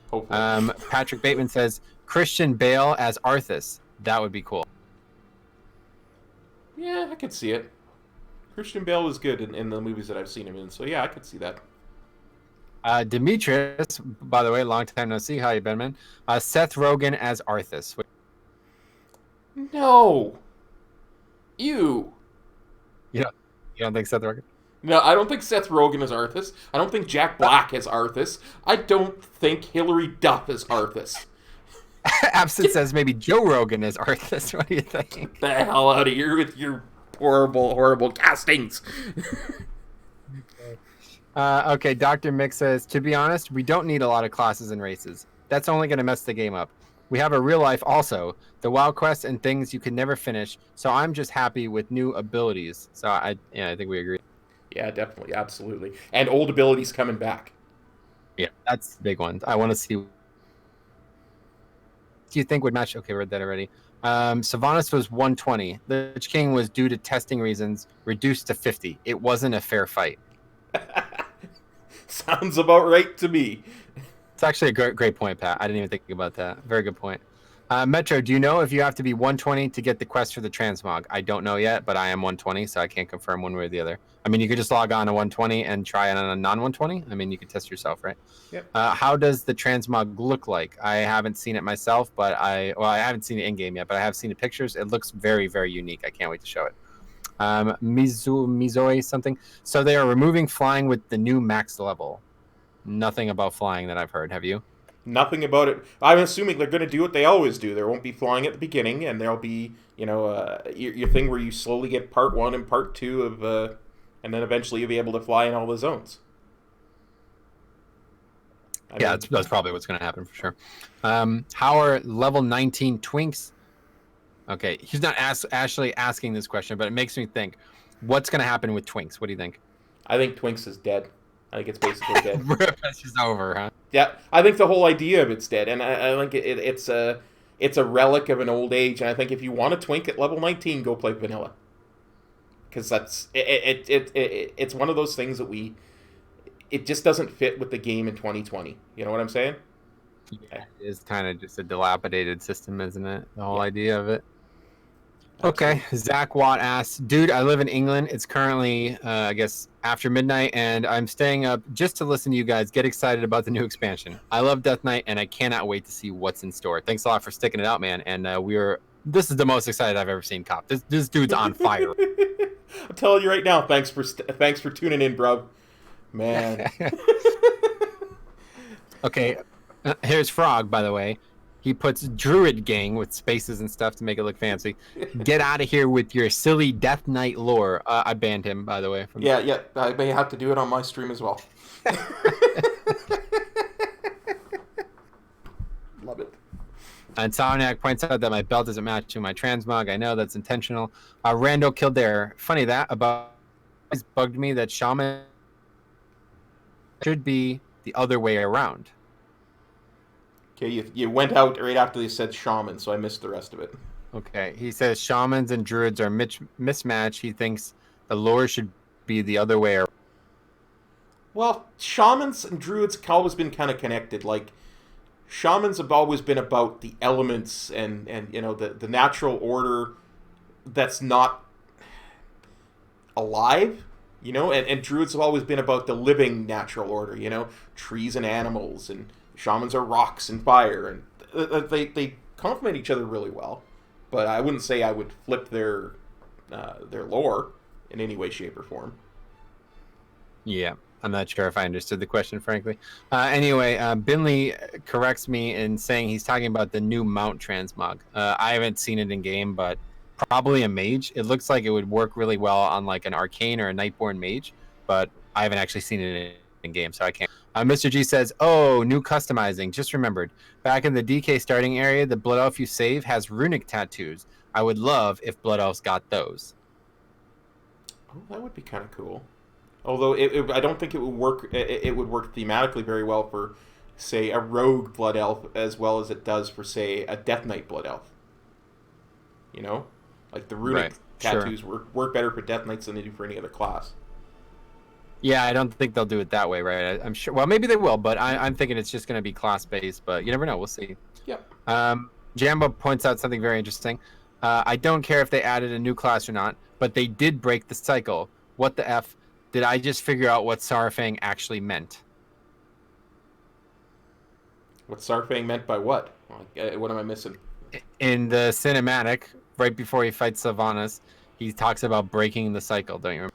Hopefully. Patrick Bateman says Christian Bale as Arthas. That would be cool. Yeah, I could see it. Christian Bale was good in the movies that I've seen him in, so yeah, I could see that. Demetrius, by the way, long time no see. How you been, man? Seth Rogen as Arthas. No. You don't think Seth Rogen? No, I don't think Seth Rogen is Arthas. I don't think Jack Black is Arthas. I don't think Hilary Duff is Arthas. Absent says maybe Joe Rogan is Arthas. What do you think? Get the hell out of here with your horrible castings. Okay, Dr. Mick says, to be honest, we don't need a lot of classes and races. That's only going to mess the game up. We have a real life also, the WoW quests and things you can never finish, so I'm just happy with new abilities. So I think we agree. Yeah, definitely, absolutely. And old abilities coming back. Yeah, that's the big one. I want to see. Do you think would match? Okay, read that already. Sylvanas was 120. The Lich King was, due to testing reasons, reduced to 50. It wasn't a fair fight. Sounds about right to me. It's actually a great point, Pat. I didn't even think about that. Very good point. Metro, do you know if you have to be 120 to get the quest for the transmog? I don't know yet, but I am 120, so I can't confirm one way or the other. I mean, you could just log on to 120 and try it on a non-120. I mean, you could test yourself, right? Yep. How does the transmog look like? I haven't seen it myself, but I haven't seen it in-game yet, but I have seen the pictures. It looks very, very unique. I can't wait to show it. Mizoi something. So they are removing flying with the new max level. Nothing about flying that I've heard. Have you? Nothing about it. I'm assuming they're going to do what they always do. There won't be flying at the beginning, and there'll be, your thing where you slowly get part 1 and part 2 of, and then eventually you'll be able to fly in all the zones. That's probably what's going to happen for sure. How are level 19 twinks? Okay, he's not actually asking this question, but it makes me think. What's going to happen with twinks? What do you think? I think Twinks is dead. I think it's basically dead. It's just over, huh? Yeah, I think the whole idea of it's dead, and I think it's a relic of an old age. And I think if you want a Twink at level 19, go play vanilla, because that's it's one of those things that it just doesn't fit with the game in 2020. You know what I'm saying? Yeah, it is kind of just a dilapidated system, isn't it? The whole idea of it. Okay, Absolutely. Zach Watt asks, dude, I live in England. It's currently, I guess, after midnight, and I'm staying up just to listen to you guys get excited about the new expansion. I love Death Knight, and I cannot wait to see what's in store. Thanks a lot for sticking it out, man. And this is the most excited I've ever seen Cop. This dude's on fire. I'm telling you right now. Thanks for tuning in, bro. Man. Okay, here's Frog, by the way. He puts Druid Gang with spaces and stuff to make it look fancy. Get out of here with your silly Death Knight lore. I banned him, by the way. Yeah, yeah. I may have to do it on my stream as well. Love it. And Soniac points out that my belt doesn't match to my transmog. I know that's intentional. Randall Kildare. Funny that about always bugged me that Shaman should be the other way around. Okay, you went out right after they said shaman, so I missed the rest of it. Okay, he says shamans and druids are mismatched. He thinks the lore should be the other way around. Well, shamans and druids have always been kind of connected. Like, shamans have always been about the elements and you know the natural order that's not alive, you know, and druids have always been about the living natural order, you know, trees and animals, and shamans are rocks and fire, and they complement each other really well. But I wouldn't say I would flip their lore in any way, shape, or form. Yeah, I'm not sure if I understood the question, frankly. Anyway, Binley corrects me in saying he's talking about the new mount transmog. I haven't seen it in game, but probably a mage. It looks like it would work really well on like an arcane or a nightborn mage, but I haven't actually seen it in game, so I can't. Mr. G says, oh, new customizing. Just remembered. Back in the DK starting area, the Blood Elf you save has runic tattoos. I would love if Blood Elves got those. Oh, that would be kind of cool. Although I don't think it would work. It would work thematically very well for, say, a rogue blood elf as well as it does for, say, a Death Knight blood elf. You know, like the runic tattoos work better for Death Knights than they do for any other class. Yeah, I don't think they'll do it that way, right? I'm sure. Well, maybe they will, but I'm thinking it's just going to be class based. But you never know. We'll see. Yep. Jambo points out something very interesting. I don't care if they added a new class or not, but they did break the cycle. What the F? Did I just figure out what Sarfang actually meant? What Sarfang meant by what? What am I missing? In the cinematic, right before he fights Sylvanas, he talks about breaking the cycle. Don't you remember?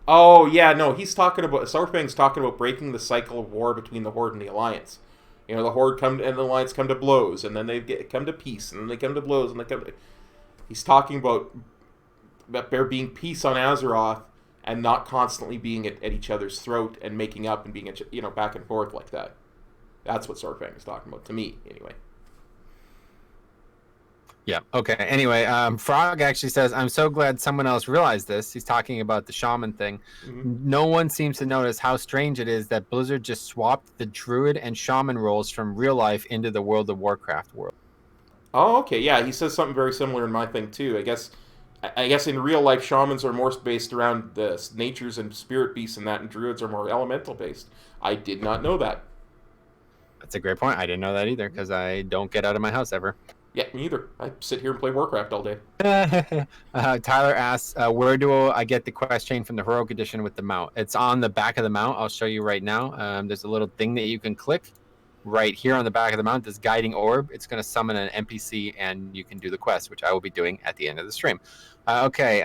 Oh yeah, no, Sarfang's talking about breaking the cycle of war between the Horde and the Alliance. You know, the Horde and the Alliance come to blows, and then they come to peace, and then they come to blows, and they come to... He's talking about there being peace on Azeroth, and not constantly being at each other's throat and making up and being, you know, back and forth like that. That's what Sarfang is talking about, to me, anyway. Yeah, okay. Anyway, Frog actually says, I'm so glad someone else realized this. He's talking about the shaman thing. Mm-hmm. No one seems to notice how strange it is that Blizzard just swapped the druid and shaman roles from real life into the World of Warcraft world. Oh, okay, yeah, he says something very similar in my thing, too. I guess in real life, shamans are more based around the natures and spirit beasts and that, and druids are more elemental based. I did not know that. That's a great point. I didn't know that either, because I don't get out of my house ever. Yeah, me either. I sit here and play Warcraft all day. Tyler asks, where do I get the quest chain from the Heroic Edition with the mount? It's on the back of the mount. I'll show you right now. There's a little thing that you can click right here on the back of the mount, this guiding orb. It's going to summon an NPC, and you can do the quest, which I will be doing at the end of the stream. Okay,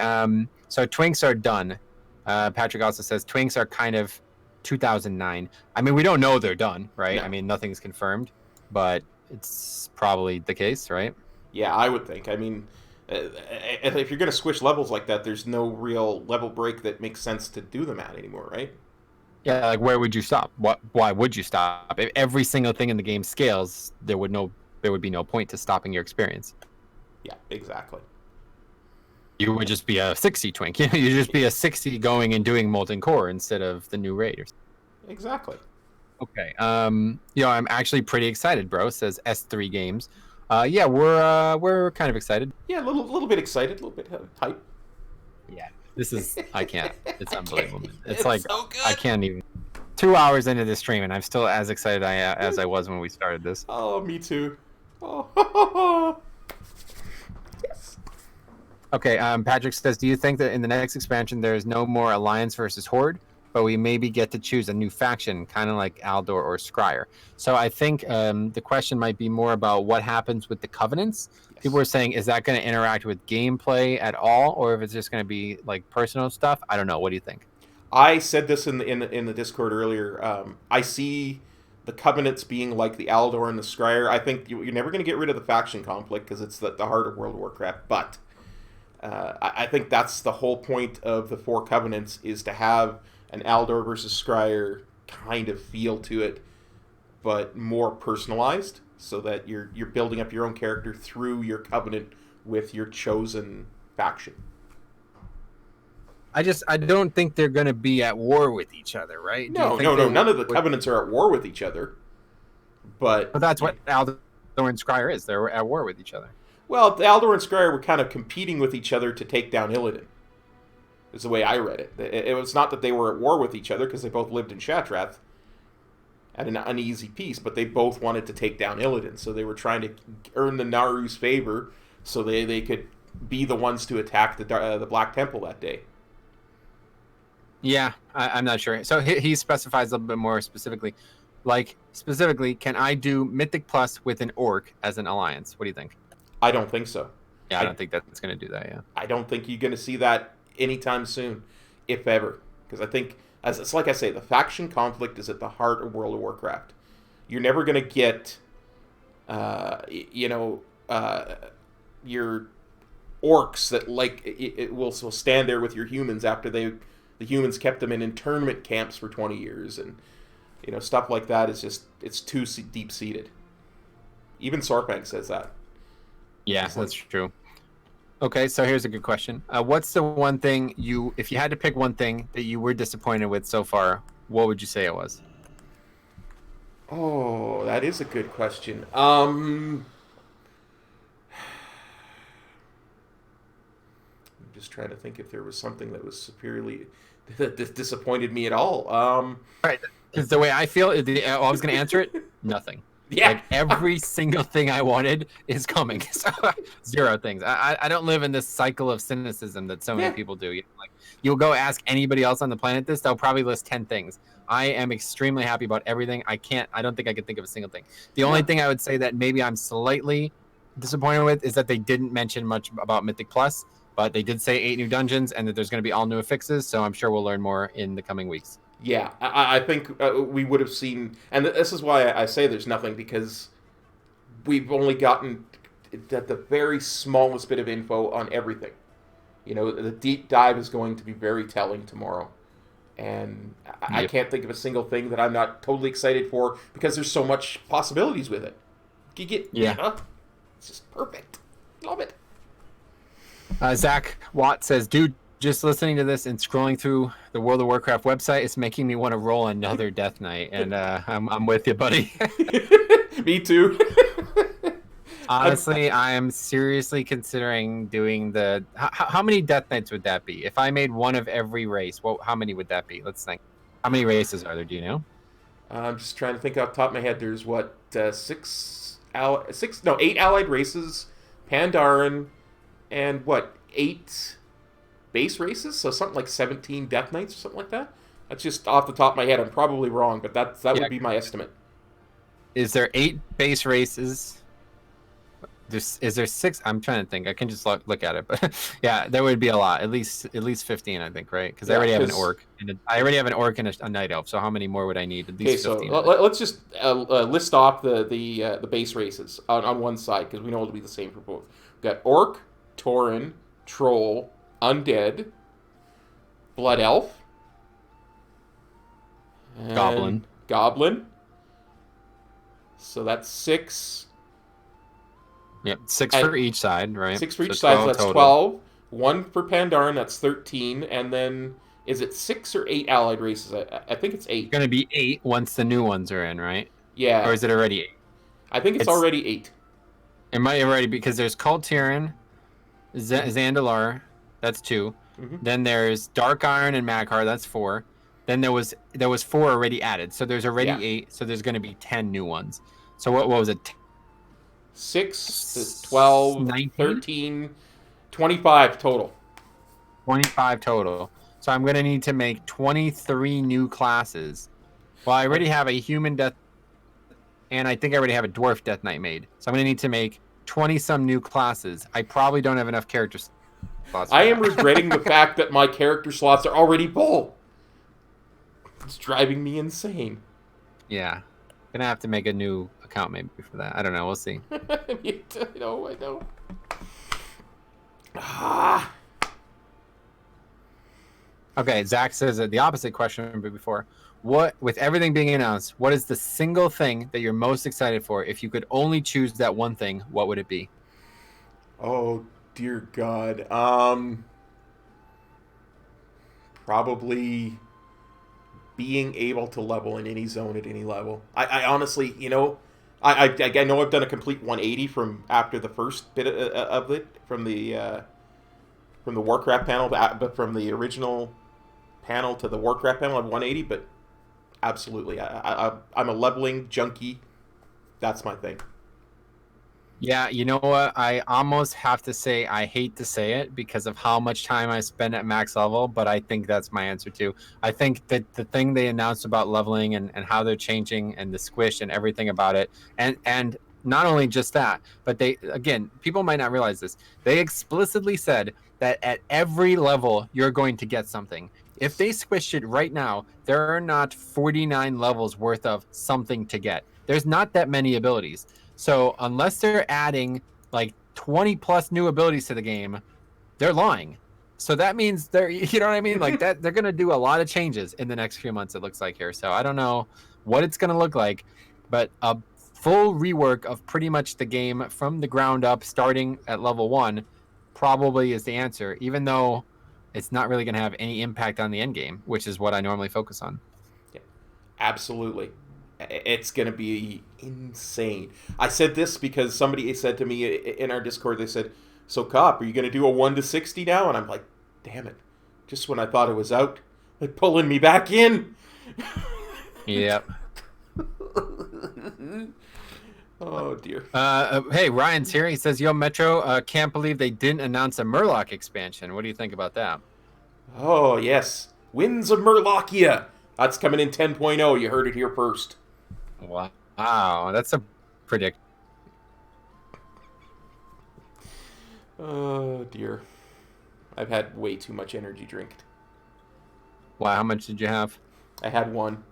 so Twinks are done. Patrick also says Twinks are kind of 2009. I mean, we don't know they're done, right? No. I mean, nothing's confirmed, but it's probably the case, right? Yeah, I would think. I mean, if you're going to squish levels like that, there's no real level break that makes sense to do them at anymore, right? Yeah, like where would you stop? Why would you stop? If every single thing in the game scales, there would be no point to stopping your experience. Yeah, exactly. You would just be a 60 twink. You'd just be a 60 going and doing Molten Core instead of the new raid. Exactly. Okay. I'm actually pretty excited, bro. Says S3 Games. Yeah, we're kind of excited. Yeah, a little bit excited, a little bit hype. Yeah, this is I can't. It's unbelievable. It's like so good. I can't even. 2 hours into this stream, and I'm still as excited as I was when we started this. Oh, me too. Oh. Yes. Okay, Patrick says, do you think that in the next expansion there's no more Alliance versus Horde, but we maybe get to choose a new faction, kind of like Aldor or Scryer? So I think the question might be more about what happens with the Covenants. People Yes. are saying, is that going to interact with gameplay at all, or if it's just going to be like personal stuff? I don't know. What do you think? I said this in the Discord earlier. I see the Covenants being like the Aldor and the Scryer. I think you're never going to get rid of the faction conflict because it's the heart of World of Warcraft. But I think that's the whole point of the four Covenants, is to have an Aldor versus Scryer kind of feel to it, but more personalized, so that you're building up your own character through your Covenant with your chosen faction. I don't think they're going to be at war with each other, right? No. None of the Covenants are at war with each other. But that's what Aldor and Scryer is. They're at war with each other. Well, Aldor and Scryer were kind of competing with each other to take down Illidan, is the way I read it. It was not that they were at war with each other, because they both lived in Shattrath at an uneasy peace, but they both wanted to take down Illidan, so they were trying to earn the Naru's favor so they could be the ones to attack the Black Temple that day. Yeah, I'm not sure. So he specifies a little bit more specifically. Like, specifically, can I do Mythic Plus with an Orc as an alliance? What do you think? I don't think so. Yeah, I don't think that's going to do that, yeah. I don't think you're going to see that anytime soon, if ever. Because I think, as it's like I say, the faction conflict is at the heart of World of Warcraft. You're never going to get, your orcs that it will stand there with your humans after the humans kept them in internment camps for 20 years, and stuff like that is just, it's too deep seated. Even Sarpank says that. Yeah, that's true. Okay, so here's a good question. What's the one thing if you had to pick one thing that you were disappointed with so far, what would you say it was? Oh, that is a good question. Just trying to think if there was something that was that disappointed me at all. Right, because the way I feel, I was going to answer it. Nothing. Yeah. Like, every single thing I wanted is coming. So, zero things. I don't live in this cycle of cynicism that so many people do. You'll go ask anybody else on the planet this, they'll probably list 10 things. I am extremely happy about everything. I don't think I could think of a single thing. The only thing I would say that maybe I'm slightly disappointed with is that they didn't mention much about Mythic Plus. But they did say 8 new dungeons and that there's going to be all new affixes, so I'm sure we'll learn more in the coming weeks. Yeah, I think we would have seen, and this is why I say there's nothing, because we've only gotten at the very smallest bit of info on everything. The deep dive is going to be very telling tomorrow. And I can't think of a single thing that I'm not totally excited for, because there's so much possibilities with it. It's just perfect. Love it. Zach Watt says, dude, just listening to this and scrolling through the World of Warcraft website is making me want to roll another Death Knight. And I'm with you, buddy. Me too. Honestly, I am seriously considering doing how many Death Knights would that be? If I made one of every race, how many would that be? Let's think. How many races are there? Do you know? I'm just trying to think off the top of my head. There's 8 allied races, Pandaren, and 8 base races? So something like 17 Death Knights or something like that? That's just off the top of my head. I'm probably wrong, but that would be my estimate. Is there 8 base races? Is there 6? I'm trying to think. I can just look at it, but yeah, there would be a lot. At least 15, I think, right? Because I already have an orc, and a night elf. So how many more would I need? At least 15. So let's just list off the base races on one side, because we know it'll be the same for both. We've got orc, Tauren, troll, undead, blood elf, and goblin. So that's 6. Yep, 6 for each side, right? 6 for each side, so that's total. 12. 1 for Pandaren, that's 13. And then, is it 6 or 8 allied races? I think it's 8. It's going to be 8 once the new ones are in, right? Yeah. Or is it already 8? I think it's already 8. It might already, because there's Kul Tiran, Zandalar, that's 2. Mm-hmm. Then there's Dark Iron and Maghar, that's 4. Then there was 4 already added, so there's already 8. So there's going to be 10 new ones. So what was it? 6, 12, 19? 13, 25 total. 25 total. So I'm going to need to make 23 new classes. Well, I already have a human death, and I think I already have a dwarf death knight made. So I'm going to need to make 20-some new classes. I probably don't have enough character slots for I am that. regretting the fact that my character slots are already full. It's driving me insane. Yeah. Going to have to make a new account maybe for that. I don't know. We'll see. I know. Ah. Okay, Zach says the opposite question before. What, with everything being announced, what is the single thing that you're most excited for? If you could only choose that one thing, what would it be? Oh, dear God. Probably being able to level in any zone at any level. I honestly, I know I've done a complete 180 from after the first bit of it from the Warcraft panel, but from the original panel to the Warcraft panel, I'm 180. But absolutely, I'm a leveling junkie. That's my thing. Yeah, you know what? I almost have to say I hate to say it because of how much time I spend at max level, but I think that's my answer too. I think that the thing they announced about leveling and how they're changing and the squish and everything about it, and not only just that, but they, again, people might not realize this. They explicitly said that at every level you're going to get something. If they squished it right now, there are not 49 levels worth of something to get. There's not that many abilities. So unless they're adding like 20 plus new abilities to the game, they're lying. So that means they're, you know what I mean? Like that, they're going to do a lot of changes in the next few months, it looks like here. So I don't know what it's going to look like, but a full rework of pretty much the game from the ground up, starting at level 1, probably is the answer, even though it's not really going to have any impact on the end game, which is what I normally focus on. Yeah, absolutely. It's going to be insane. I said this because somebody said to me in our Discord, they said, so Kop, are you going to do a 1 to 60 now? And I'm like, damn it. Just when I thought it was out, they're pulling me back in. Yep. Oh, dear. Hey, Ryan's here. He says, yo, Metro, can't believe they didn't announce a Murloc expansion. What do you think about that? Oh, yes. Winds of Murlocia. That's coming in 10.0. You heard it here first. Wow, that's a predict. Oh, dear. I've had way too much energy drink. Wow, how much did you have? I had one.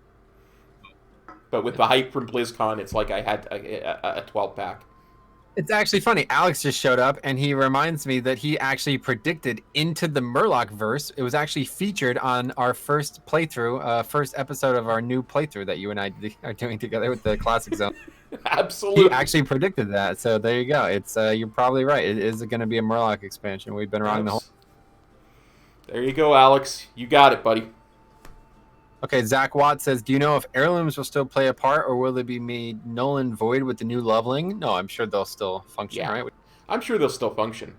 But with the hype from BlizzCon, it's like I had a 12-pack. It's actually funny. Alex just showed up, and he reminds me that he actually predicted Into the Murloc verse. It was actually featured on our first playthrough, first episode of our new playthrough that you and I are doing together with the Classic Zone. Absolutely. He actually predicted that, so there you go. It's you're probably right. It is going to be a Murloc expansion. We've been wrong the whole. There you go, Alex. You got it, buddy. Okay, Zach Watt says, do you know if heirlooms will still play a part, or will they be made null and void with the new leveling? No, I'm sure they'll still function, right? I'm sure they'll still function.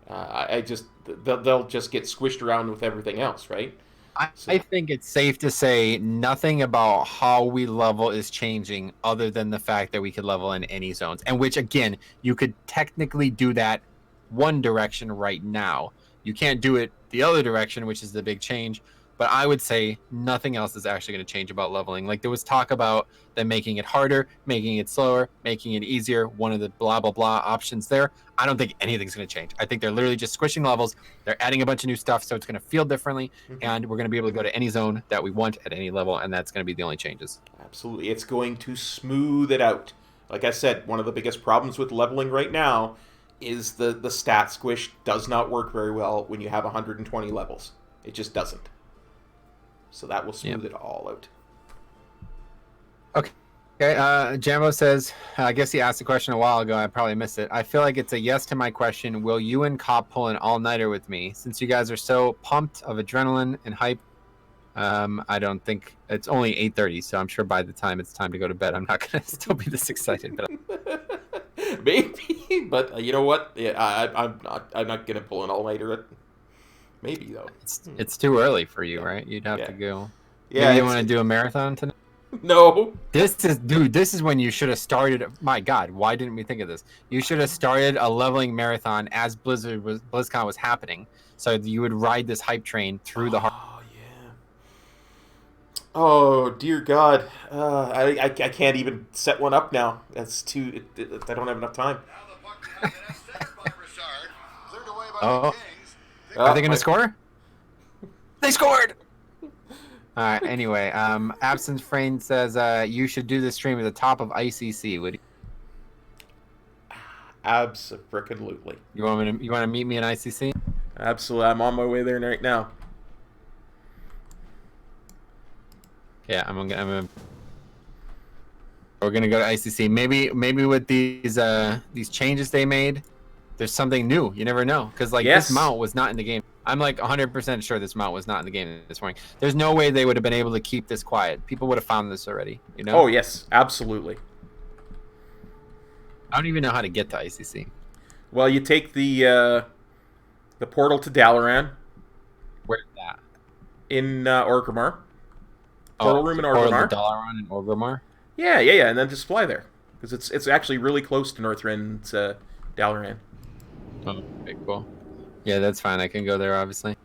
They'll just get squished around with everything else, right? I think it's safe to say nothing about how we level is changing other than the fact that we could level in any zones. And which, again, you could technically do that one direction right now. You can't do it the other direction, which is the big change. But I would say nothing else is actually going to change about leveling. Like, there was talk about them making it harder, making it slower, making it easier. One of the blah, blah, blah options there. I don't think anything's going to change. I think they're literally just squishing levels. They're adding a bunch of new stuff, so it's going to feel differently. And we're going to be able to go to any zone that we want at any level, and that's going to be the only changes. Absolutely. It's going to smooth it out. Like I said, one of the biggest problems with leveling right now is the stat squish does not work very well when you have 120 levels. It just doesn't. So that will smooth it all out. Okay. Jambo says, I guess he asked the question a while ago. I probably missed it. I feel like it's a yes to my question. Will you and Kop pull an all-nighter with me? Since you guys are so pumped of adrenaline and hype, I don't think it's only 8:30, so I'm sure by the time it's time to go to bed, I'm not going to still be this excited. But maybe, but you know what? Yeah, I'm not going to pull an all-nighter. Maybe though. It's too early for you, right? You'd have to go. Yeah, maybe you want to do a marathon tonight. No. This is when you should have started. My God, why didn't we think of this? You should have started a leveling marathon as BlizzCon was happening, so you would ride this hype train through the heart. Oh yeah. Oh dear God. I can't even set one up now. That's too. I don't have enough time. Oh, are they going to My, score? They scored. All right. Anyway, Absence Frame says you should do the stream at the top of ICC. Would Abso-freaking-lutely. you want to meet me in ICC? Absolutely. I'm on my way there right now. Yeah, we're gonna go to ICC. Maybe with these changes they made, there's something new. You never know, because Yes. this mount was not in the game. I'm like 100% sure this mount was not in the game this morning. There's no way they would have been able to keep this quiet. People would have found this already. You know? Oh yes, absolutely. I don't even know how to get to ICC. Well, you take the portal to Dalaran Where's that? in Orgrimmar. Portal room in Orgrimmar. Dalaran and Orgrimmar. Yeah, and then just fly there because it's actually really close to Northrend, Dalaran. Oh, okay, cool. Yeah, that's fine. I can go there, obviously.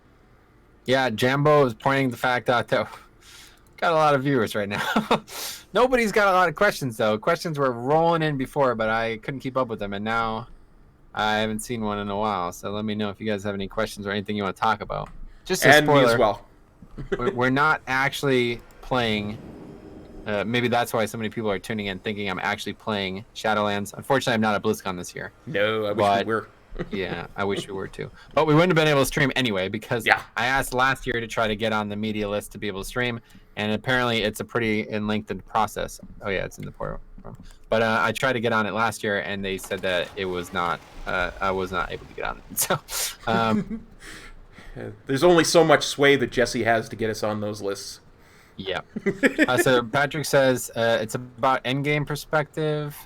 Yeah, Jambo is pointing the fact out that got a lot of viewers right now. Nobody's got a lot of questions though. Questions were rolling in before, but I couldn't keep up with them, and now I haven't seen one in a while. So let me know if you guys have any questions or anything you want to talk about. Just a And spoiler, me as well. we're not actually playing. Maybe that's why so many people are tuning in, thinking I'm actually playing Shadowlands. Unfortunately, I'm not at BlizzCon this year. No, I wish we were. Yeah, I wish we were too. But we wouldn't have been able to stream anyway because Yeah. I asked last year to try to get on the media list to be able to stream, and apparently it's a pretty lengthened process. Oh yeah, it's in the portal. But I tried to get on it last year, and they said that it was not. I was not able to get on it. So There's only so much sway that Jesse has to get us on those lists. yeah. So Patrick says it's about endgame perspective.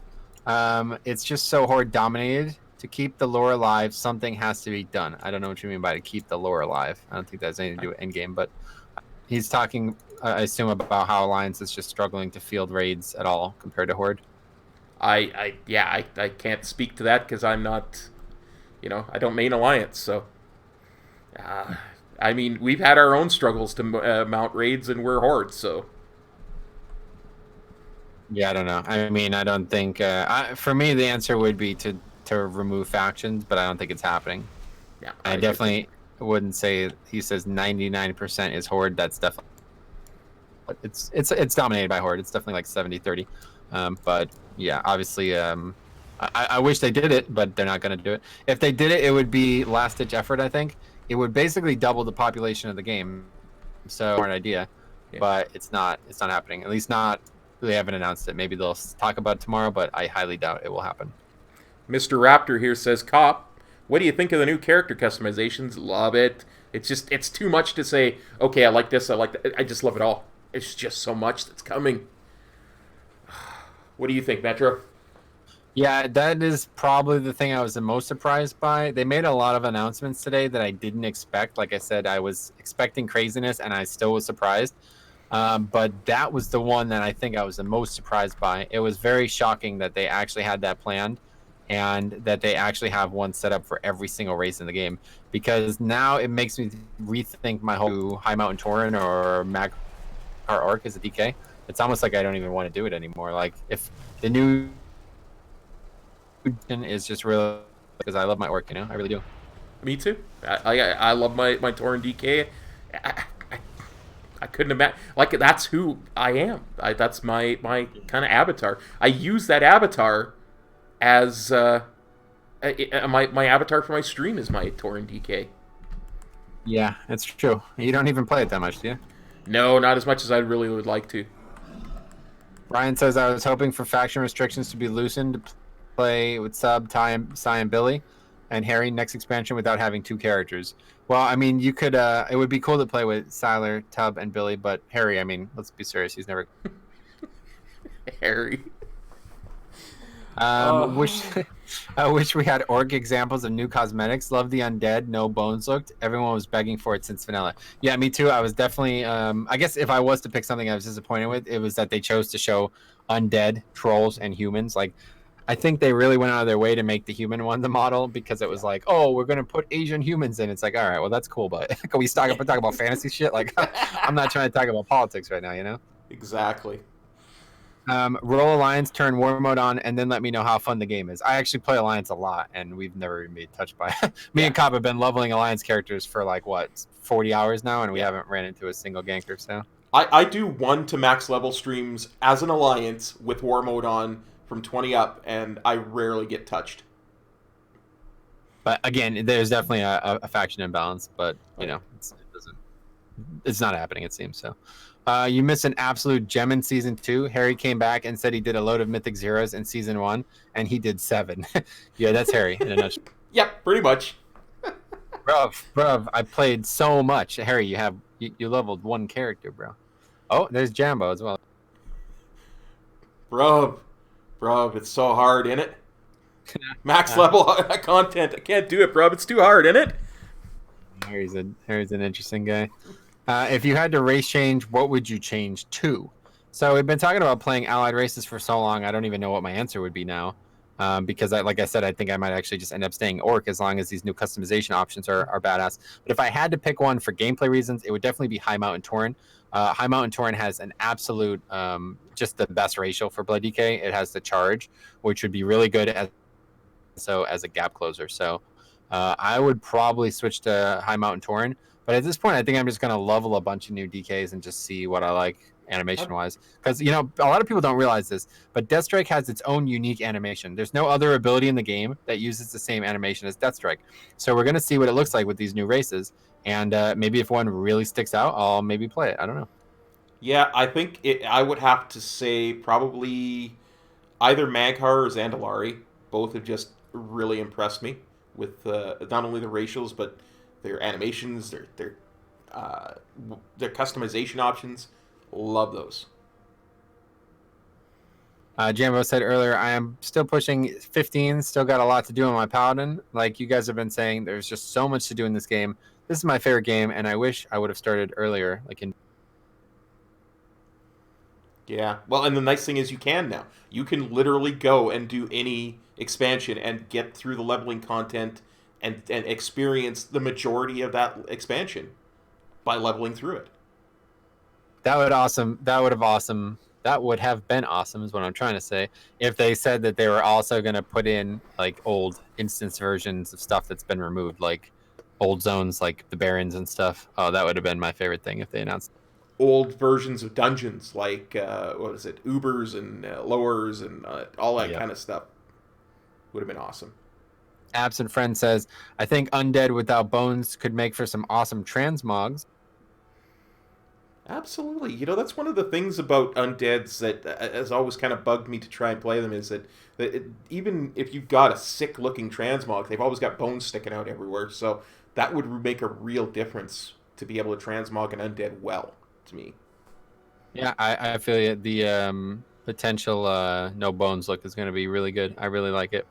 It's just so horde dominated. To keep the lore alive, something has to be done. I don't know what you mean by to keep the lore alive. I don't think that has anything to do with endgame, but he's talking, I assume, about how Alliance is just struggling to field raids at all compared to Horde. I can't speak to that because I'm not, I don't main Alliance, so. I mean, we've had our own struggles to mount raids, and we're Horde, so. Yeah, I don't know. I mean, I don't think. For me, the answer would be to remove factions, but I don't think it's happening. Yeah, I definitely wouldn't say. He says 99% is Horde. That's definitely. But it's dominated by Horde. It's definitely like 70-30. But yeah, obviously, I wish they did it, but they're not going to do it. If they did it, it would be last-ditch effort. I think it would basically double the population of the game. So, an idea, yeah. But it's not happening. At least not. They haven't announced it. Maybe they'll talk about it tomorrow, but I highly doubt it will happen. Mr. Raptor here says, Kop, what do you think of the new character customizations? Love it. It's too much to say, okay, I like this, I like that. I just love it all. It's just so much that's coming. What do you think, Metro? Yeah, that is probably the thing I was the most surprised by. They made a lot of announcements today that I didn't expect. Like I said, I was expecting craziness, and I still was surprised. But that was the one that I think I was the most surprised by. It was very shocking that they actually had that planned, and that they actually have one set up for every single race in the game. Because now it makes me rethink my whole High Mountain Tauren or Mag Orc as a DK. It's almost like I don't even want to do it anymore. Like, if the new is just real, because I love my Orc, I really do. Me too. I love my Tauren DK. I couldn't imagine. Like, that's who I am. That's my kind of avatar. I use that avatar as my avatar for my stream is my Tauren DK. Yeah, it's true. You don't even play it that much, do you? No, not as much as I really would like to. Ryan says, I was hoping for faction restrictions to be loosened to play with Sub, Sai, and Billy, and Harry next expansion without having two characters. Well, I mean, you could. It would be cool to play with Siler, Tub, and Billy, but Harry, I mean, let's be serious. He's never. Harry. Wish I wish we had orc examples of new cosmetics. Love the undead, no bones looked. Everyone was begging for it since vanilla. Yeah, me too. I was definitely I guess if I was to pick something I was disappointed with, it was that they chose to show undead, trolls, and humans. Like I think they really went out of their way to make the human one the model because it was Yeah. like, oh, we're gonna put Asian humans in. It's like, all right, well that's cool, but can we talk about fantasy shit? Like I'm not trying to talk about politics right now, you know? Exactly. Roll Alliance, turn War Mode on, and then let me know how fun the game is. I actually play Alliance a lot, and we've never been touched by it. Me Yeah. and Kop have been leveling Alliance characters for like, what, 40 hours now, and we Yeah. haven't ran into a single ganker, so. I do 1 to max level streams as an alliance with war mode on from 20 up, and I rarely get touched. But again, there's definitely a faction imbalance, but, you know, it's not happening, it seems, so. You missed an absolute gem in season 2. Harry came back and said he did a load of Mythic Zeros in season 1, and he did 7. Yeah, that's Harry in a nutshell. Yep, pretty much. Bruv, I played so much. Harry, you leveled 1 character, bro. Oh, there's Jambo as well. Bruv, it's so hard, innit? Max level content. I can't do it, bruv. It's too hard, innit? Harry's an interesting guy. If you had to race change, what would you change to? So we've been talking about playing allied races for so long. I don't even know what my answer would be now. Because like I said, I think I might actually just end up staying orc as long as these new customization options are badass. But if I had to pick one for gameplay reasons, it would definitely be High Mountain Tauren. High Mountain Tauren has an absolute, just the best ratio for Blood DK. It has the charge, which would be really good as a gap closer. So I would probably switch to High Mountain Tauren. But at this point, I think I'm just going to level a bunch of new DKs and just see what I like animation-wise. Because, you know, a lot of people don't realize this, but Deathstrike has its own unique animation. There's no other ability in the game that uses the same animation as Deathstrike. So we're going to see what it looks like with these new races. And maybe if one really sticks out, I'll maybe play it. I don't know. Yeah, I think I would have to say probably either Mag'har or Zandalari. Both have just really impressed me with not only the racials, but their animations, their customization options. Love those. Jambo said earlier, I am still pushing 15, still got a lot to do on my Paladin. Like you guys have been saying, there's just so much to do in this game. This is my favorite game, and I wish I would have started earlier. Yeah. Well, and the nice thing is you can now. You can literally go and do any expansion and get through the leveling content and experience the majority of that expansion by leveling through it. That would have been awesome is what I'm trying to say. If they said that they were also going to put in like old instance versions of stuff that's been removed, like old zones, like the Barrens and stuff. Oh, that would have been my favorite thing if they announced. Old versions of dungeons like what is it, Ubers and lowers and all that kind of stuff would have been awesome. Absent Friend says, I think Undead without bones could make for some awesome transmogs. Absolutely. You know, that's one of the things about undeads that has always kind of bugged me to try and play them is that even if you've got a sick-looking transmog, they've always got bones sticking out everywhere. So that would make a real difference to be able to transmog an undead well, to me. Yeah, I feel it. The potential no bones look is going to be really good. I really like it.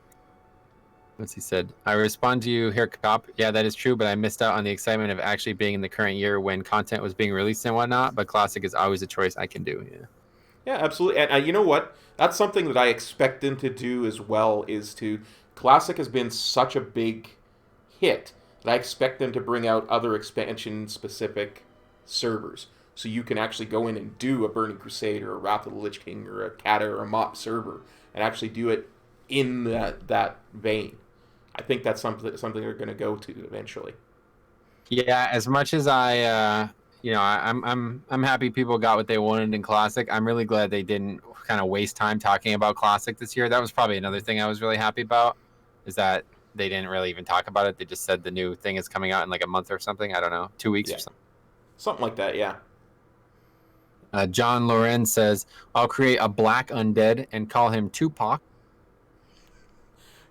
What's he said? I respond to you here, Kop. Yeah, that is true, but I missed out on the excitement of actually being in the current year when content was being released and whatnot. But Classic is always a choice I can do. Yeah. Yeah, absolutely. And you know what? That's something that I expect them to do as well. Classic has been such a big hit that I expect them to bring out other expansion-specific servers, so you can actually go in and do a Burning Crusade or a Wrath of the Lich King or a Kata or a Mop server and actually do it in that vein. I think that's something they're going to go to eventually. Yeah, as much as I'm happy people got what they wanted in Classic. I'm really glad they didn't kind of waste time talking about Classic this year. That was probably another thing I was really happy about, is that they didn't really even talk about it. They just said the new thing is coming out in like a month or something. I don't know, 2 weeks or something. Something like that, yeah. John Loren says, I'll create a black undead and call him Tupac.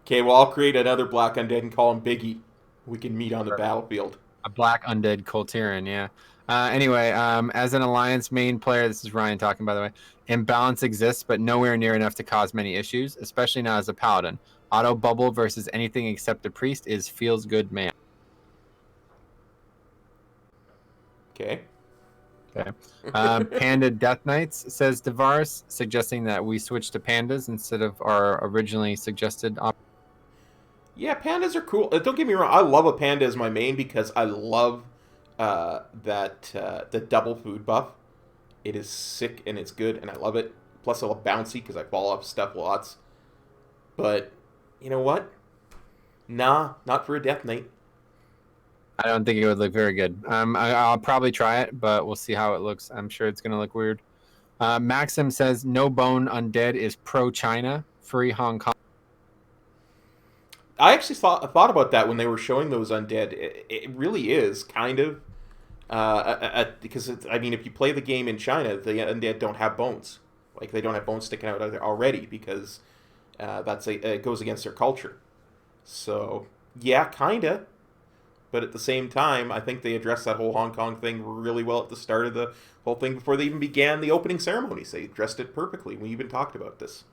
Okay, well, I'll create another black undead and call him Biggie. We can meet on the battlefield. A black undead Coltiran, yeah. Anyway, as an Alliance main player, this is Ryan talking, by the way, imbalance exists, but nowhere near enough to cause many issues, especially now as a Paladin. Auto bubble versus anything except a priest is feels good, man. Okay. Okay. Panda Death Knights, says Devaris, suggesting that we switch to pandas instead of our originally suggested Yeah, pandas are cool. Don't get me wrong. I love a panda as my main because I love the double food buff. It is sick and it's good, and I love it. Plus, I love bouncy because I fall off stuff lots. But you know what? Nah, not for a Death Knight. I don't think it would look very good. I'll probably try it, but we'll see how it looks. I'm sure it's going to look weird. Maxim says no bone undead is pro China, free Hong Kong. I actually thought about that when they were showing those undead. It really is kind of because I mean, if you play the game in China, the undead don't have bones. Like they don't have bones sticking out already because it goes against their culture. So yeah, kinda. But at the same time, I think they addressed that whole Hong Kong thing really well at the start of the whole thing before they even began the opening ceremonies. They addressed it perfectly. We even talked about this.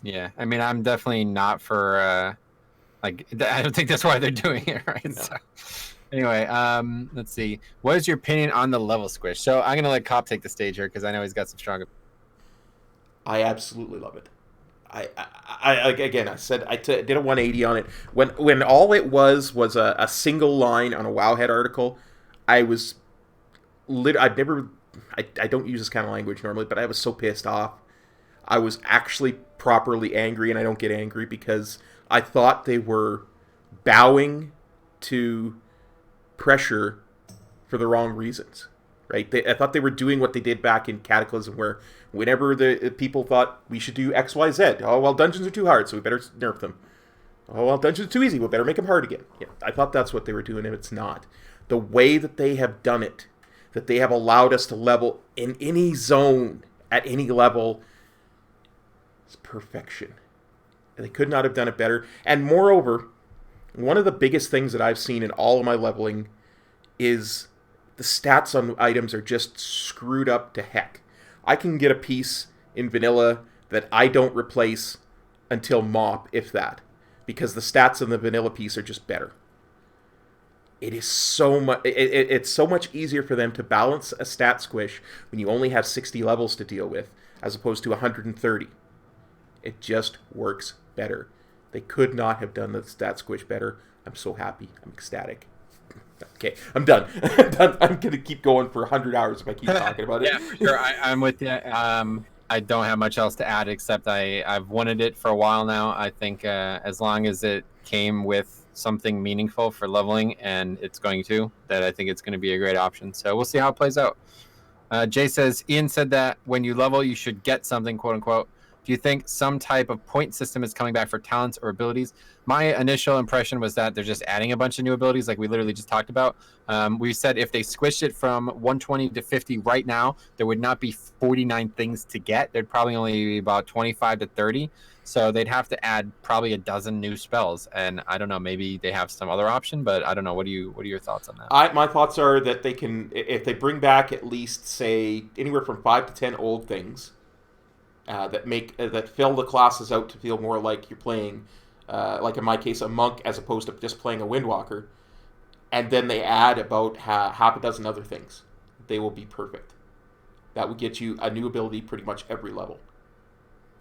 Yeah, I mean, I'm definitely not for I don't think that's why they're doing it, right? No. So, anyway, let's see. What is your opinion on the level squish? So I'm gonna let Kop take the stage here because I know he's got some strong. I absolutely love it. I again, I said did a 180 on it when all it was a single line on a Wowhead article. I was I've never I don't use this kind of language normally, but I was so pissed off. I was actually properly angry, and I don't get angry because I thought they were bowing to pressure for the wrong reasons. Right? I thought they were doing what they did back in Cataclysm, where whenever the people thought we should do X, Y, Z, oh well, dungeons are too hard, so we better nerf them. Oh well, dungeons are too easy, we better make them hard again. Yeah, I thought that's what they were doing, and it's not. The way that they have done it, that they have allowed us to level in any zone at any level, is perfection. They could not have done it better. And moreover, one of the biggest things that I've seen in all of my leveling is the stats on items are just screwed up to heck. I can get a piece in vanilla that I don't replace until MOP, if that, because the stats on the vanilla piece are just better. It is so much. It's so much easier for them to balance a stat squish when you only have 60 levels to deal with, as opposed to 130. It just works better. They could not have done the stat squish better. I'm so happy. I'm ecstatic. Okay, I'm done. I'm going to keep going for 100 hours if I keep talking about it. Yeah, for sure. I'm with you. I don't have much else to add except I've wanted it for a while now. I think as long as it came with something meaningful for leveling, and it's going to, that I think it's going to be a great option. So we'll see how it plays out. Jay says, Ian said that when you level, you should get something, quote unquote. Do you think some type of point system is coming back for talents or abilities? My initial impression was that they're just adding a bunch of new abilities like we literally just talked about. We said if they squished it from 120 to 50 right now, there would not be 49 things to get. There'd probably only be about 25 to 30. So they'd have to add probably a dozen new spells. And I don't know, maybe they have some other option, but I don't know. What are your thoughts on that? My thoughts are that they can, if they bring back at least, say, anywhere from 5 to 10 old things, that fill the classes out to feel more like you're playing, like in my case, a monk as opposed to just playing a windwalker, and then they add about half a dozen other things. They will be perfect. That would get you a new ability pretty much every level.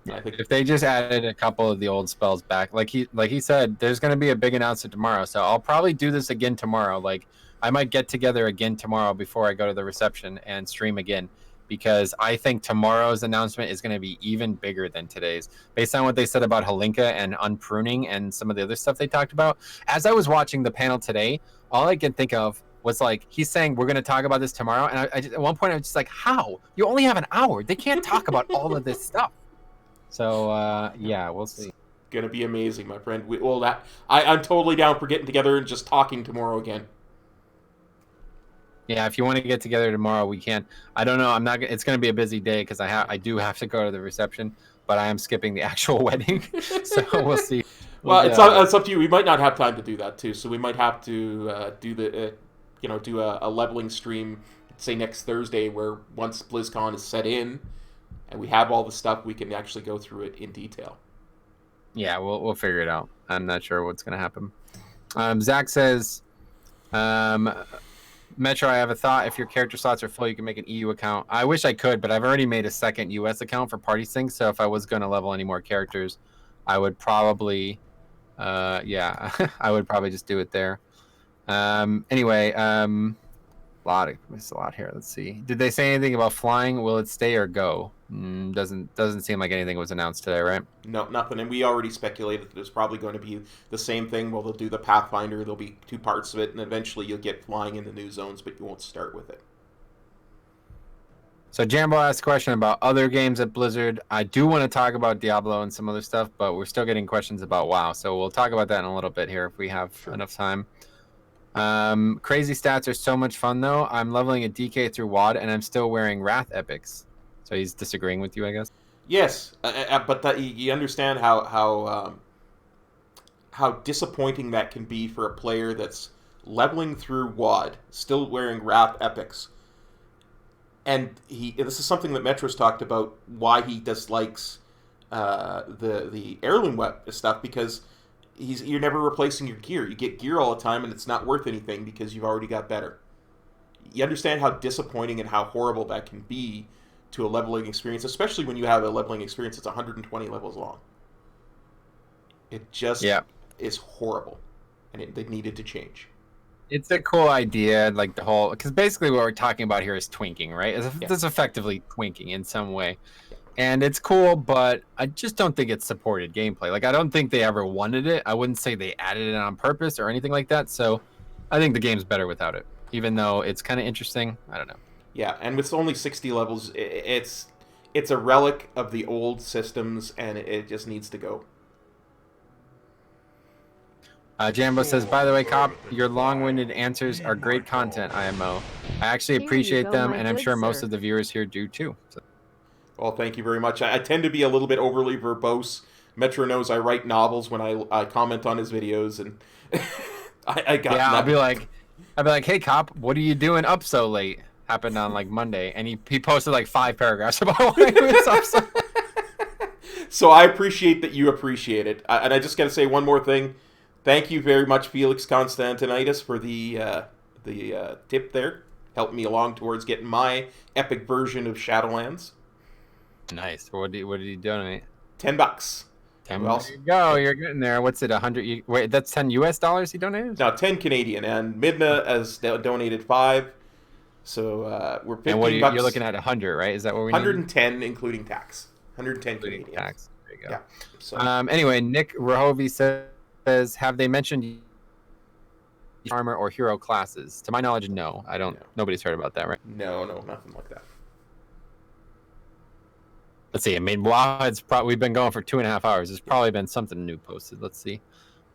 Yeah, I think if they just added a couple of the old spells back, like he said, there's going to be a big announcement tomorrow, so I'll probably do this again tomorrow. Like I might get together again tomorrow before I go to the reception and stream again, because I think tomorrow's announcement is going to be even bigger than today's, based on what they said about Halinka and unpruning and some of the other stuff they talked about. As I was watching the panel today, all I could think of was like, he's saying we're going to talk about this tomorrow, and I just, at one point I was just like, how? You only have an hour. They can't talk about all of this stuff. So yeah, we'll see. It's gonna be amazing, my friend. I'm totally down for getting together and just talking tomorrow again. Yeah, if you want to get together tomorrow, we can. I don't know. I'm not. It's going to be a busy day because I do have to go to the reception, but I am skipping the actual wedding, so we'll see. Well, it's up to you. We might not have time to do that too, so we might have to do a leveling stream say next Thursday, where once BlizzCon is set in and we have all the stuff, we can actually go through it in detail. Yeah, we'll figure it out. I'm not sure what's going to happen. Zach says, Metro, I have a thought. If your character slots are full, you can make an EU account. I wish I could, but I've already made a second US account for party sync. So if I was going to level any more characters, I would probably, I would probably just do it there. Anyway, it's a lot here. Let's see. Did they say anything about flying? Will it stay or go? Doesn't seem like anything was announced today, right? No, nothing. And we already speculated that there's probably going to be the same thing. Well, they'll do the Pathfinder. There'll be 2 parts of it, and eventually you'll get flying in the new zones, but you won't start with it. So Jambo asked a question about other games at Blizzard. I do want to talk about Diablo and some other stuff, but we're still getting questions about WoW. So we'll talk about that in a little bit here if we have enough time. Crazy stats are so much fun, though. I'm leveling a DK through WoD, and I'm still wearing Wrath Epics. So he's disagreeing with you, I guess? Yes, but you understand how disappointing that can be for a player that's leveling through WoD, still wearing Wrath Epics. And this is something that Metro's talked about, why he dislikes the heirloom stuff, because you're never replacing your gear. You get gear all the time, and it's not worth anything because you've already got better. You understand how disappointing and how horrible that can be to a leveling experience, especially when you have a leveling experience that's 120 levels long. It just is horrible, and they needed to change. It's a cool idea, like the whole, because basically what we're talking about here is twinking, right? It's effectively twinking in some way. And it's cool, but I just don't think it's supported gameplay. Like, I don't think they ever wanted it. I wouldn't say they added it on purpose or anything like that. So I think the game's better without it, even though it's kind of interesting. I don't know. Yeah, and with only 60 levels, it's a relic of the old systems, and it just needs to go. Jambo says, by the way, Kop, your long-winded answers are great content, IMO. I actually appreciate them, and I'm sure most of the viewers here do, too. So. Well, thank you very much. I tend to be a little bit overly verbose. Metro knows I write novels when I comment on his videos, and I got I'll be like, hey, Kop, what are you doing up so late? Happened on, like, Monday, and he posted, like, 5 paragraphs about why he was up so late. So I appreciate that you appreciate it. And I just got to say one more thing. Thank you very much, Felix Constantinitis, for the tip there. Helped me along towards getting my epic version of Shadowlands. Nice. What did he donate? $10. There you go. You're getting there. What's it? 100? Wait, that's $10 US he donated? No, 10 Canadian. And Midna has donated 5. So we're 15 and what bucks. You're looking at 100, right? Is that what we 110 need? Including tax. 110 including Canadian. Tax. There you go. Yeah. So. Anyway, Nick Rahovi says, have they mentioned armor or hero classes? To my knowledge, no. Nobody's heard about that, right? No, nothing like that. Let's see. I mean, wow, we've been going for 2.5 hours. There's probably been something new posted. Let's see.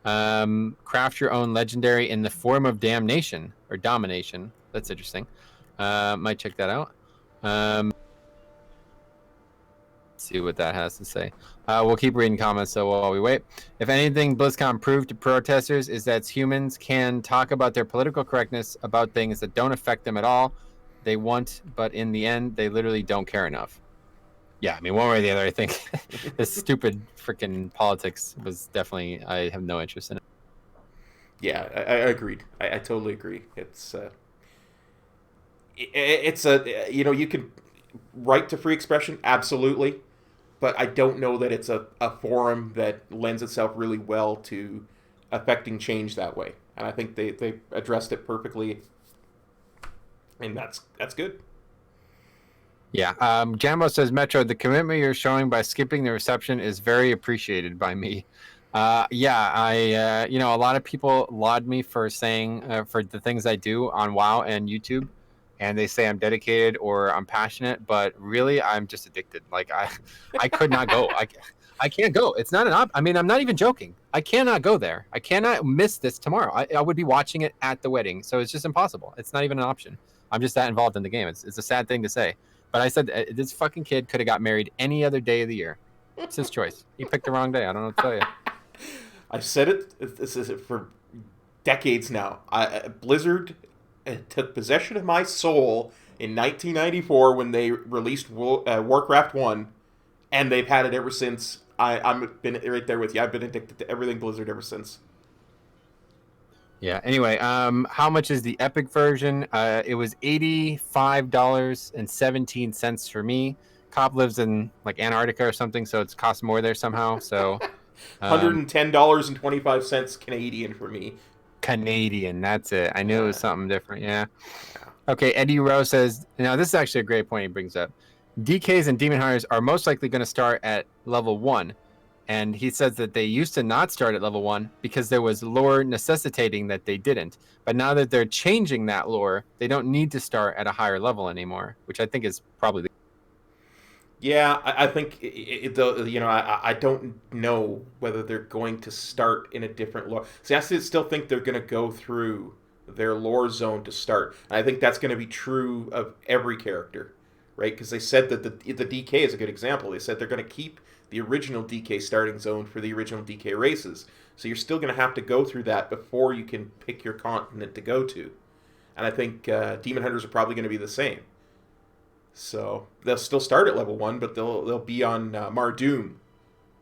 Craft your own legendary in the form of damnation or domination. That's interesting. Might check that out. Let's see what that has to say. We'll keep reading comments so while we wait. If anything, BlizzCon proved to protesters is that humans can talk about their political correctness about things that don't affect them at all. They want, but in the end, they literally don't care enough. Yeah, I mean, one way or the other, I think this stupid freaking politics was definitely, I have no interest in it. Yeah, I agreed. I totally agree. It's a, you can right to free expression, absolutely. But I don't know that it's a forum that lends itself really well to affecting change that way. And I think they addressed it perfectly. And that's good. Yeah. Jambo says, Metro, the commitment you're showing by skipping the reception is very appreciated by me. A lot of people laud me for saying, for the things I do on WoW and YouTube. And they say I'm dedicated or I'm passionate, but really I'm just addicted. Like I could not go. I can't go. It's not I'm not even joking. I cannot go there. I cannot miss this tomorrow. I would be watching it at the wedding. So it's just impossible. It's not even an option. I'm just that involved in the game. It's a sad thing to say, but I said this fucking kid could have got married any other day of the year. It's his choice. He picked the wrong day. I don't know what to tell you. I've said it. This is for decades now. Blizzard took possession of my soul in 1994 when they released Warcraft 1, and they've had it ever since. I'm been right there with you. I've been addicted to everything Blizzard ever since. Yeah. Anyway, how much is the Epic version? It was $85.17 for me. Kop lives in like Antarctica or something, so it's cost more there somehow. So, $110.25 Canadian for me. Canadian, that's it. I knew it was something different. Yeah. Yeah. Okay. Eddie Rowe says, now this is actually a great point he brings up. DKs and Demon Hunters are most likely going to start at level 1. And he says that they used to not start at level 1 because there was lore necessitating that they didn't. But now that they're changing that lore, they don't need to start at a higher level anymore, which I think is probably the... Yeah, I think I don't know whether they're going to start in a different lore. See, I still think they're going to go through their lore zone to start. And I think that's going to be true of every character, right? Because they said that the DK is a good example. They said they're going to keep the original DK starting zone for the original DK races. So you're still going to have to go through that before you can pick your continent to go to. And I think Demon Hunters are probably going to be the same. So they'll still start at level 1, but they'll be on Mardoom,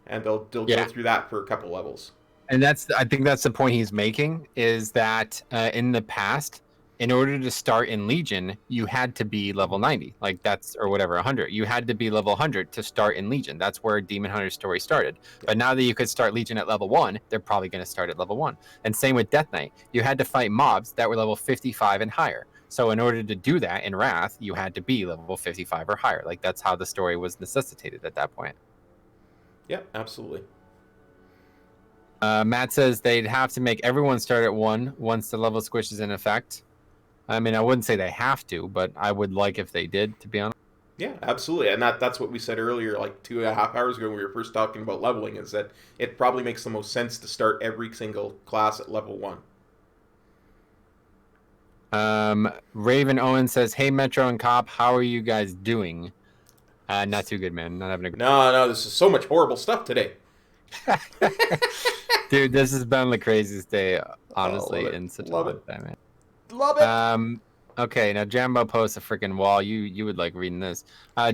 and they'll go through that for a couple levels. And I think that's the point he's making, is that in the past, in order to start in Legion, you had to be level 90, like or whatever, 100. You had to be level 100 to start in Legion. That's where Demon Hunter's story started. Yeah. But now that you could start Legion at level 1, they're probably going to start at level 1. And same with Death Knight. You had to fight mobs that were level 55 and higher. So in order to do that in Wrath, you had to be level 55 or higher. Like, that's how the story was necessitated at that point. Yeah, absolutely. Matt says they'd have to make everyone start at 1 once the level squish is in effect. I mean, I wouldn't say they have to, but I would like if they did, to be honest. Yeah, absolutely. And that's what we said earlier, like 2.5 hours ago when we were first talking about leveling, is that it probably makes the most sense to start every single class at level 1. Raven Owen says, hey, Metro and Kop, how are you guys doing? Not too good, man. Not having a good... No, this is so much horrible stuff today. Dude, this has been the craziest day, honestly, in such a long time, man. Love it. Okay, now Jambo posts a freaking wall. You would like reading this.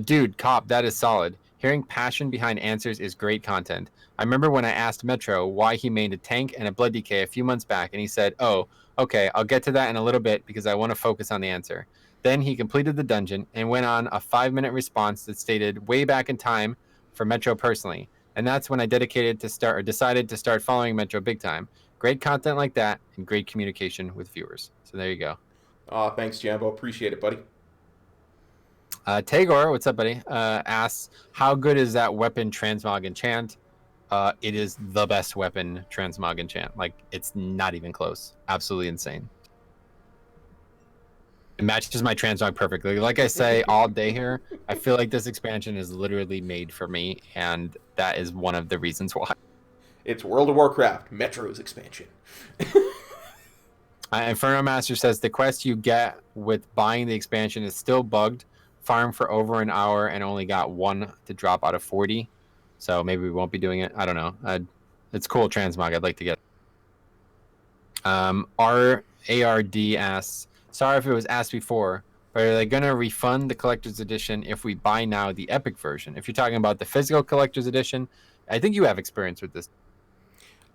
Dude, Kop, that is solid. Hearing passion behind answers is great content. I remember when I asked Metro why he made a tank and a blood DK a few months back, and he said, oh, okay, I'll get to that in a little bit because I want to focus on the answer. Then he completed the dungeon and went on a 5-minute response that stated way back in time for Metro personally. And that's when I decided to start following Metro big time. Great content like that and great communication with viewers. So there you go. Thanks, Jambo. Appreciate it, buddy. Tagor, what's up, buddy? Asks, how good is that weapon transmog enchant? It is the best weapon transmog enchant. Like, it's not even close. Absolutely insane. It matches my transmog perfectly. Like I say all day here, I feel like this expansion is literally made for me, and that is one of the reasons why. It's World of Warcraft, Metro's expansion. Inferno Master says the quest you get with buying the expansion is still bugged. Farm for over an hour and only got 1 to drop out of 40. So maybe we won't be doing it. I don't know. It's cool transmog. I'd like to get. RARD asks, sorry if it was asked before, but are they going to refund the collector's edition if we buy now the epic version? If you're talking about the physical collector's edition, I think you have experience with this.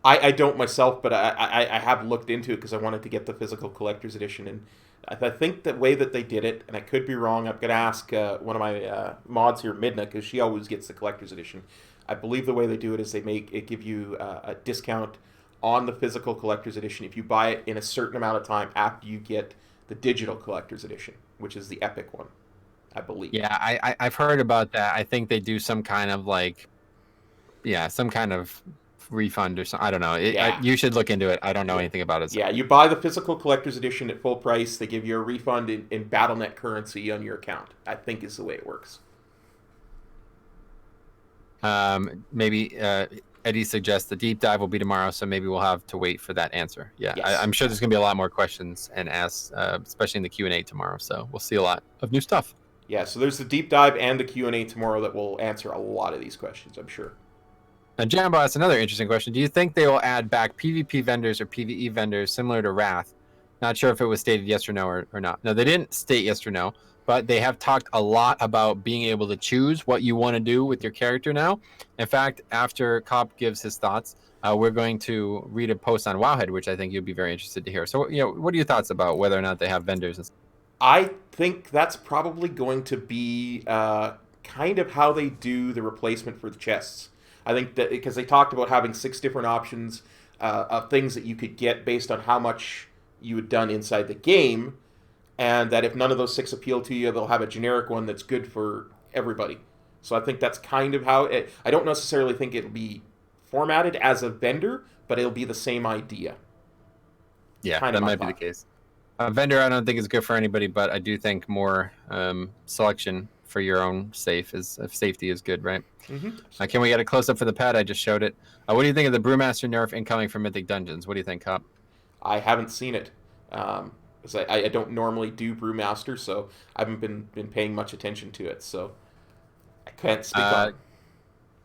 I don't myself, but I have looked into it because I wanted to get the physical collector's edition, and I think the way that they did it, and I could be wrong, I'm going to ask one of my mods here, Midna, because she always gets the collector's edition. I believe the way they do it is they give you a discount on the physical collector's edition if you buy it in a certain amount of time after you get the digital collector's edition, which is the epic one, I believe. Yeah, I've heard about that. I think they do some kind of some kind of refund or something. I don't know. You should look into it. I don't know anything about it. So. Yeah, you buy the physical collector's edition at full price. They give you a refund in BattleNet currency on your account, I think is the way it works. Maybe Eddie suggests the deep dive will be tomorrow, so maybe we'll have to wait for that answer. Yeah, yes. I'm sure there's going to be a lot more questions and asks, especially in the Q&A tomorrow, so we'll see a lot of new stuff. Yeah, so there's the deep dive and the Q&A tomorrow that will answer a lot of these questions, I'm sure. Now, Jambo asked another interesting question. Do you think they will add back PvP vendors or PvE vendors similar to Wrath? Not sure if it was stated yes or no or not. No, they didn't state yes or no, but they have talked a lot about being able to choose what you want to do with your character now. In fact, after Kop gives his thoughts, we're going to read a post on Wowhead, which I think you'd be very interested to hear. So, what are your thoughts about whether or not they have vendors? I think that's probably going to be kind of how they do the replacement for the chests. I think that because they talked about having 6 different options of things that you could get based on how much you had done inside the game, and that if none of those 6 appeal to you, they'll have a generic one that's good for everybody. So I think that's kind of how it. I don't necessarily think it'll be formatted as a vendor, but it'll be the same idea. Yeah, Kind of that my might be the thought. case. Vendor, I don't think is good for anybody, but I do think more selection for your own safety is good, right? Hmm. Can we get a close up for the pad? I just showed it. What do you think of the Brewmaster nerf incoming from Mythic Dungeons? What do you think, Cop? I haven't seen it. 'Cause I don't normally do Brewmaster, so I haven't been paying much attention to it. So I can't speak on Uh, it.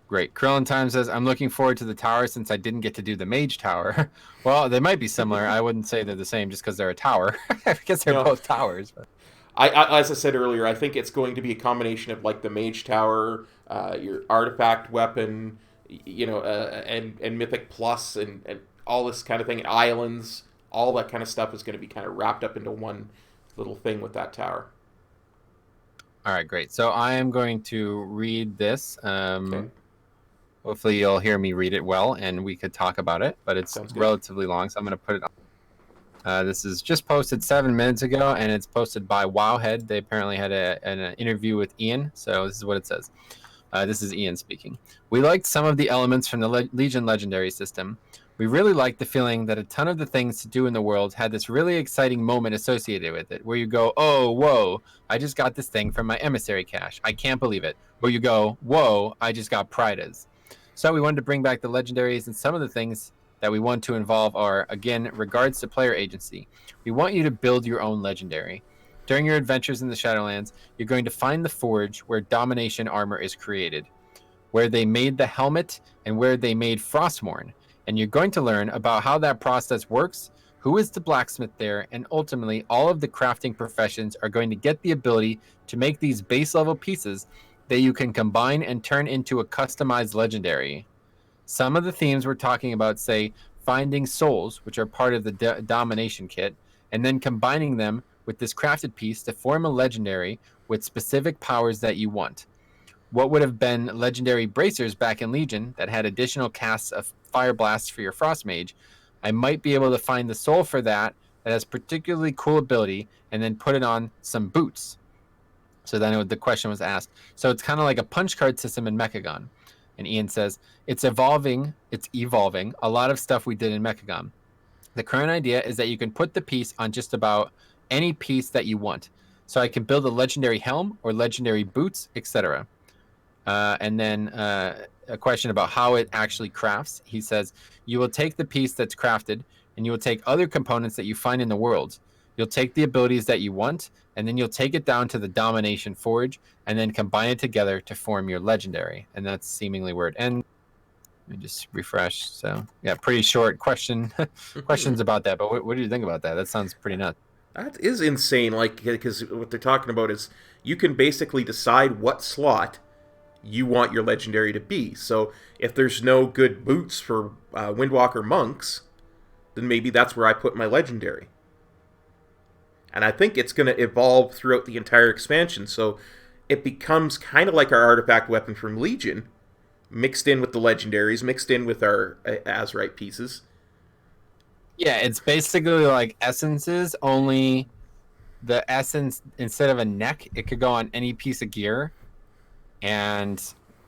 Great. Krillin Time says, I'm looking forward to the tower since I didn't get to do the Mage Tower. Well, they might be similar. I wouldn't say they're the same just because they're a tower. I guess they're No, both towers. But... as I said earlier, I think it's going to be a combination of like the Mage Tower, your artifact weapon, and Mythic Plus, and all this kind of thing, and islands, all that kind of stuff is going to be kind of wrapped up into one little thing with that tower. All right, great. So I am going to read this. Okay, Hopefully you'll hear me read it well and we could talk about it, but it's sounds good. relatively long, so I'm going to put it on. This is just posted 7 minutes ago, and it's posted by Wowhead. They apparently had an interview with Ian, so this is what it says. This is Ian speaking. We liked some of the elements from the Legion Legendary system. We really liked the feeling that a ton of the things to do in the world had this really exciting moment associated with it, where you go, oh, whoa, I just got this thing from my emissary cache. I can't believe it. Or you go, whoa, I just got Pridas. So we wanted to bring back the legendaries, and some of the things that we want to involve are, again, regards to player agency. We want you to build your own legendary. During your adventures in the Shadowlands, you're going to find the forge where domination armor is created, where they made the helmet, and where they made Frostmourne. And you're going to learn about how that process works, who is the blacksmith there, and ultimately all of the crafting professions are going to get the ability to make these base level pieces that you can combine and turn into a customized legendary. Some of the themes we're talking about say finding souls, which are part of the domination kit, and then combining them with this crafted piece to form a legendary with specific powers that you want. What would have been legendary bracers back in Legion that had additional casts of fire blasts for your frost mage, I might be able to find the soul for that has particularly cool ability and then put it on some boots. So then the question was asked. So it's kind of like a punch card system in Mechagon. And Ian says, it's evolving. A lot of stuff we did in Mechagon. The current idea is that you can put the piece on just about any piece that you want. So I can build a legendary helm or legendary boots, etc. And then a question about how it actually crafts. He says, you will take the piece that's crafted and you will take other components that you find in the world. You'll take the abilities that you want, and then you'll take it down to the Domination Forge and then combine it together to form your legendary. And that's seemingly where it ends. Let me just refresh. So, yeah, pretty short questions about that. But what do you think about that? That sounds pretty nuts. That is insane. Like, because what they're talking about is you can basically decide what slot you want your legendary to be. So if there's no good boots for Windwalker monks, then maybe that's where I put my legendary. And I think it's going to evolve throughout the entire expansion. So it becomes kind of like our artifact weapon from Legion, mixed in with the legendaries, mixed in with our Azerite pieces. Yeah, it's basically like essences, only the essence, instead of a neck, it could go on any piece of gear. And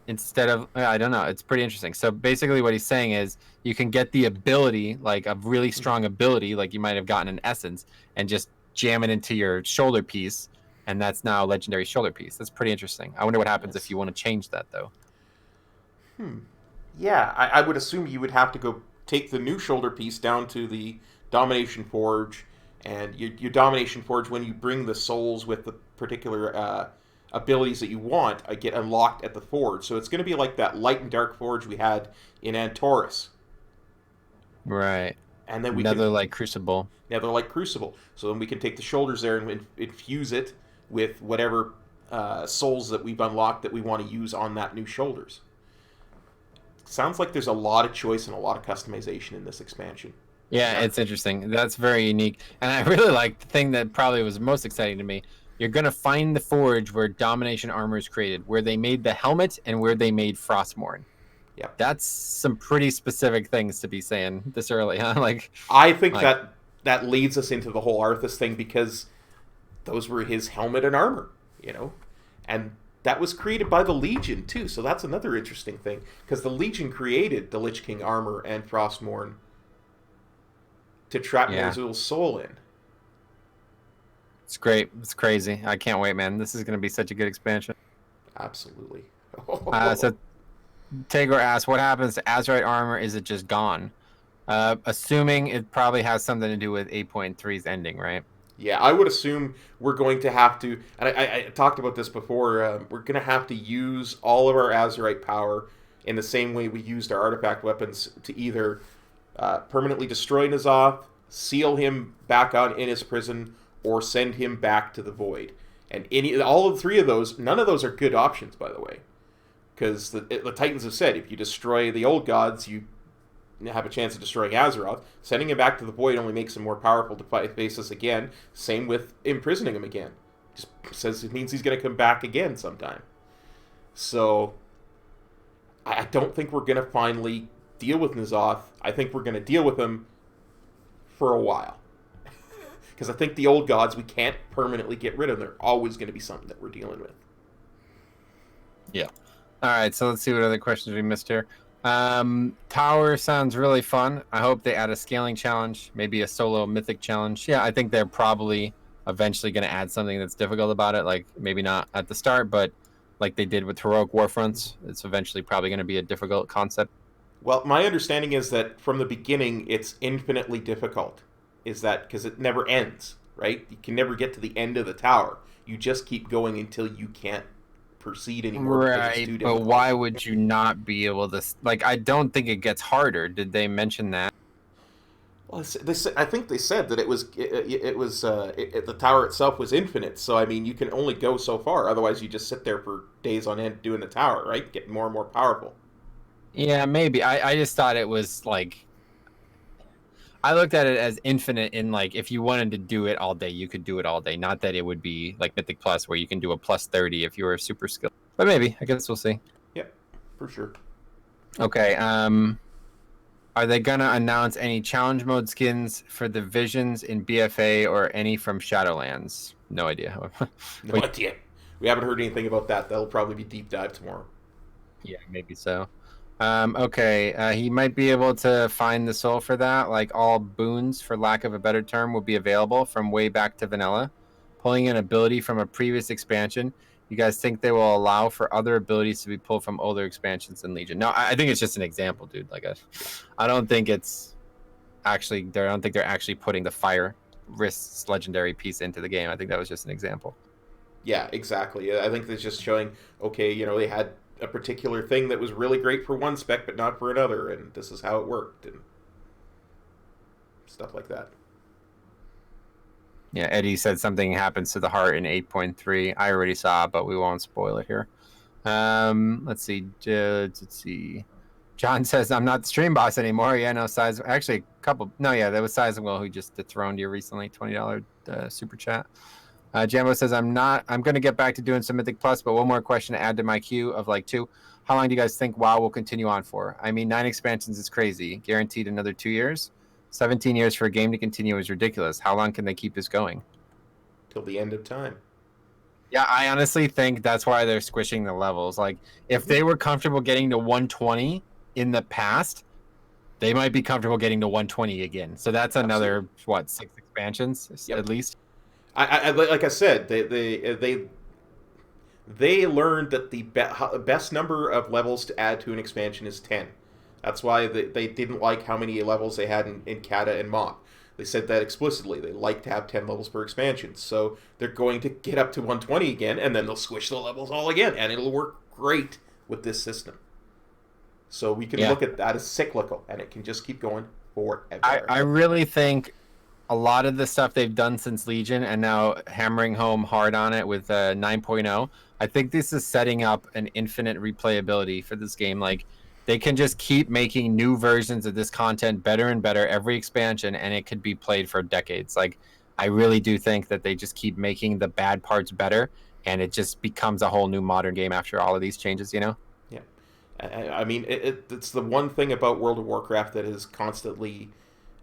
instead of, I don't know, it's pretty interesting. So basically what he's saying is you can get the ability, like a really strong ability, like you might have gotten an essence, and just jam it into your shoulder piece, and that's now a legendary shoulder piece. That's pretty interesting. I wonder what happens if you want to change that, though. Yeah, I would assume you would have to go take the new shoulder piece down to the Domination Forge, and your Domination Forge, when you bring the souls with the particular abilities that you want, get unlocked at the Forge. So it's going to be like that Light and Dark Forge we had in Antorus. Right. And then we Another can, like Crucible. yeah, they're like Crucible. So then we can take the shoulders there and infuse it with whatever souls that we've unlocked that we want to use on that new shoulders. Sounds like there's a lot of choice and a lot of customization in this expansion. Yeah, it's interesting. That's very unique. And I really like the thing that probably was most exciting to me. You're going to find the forge where Domination armor is created, where they made the helmet and where they made Frostmourne. Yeah. That's some pretty specific things to be saying this early, huh? I think that leads us into the whole Arthas thing, because those were his helmet and armor, and that was created by the Legion too. So that's another interesting thing, because the Legion created the Lich King armor and Frostmourne to trap Ner'zhul's soul in. It's great. It's crazy. I can't wait, man. This is going to be such a good expansion. Absolutely. So Tagor asks, what happens to Azerite armor? Is it just gone? Assuming it probably has something to do with 8.3's ending, right? Yeah, I would assume we're going to have to, and I talked about this before, we're going to have to use all of our Azerite power in the same way we used our artifact weapons to either permanently destroy N'Zoth, seal him back on in his prison, or send him back to the Void. And all of the three of those, none of those are good options, by the way. Because the Titans have said, if you destroy the old gods, you have a chance of destroying Azeroth. Sending him back to the Void only makes him more powerful to face us again. Same with imprisoning him again. Just says it means he's going to come back again sometime. So, I don't think we're going to finally deal with N'Zoth. I think we're going to deal with him for a while. Because I think the old gods, we can't permanently get rid of. They're always going to be something that we're dealing with. Yeah. All right, so let's see what other questions we missed here. Tower sounds really fun. I hope they add a scaling challenge, maybe a solo mythic challenge. Yeah, I think they're probably eventually going to add something that's difficult about it, like maybe not at the start, but like they did with Heroic Warfronts, it's eventually probably going to be a difficult concept. Well, my understanding is that from the beginning, it's infinitely difficult. Is that because it never ends, right? You can never get to the end of the tower. You just keep going until you can't proceed anymore. Right, but why would you not be able to... I don't think it gets harder. Did they mention that? Well, I think they said that the tower itself was infinite. So, I mean, you can only go so far. Otherwise, you just sit there for days on end doing the tower, right? Get more and more powerful. Yeah, maybe. I just thought it was like... I looked at it as infinite in if you wanted to do it all day, you could do it all day. Not that it would be like Mythic Plus where you can do a plus 30 if you were super skilled. But maybe. I guess we'll see. Yep, for sure. Okay. Are they going to announce any challenge mode skins for the Visions in BFA or any from Shadowlands? No idea. No idea. We haven't heard anything about that. That'll probably be deep dive tomorrow. Yeah, maybe so. Okay, he might be able to find the soul for that. All boons, for lack of a better term, will be available from way back to vanilla. Pulling an ability from a previous expansion. You guys think they will allow for other abilities to be pulled from older expansions in Legion? No, I think it's just an example, dude. I don't think it's actually... I don't think they're actually putting the Fire Wrists legendary piece into the game. I think that was just an example. Yeah, exactly. I think they're just showing, okay, they had a particular thing that was really great for one spec but not for another, and this is how it worked, and stuff like that. Yeah, Eddie said something happens to the heart in 8.3. I already saw it, but we won't spoil it here. Let's see. John says, I'm not the stream boss anymore. Yeah, no, Size. Actually, a couple. No, yeah, that was Size and Will who just dethroned you recently. $20 super chat. Jambo says, I'm going to get back to doing some Mythic Plus, but one more question to add to my queue of 2. How long do you guys think WoW will continue on for? I mean, 9 expansions is crazy. Guaranteed another 2 years? 17 years for a game to continue is ridiculous. How long can they keep this going? Till the end of time. Yeah, I honestly think that's why they're squishing the levels. If they were comfortable getting to 120 in the past, they might be comfortable getting to 120 again. So that's another, 6 expansions at least? I like I said, they learned that the best number of levels to add to an expansion is 10. That's why they didn't like how many levels they had in Kata and Mach. They said that explicitly. They like to have 10 levels per expansion. So they're going to get up to 120 again, and then they'll squish the levels all again, and it'll work great with this system. So we can look at that as cyclical, and it can just keep going forever. I really think a lot of the stuff they've done since Legion and now hammering home hard on it with 9.0, I think this is setting up an infinite replayability for this game. Like, they can just keep making new versions of this content better and better every expansion, and it could be played for decades. Like, I really do think that they just keep making the bad parts better, and it just becomes a whole new modern game after all of these changes, you know? Yeah. I mean, it's the one thing about World of Warcraft that has constantly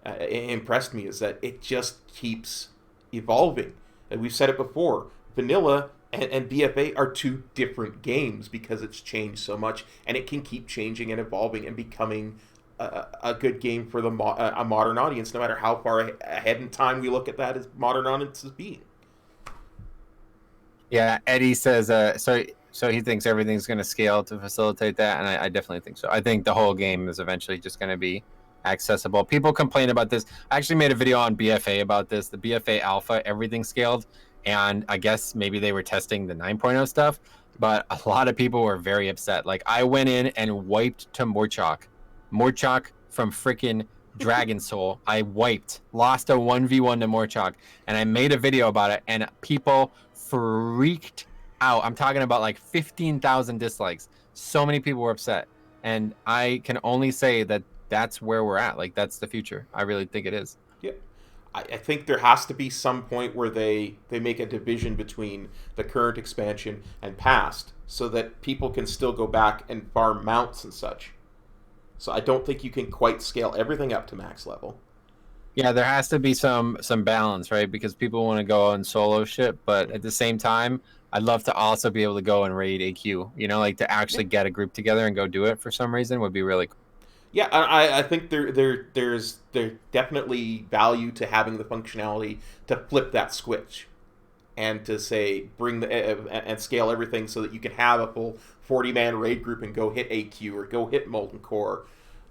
impressed me is that it just keeps evolving. And we've said it before, vanilla and BFA are two different games because it's changed so much, and it can keep changing and evolving and becoming a good game for a modern audience, no matter how far ahead in time we look at that as modern audiences being. Yeah, Eddie says so he thinks everything's going to scale to facilitate that, and I definitely think so. I think the whole game is eventually just going to be accessible. People complain about this. I actually made a video on BFA about this. The BFA Alpha, everything scaled, and I guess maybe they were testing the 9.0 stuff, but a lot of people were very upset. Like, I went in and wiped to Morchok from freaking Dragon Soul. I lost a 1v1 to Morchok, and I made a video about it, and people freaked out. I'm talking about like 15,000 dislikes. So many people were upset, and I can only say that that's where we're at. Like, that's the future. I really think it is. Yeah. I think there has to be some point where they make a division between the current expansion and past so that people can still go back and farm mounts and such. So I don't think you can quite scale everything up to max level. Yeah, there has to be some balance, right? Because people want to go on solo shit, but at the same time, I'd love to also be able to go and raid AQ. You know, like to actually get a group together and go do it for some reason would be really cool. Yeah, I think there's definitely value to having the functionality to flip that switch, and to say bring the and scale everything so that you can have a full 40-man raid group and go hit AQ or go hit Molten Core.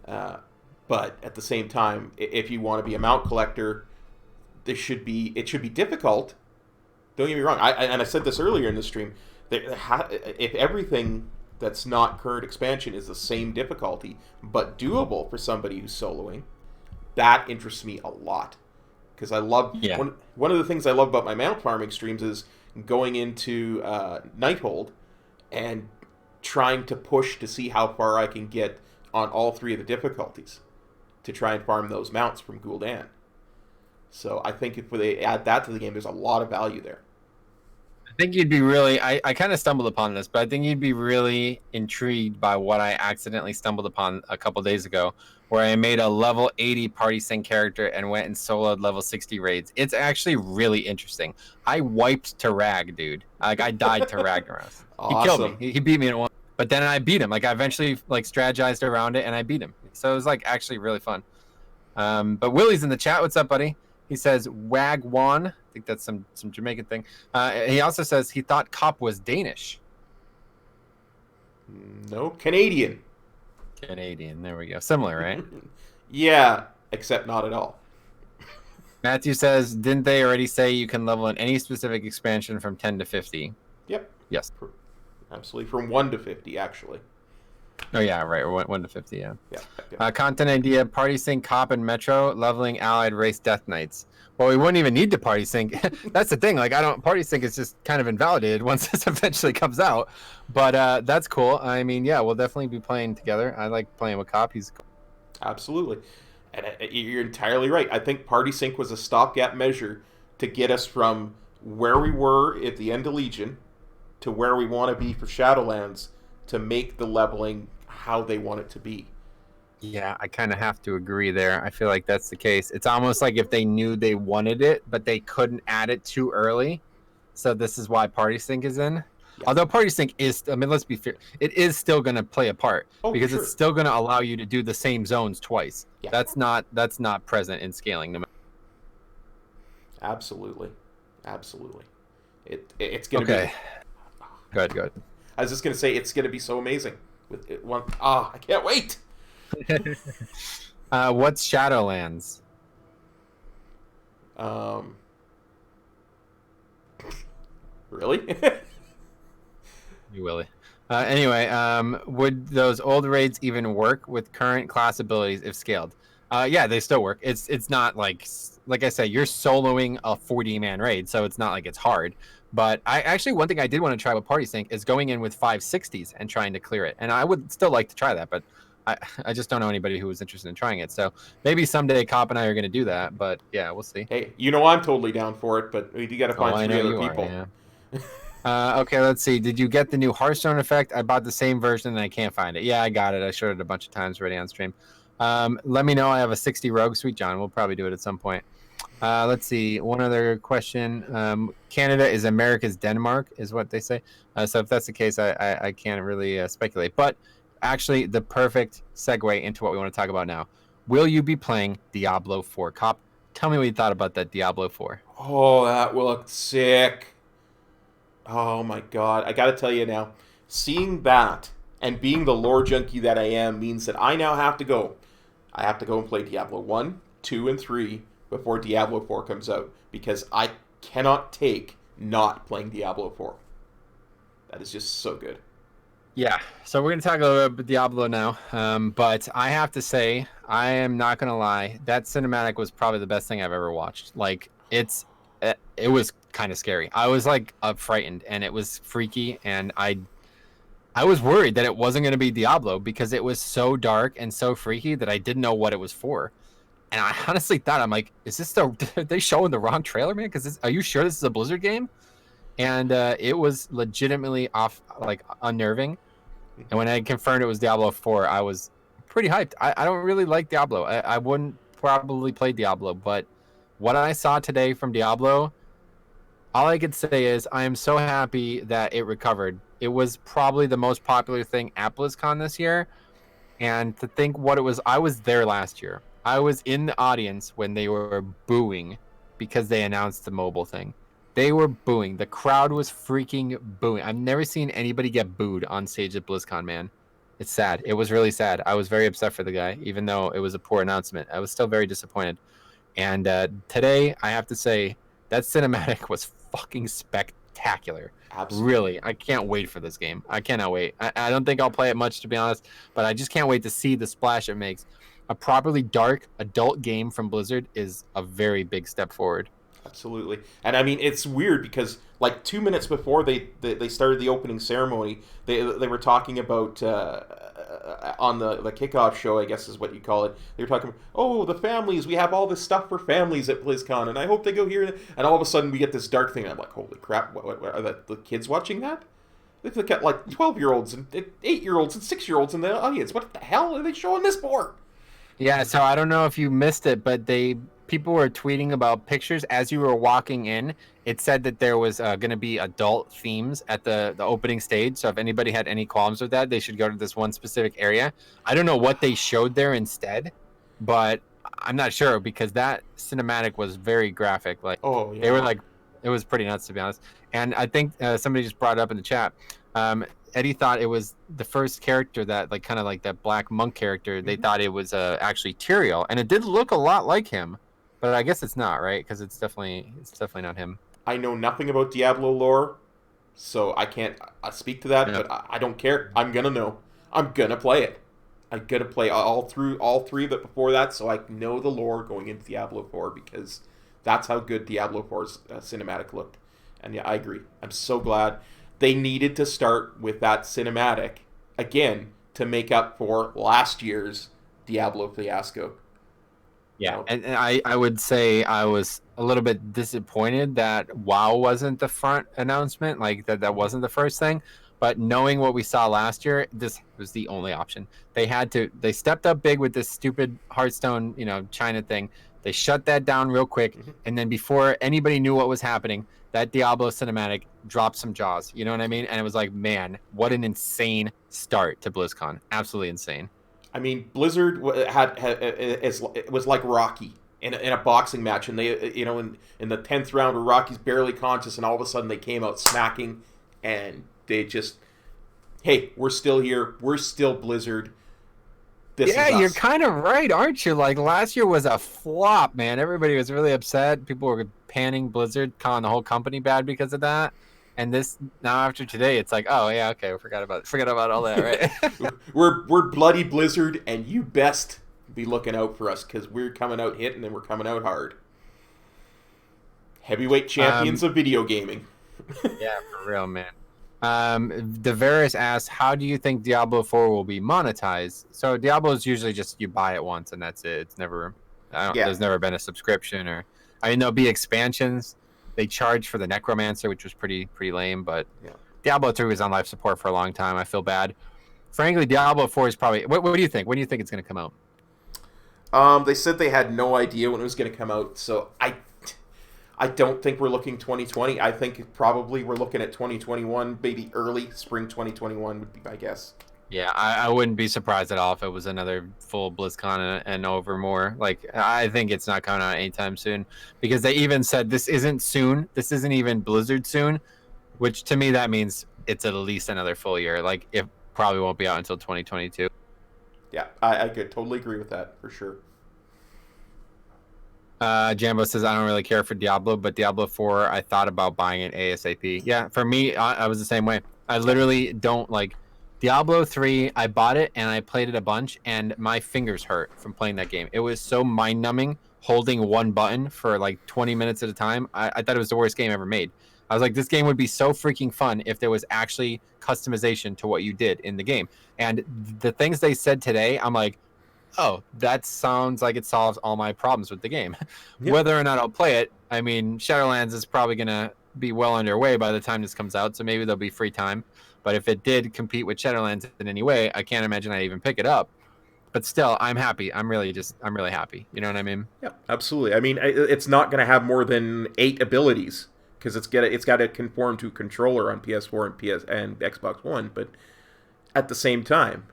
But at the same time, if you want to be a mount collector, it should be difficult. Don't get me wrong. I said this earlier in the stream. If everything that's not current expansion is the same difficulty, but doable for somebody who's soloing, that interests me a lot. Because I love... Yeah. One of the things I love about my mount farming streams is going into Nighthold and trying to push to see how far I can get on all three of the difficulties to try and farm those mounts from Gul'dan. So I think if they add that to the game, there's a lot of value there. I think you'd be really... I kind of stumbled upon this, but I think you'd be really intrigued by what I accidentally stumbled upon a couple days ago, where I made a level 80 party sync character and went and soloed level 60 raids. It's actually really interesting. I wiped to Rag, dude. Like, I died to Ragnaros. Awesome. He killed me. He beat me in one. But then I beat him. Like, I eventually strategized around it, and I beat him. So it was actually really fun. But Willie's in the chat. What's up, buddy? He says Wagwan. I think that's some Jamaican thing. He also says he thought Kop was Danish. No, Canadian. Canadian. There we go. Similar, right? Yeah, except not at all. Matthew says, didn't they already say you can level in any specific expansion from 10 to 50? Yep. Yes. Absolutely. From 1 to 50, actually. Oh, yeah, right. 1 to 50, yeah. Yeah. Content idea, party sync Kop and Metro, leveling allied race death knights. Well, we wouldn't even need to party sync. That's the thing. Party sync is just kind of invalidated once this eventually comes out. But that's cool. I mean, yeah, we'll definitely be playing together. I like playing with Kop. He's cool. Absolutely. And you're entirely right. I think party sync was a stopgap measure to get us from where we were at the end of Legion to where we want to be for Shadowlands, to make the leveling how they want it to be. Yeah, I kind of have to agree there. I feel like that's the case. It's almost like if they knew they wanted it, but they couldn't add it too early. So this is why Party Sync is in. Yeah. Although Party Sync is, I mean, let's be fair, it is still going to play a part because it's still going to allow you to do the same zones twice. Yeah. That's not present in scaling. No matter. Absolutely. It's going to be... Good. I was just going to say, it's going to be so amazing. I can't wait. What's Shadowlands? Really? You Willie. Anyway, would those old raids even work with current class abilities if scaled? Yeah, they still work. It's not like I said, you're soloing a 40-man raid, so it's not like it's hard. But I actually, one thing I did want to try with Party Sync is going in with 560s and trying to clear it. And I would still like to try that, but I just don't know anybody who was interested in trying it. So maybe someday Kop and I are going to do that. But yeah, we'll see. Hey, I'm totally down for it, but you got to find I 3 know other you people. are, yeah. Okay, let's see. Did you get the new Hearthstone effect? I bought the same version and I can't find it. Yeah, I got it. I showed it a bunch of times already on stream. Let me know. I have a 60 rogue. Sweet John. We'll probably do it at some point. Let's see. One other question. Canada is America's Denmark, is what they say. So if that's the case, I can't really speculate. But actually, the perfect segue into what we want to talk about now. Will you be playing Diablo 4? Kop, tell me what you thought about that Diablo 4. Oh, that looked sick. Oh my god. I gotta tell you now, seeing that and being the lore junkie that I am means that I now have to go. I have to go and play Diablo 1, 2, and 3 before Diablo 4 comes out, because I cannot take not playing Diablo 4. That is just so good. Yeah, so we're going to talk a little bit about Diablo now, but I have to say, I am not going to lie, that cinematic was probably the best thing I've ever watched. Like, it was kind of scary. I was like frightened, and it was freaky, and I was worried that it wasn't going to be Diablo because it was so dark and so freaky that I didn't know what it was for. And I honestly thought, I'm like, is this are they showing the wrong trailer, man? Because are you sure this is a Blizzard game? And it was legitimately unnerving. And when I confirmed it was Diablo 4, I was pretty hyped. I don't really like Diablo. I wouldn't probably play Diablo, but what I saw today from Diablo, all I could say is I am so happy that it recovered. It was probably the most popular thing at BlizzCon this year. And to think what it was, I was there last year. I was in the audience when they were booing because they announced the mobile thing. They were booing. The crowd was freaking booing. I've never seen anybody get booed on stage at BlizzCon, man. It's sad. It was really sad. I was very upset for the guy, even though it was a poor announcement. I was still very disappointed. And today, I have to say, that cinematic was fucking spectacular. Absolutely. Really, I can't wait for this game. I cannot wait. I don't think I'll play it much, to be honest, but I just can't wait to see the splash it makes. A properly dark adult game from Blizzard is a very big step forward. Absolutely. And I mean, it's weird because like 2 minutes before they started the opening ceremony, they were talking about on the kickoff show, I guess is what you call it. They were talking, oh, the families, we have all this stuff for families at BlizzCon, and I hope they go here. And all of a sudden we get this dark thing. And I'm like, holy crap, what are the kids watching that? They got like 12-year-olds and 8-year-olds and 6-year-olds in the audience. What the hell are they showing this for? Yeah, so I don't know if you missed it, but people were tweeting about pictures as you were walking in. It said that there was going to be adult themes at the opening stage. So if anybody had any qualms with that, they should go to this one specific area. I don't know what they showed there instead, but I'm not sure because that cinematic was very graphic. Like, oh, yeah. They were like, it was pretty nuts, to be honest. And I think somebody just brought it up in the chat. Eddie thought it was the first character that, like, kind of like that black monk character. They thought it was actually Tyrael, and it did look a lot like him, but I guess it's not, right? Because it's definitely not him. I know nothing about Diablo lore, so I can't speak to that. Yeah. But I don't care. I'm gonna know. I'm gonna play it. I'm gonna play all three of it before that, so I know the lore going into Diablo 4 because that's how good Diablo 4's cinematic looked. And yeah, I agree. I'm so glad. They needed to start with that cinematic, again, to make up for last year's Diablo fiasco. Yeah, and I would say I was a little bit disappointed that WoW wasn't the front announcement, like that wasn't the first thing. But knowing what we saw last year, this was the only option. They stepped up big with this stupid Hearthstone, China thing. They shut that down real quick, and then before anybody knew what was happening, that Diablo cinematic dropped some jaws. You know what I mean? And it was like, man, what an insane start to BlizzCon. Absolutely insane. I mean, Blizzard was like Rocky in a boxing match, and they, in the 10th round where Rocky's barely conscious, and all of a sudden they came out smacking, and they just, hey, we're still here, we're still Blizzard. This is us. You're kind of right, aren't you? Like, last year was a flop, man. Everybody was really upset. People were panning Blizzard, calling the whole company bad because of that. And this, now after today, it's like, oh yeah, okay, forgot about all that, right? we're bloody Blizzard, and you best be looking out for us because we're coming out hitting and we're coming out hard. Heavyweight champions of video gaming. Yeah, for real, man. Deveris asks, how do you think Diablo 4 will be monetized? So Diablo is usually just you buy it once and that's it. It's never, there's never been a subscription or, I mean, there'll be expansions. They charge for the Necromancer, which was pretty lame, but Diablo 3 was on life support for a long time. I feel bad. Frankly, Diablo 4 is probably, what do you think? When do you think it's going to come out? They said they had no idea when it was going to come out, so I don't think we're looking 2020. I think probably we're looking at 2021, maybe early spring 2021 would be my guess. Yeah, I wouldn't be surprised at all if it was another full BlizzCon and over more. Like, I think it's not coming out anytime soon because they even said this isn't soon. This isn't even Blizzard soon, which to me that means it's at least another full year. Like, it probably won't be out until 2022. Yeah, I could totally agree with that for sure. Jambo says, I don't really care for Diablo, but Diablo 4, I thought about buying it ASAP. Yeah, for me, I was the same way. I literally don't like Diablo 3. I bought it and I played it a bunch, and my fingers hurt from playing that game. It was so mind-numbing holding one button for like 20 minutes at a time. I thought it was the worst game ever made. I was like, this game would be so freaking fun if there was actually customization to what you did in the game. And the things they said today, I'm like, oh, that sounds like it solves all my problems with the game. Yep. Whether or not I'll play it, I mean, Shadowlands is probably going to be well underway by the time this comes out, so maybe there'll be free time. But if it did compete with Shadowlands in any way, I can't imagine I'd even pick it up. But still, I'm happy. I'm really happy. You know what I mean? Yeah, absolutely. I mean, it's not going to have more than 8 abilities because it's got to conform to a controller on PS4 and Xbox One. But at the same time,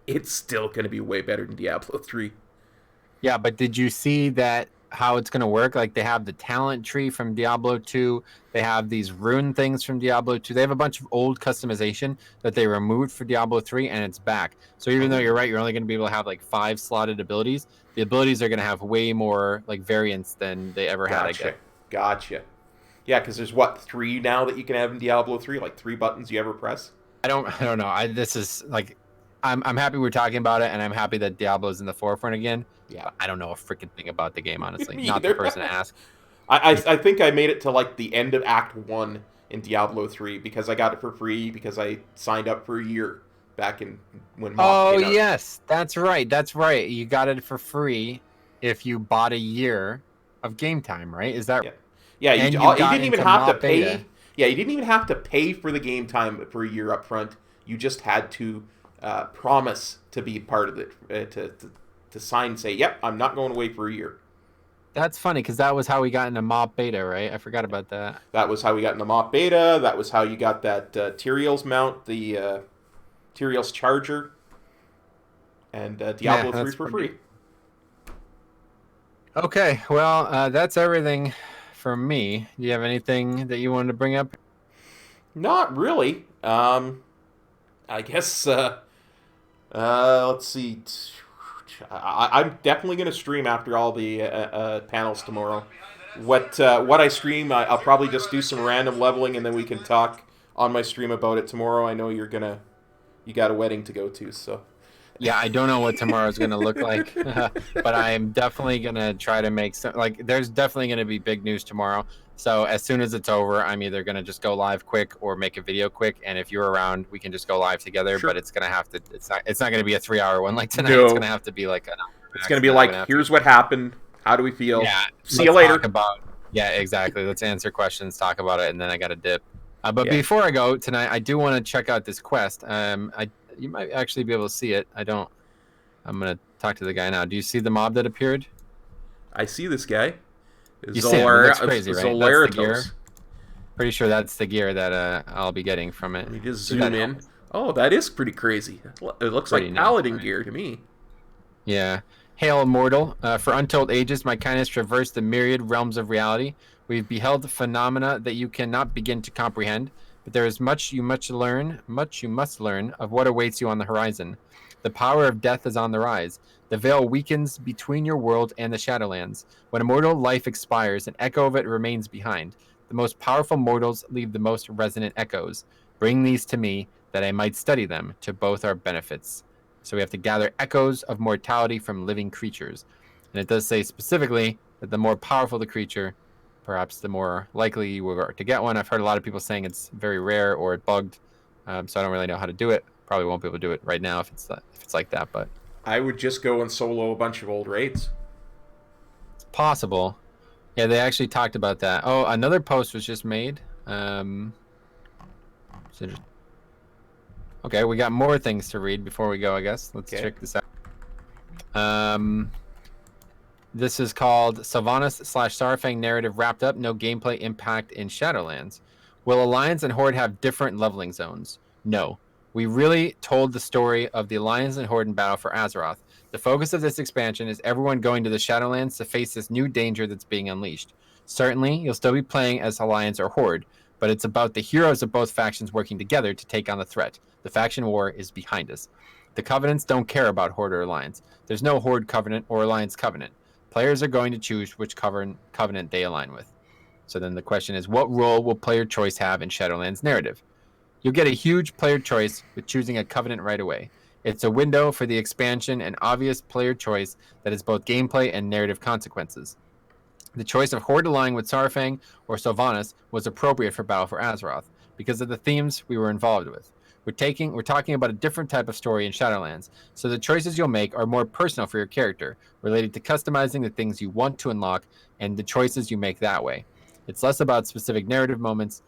it's still going to be way better than Diablo 3. Yeah, but did you see that how it's going to work? Like, they have the talent tree from Diablo 2. They have these rune things from Diablo 2. They have a bunch of old customization that they removed for Diablo 3, and it's back. So even though you're right, you're only going to be able to have like 5 slotted abilities. The abilities are going to have way more like variance than they ever had, I guess. Gotcha. Yeah, because there's 3 now that you can have in Diablo 3? Like 3 buttons you ever press? I don't know. This is like, I'm happy we're talking about it, and I'm happy that Diablo's in the forefront again. Yeah, I don't know a freaking thing about the game, honestly. Not the person to ask. I think I made it to like the end of Act 1 in Diablo 3 because I got it for free because I signed up for a year back in when Mob came out. Yes, that's right. You got it for free if you bought a year of game time, right? Is that Yeah, you didn't even have to pay. Beta. Yeah, you didn't even have to pay for the game time for a year up front. You just had to promise to be part of it, to sign and say, yep, I'm not going away for a year. That's funny, because that was how we got into Mob Beta, right? I forgot about that. That was how we got into Mob Beta. That was how you got that Tyrael's mount, the Tyrael's Charger, and Diablo 3 for free. Okay, well, that's everything for me. Do you have anything that you wanted to bring up? Not really. I guess, let's see. I'm definitely going to stream after all the panels tomorrow. What I stream, I'll probably just do some random leveling, and then we can talk on my stream about it tomorrow. I know you got a wedding to go to, so. Yeah, I don't know what tomorrow's going to look like, but I'm definitely going to try to make some, like, there's definitely going to be big news tomorrow. So as soon as it's over, I'm either going to just go live quick or make a video quick. And if you're around, we can just go live together, but it's going to have to, it's not going to be a 3-hour one like tonight. No. It's going to have to be like an hour. It's going to be like, here's what happened. How do we feel? Yeah. See you later. Yeah, exactly. Let's answer questions, talk about it, and then I got to dip. But before I go tonight, I do want to check out this quest. You might actually be able to see it. I'm going to talk to the guy now. Do you see the mob that appeared? I see this guy. You see him. That's crazy, right? That's the gear. Pretty sure that's the gear that I'll be getting from it. Let me just zoom in. Oh, that is pretty crazy. It looks like paladin gear to me. Yeah. Hail, mortal. For untold ages, my kindness traversed the myriad realms of reality. We've beheld phenomena that you cannot begin to comprehend, but there is much you must learn of what awaits you on the horizon. The power of death is on the rise. The veil weakens between your world and the Shadowlands. When a mortal life expires, an echo of it remains behind. The most powerful mortals leave the most resonant echoes. Bring these to me, that I might study them to both our benefits. So we have to gather echoes of mortality from living creatures. And it does say specifically that the more powerful the creature, perhaps the more likely you are to get one. I've heard a lot of people saying it's very rare or it bugged, so I don't really know how to do it. Probably won't be able to do it right now if it's like that, but I would just go and solo a bunch of old raids. it's possible. Yeah, they actually talked about that. Oh, another post was just made. Okay, we got more things to read before we go, I guess. Let's check this out. This is called Sylvanas/Saurfang narrative wrapped up. No gameplay impact in Shadowlands. Will Alliance and Horde have different leveling zones? No. We really told the story of the Alliance and Horde in battle for Azeroth. The focus of this expansion is everyone going to the Shadowlands to face this new danger that's being unleashed. Certainly, you'll still be playing as Alliance or Horde, but it's about the heroes of both factions working together to take on the threat. The faction war is behind us. The Covenants don't care about Horde or Alliance. There's no Horde Covenant or Alliance Covenant. Players are going to choose which covenant they align with. So then the question is, what role will player choice have in Shadowlands narrative? You'll get a huge player choice with choosing a covenant right away. It's a window for the expansion and obvious player choice that has both gameplay and narrative consequences. The choice of Horde aligning with Saurfang or Sylvanas was appropriate for Battle for Azeroth because of the themes we were involved with. We're talking about a different type of story in Shadowlands, so the choices you'll make are more personal for your character, related to customizing the things you want to unlock and the choices you make that way. It's less about specific narrative moments,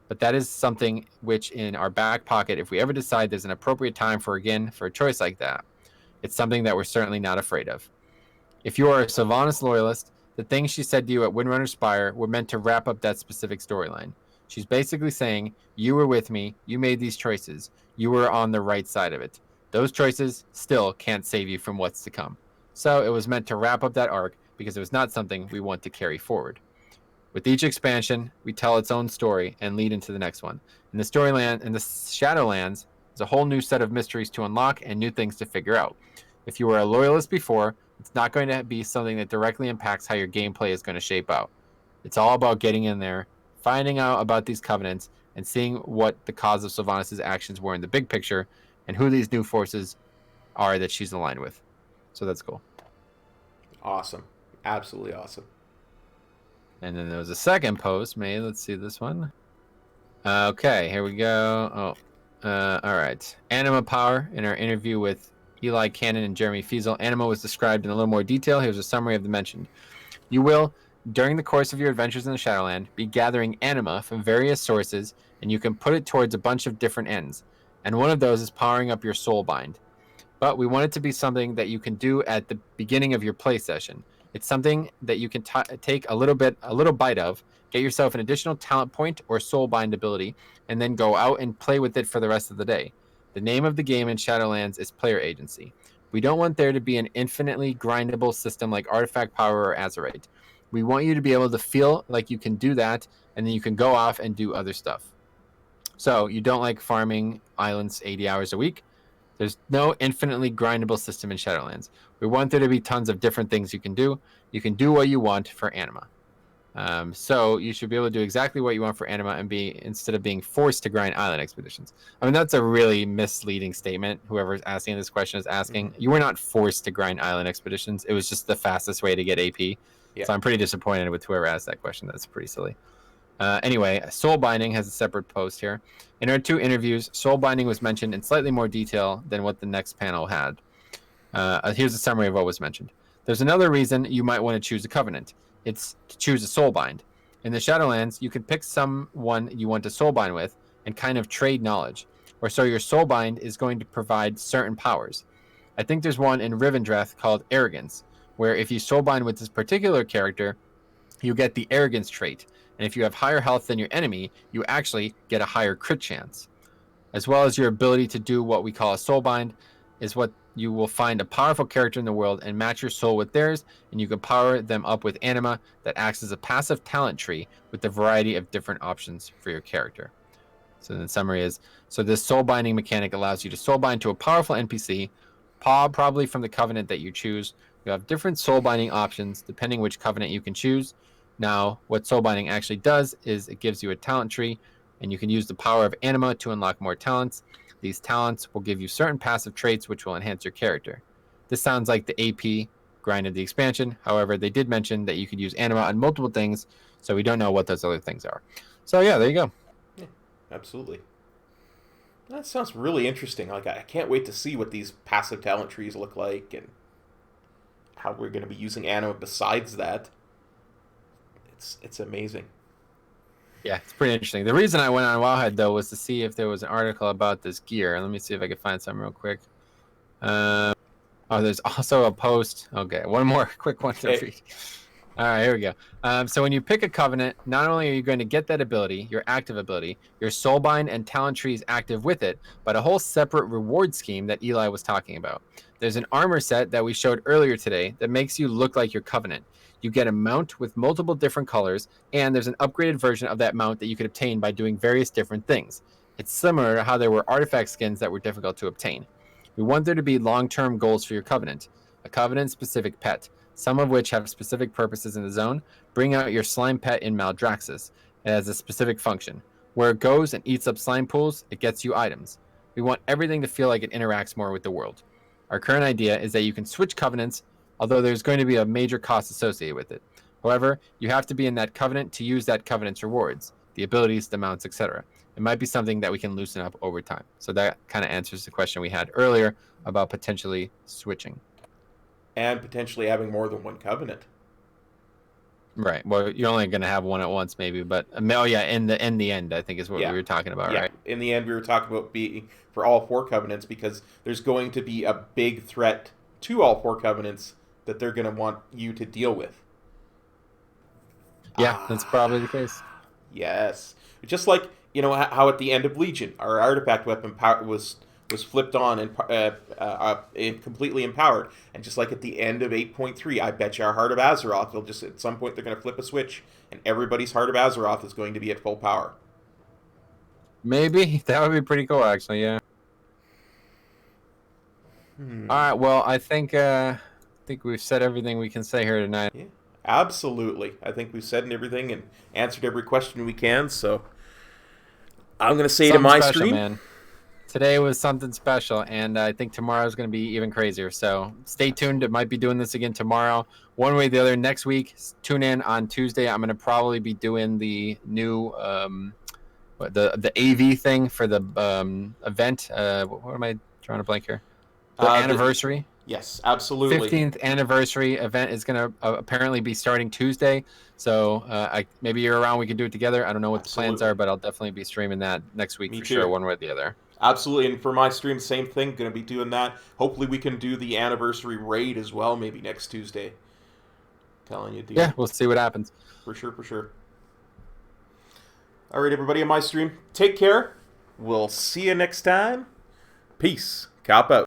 but that is something which in our back pocket, if we ever decide there's an appropriate time for a choice like that, it's something that we're certainly not afraid of. If you are a Sylvanas loyalist, the things she said to you at Windrunner Spire were meant to wrap up that specific storyline. She's basically saying, you were with me, you made these choices, you were on the right side of it. Those choices still can't save you from what's to come. So it was meant to wrap up that arc because it was not something we want to carry forward. With each expansion, we tell its own story and lead into the next one. In the Shadowlands, there's a whole new set of mysteries to unlock and new things to figure out. If you were a loyalist before, it's not going to be something that directly impacts how your gameplay is going to shape out. It's all about getting in there, finding out about these covenants, and seeing what the cause of Sylvanas' actions were in the big picture, and who these new forces are that she's aligned with. So that's cool. Awesome. Absolutely awesome. And then there was a second post made. Let's see this one. Okay, here we go. All right. Anima Power, in our interview with Eli Cannon and Jeremy Fiesel, Anima was described in a little more detail. Here's a summary of the mentioned. You will, during the course of your adventures in the Shadowland, be gathering anima from various sources, and you can put it towards a bunch of different ends. And one of those is powering up your soul bind. But we want it to be something that you can do at the beginning of your play session. It's something that you can take a little bite of, get yourself an additional talent point or soul bind ability, and then go out and play with it for the rest of the day. The name of the game in Shadowlands is Player Agency. We don't want there to be an infinitely grindable system like Artifact Power or Azerite. We want you to be able to feel like you can do that, and then you can go off and do other stuff. So you don't like farming islands 80 hours a week? There's no infinitely grindable system in Shadowlands. We want there to be tons of different things you can do. You can do what you want for anima. So you should be able to do exactly what you want for anima and instead of being forced to grind island expeditions. I mean, that's a really misleading statement. Whoever's asking this question is asking. You were not forced to grind island expeditions. It was just the fastest way to get AP. Yeah. So I'm pretty disappointed with whoever asked that question. That's pretty silly. Anyway, soul binding has a separate post here. In our two interviews, soul binding was mentioned in slightly more detail than what the next panel had. Here's a summary of what was mentioned. There's another reason you might want to choose a covenant. It's to choose a soul bind. In the Shadowlands, you can pick someone you want to soul bind with and kind of trade knowledge. Or so your soul bind is going to provide certain powers. I think there's one in Rivendreth called Arrogance, where if you soul bind with this particular character, you get the Arrogance trait. And if you have higher health than your enemy, you actually get a higher crit chance. As well as your ability to do what we call a soul bind is what you will find a powerful character in the world and match your soul with theirs, and you can power them up with anima that acts as a passive talent tree with a variety of different options for your character. So the summary is, so this soul binding mechanic allows you to soul bind to a powerful NPC, probably from the covenant that you choose. You have different soul binding options depending which covenant you can choose. Now, what soul binding actually does is it gives you a talent tree, and you can use the power of anima to unlock more talents. These talents will give you certain passive traits which will enhance your character. This sounds like the AP grind of the expansion. However, they did mention that you could use anima on multiple things, so we don't know what those other things are. So yeah, there you go. Yeah, absolutely. That sounds really interesting. Like, I can't wait to see what these passive talent trees look like and how we're going to be using anima besides that. It's amazing. Yeah, it's pretty interesting. The reason I went on Wowhead, though, was to see if there was an article about this gear. Let me see if I can find some real quick. Oh, there's also a post. Okay, one more quick one to read. All right, here we go. So when you pick a covenant, not only are you going to get that ability, your active ability, your soulbind and talent trees active with it, but a whole separate reward scheme that Eli was talking about. There's an armor set that we showed earlier today that makes you look like your covenant. You get a mount with multiple different colors, and there's an upgraded version of that mount that you could obtain by doing various different things. It's similar to how there were artifact skins that were difficult to obtain. We want there to be long-term goals for your covenant. A covenant-specific pet, some of which have specific purposes in the zone. Bring out your slime pet in Maldraxxus. It has a specific function. Where it goes and eats up slime pools, it gets you items. We want everything to feel like it interacts more with the world. Our current idea is that you can switch covenants, although there's going to be a major cost associated with it. However, you have to be in that covenant to use that covenant's rewards, the abilities, the mounts, etc. It might be something that we can loosen up over time. So that kind of answers the question we had earlier about potentially switching. And potentially having more than one covenant. Right. Well, you're only going to have one at once, maybe. But oh yeah, in the end, I think is what we were talking about, right? In the end, we were talking about being for all 4 covenants because there's going to be a big threat to all 4 covenants that they're going to want you to deal with. Yeah, that's probably the case. Yes, just like how at the end of Legion, our artifact weapon was flipped on and completely empowered, and just like at the end of 8.3, I bet you our Heart of Azeroth will just at some point they're going to flip a switch, and everybody's Heart of Azeroth is going to be at full power. Maybe that would be pretty cool, actually. Yeah. All right. Well, I think we've said everything we can say here tonight. Yeah, absolutely. I think we've said everything and answered every question we can. So I'm going to say something to my special, stream, man. Today was something special, and I think tomorrow is going to be even crazier. So stay tuned. It might be doing this again tomorrow. One way or the other, next week, tune in on Tuesday. I'm going to probably be doing the new the AV thing for the event. What am I drawing a blank here? The anniversary. Yes, absolutely. 15th anniversary event is going to apparently be starting Tuesday. So maybe you're around. We can do it together. I don't know what the plans are, but I'll definitely be streaming that next week for sure, one way or the other. Absolutely, and for my stream, same thing. Going to be doing that. Hopefully, we can do the anniversary raid as well, maybe next Tuesday. Telling you, dude. Yeah, we'll see what happens. For sure, for sure. All right, everybody on my stream, take care. We'll see you next time. Peace. Kop out.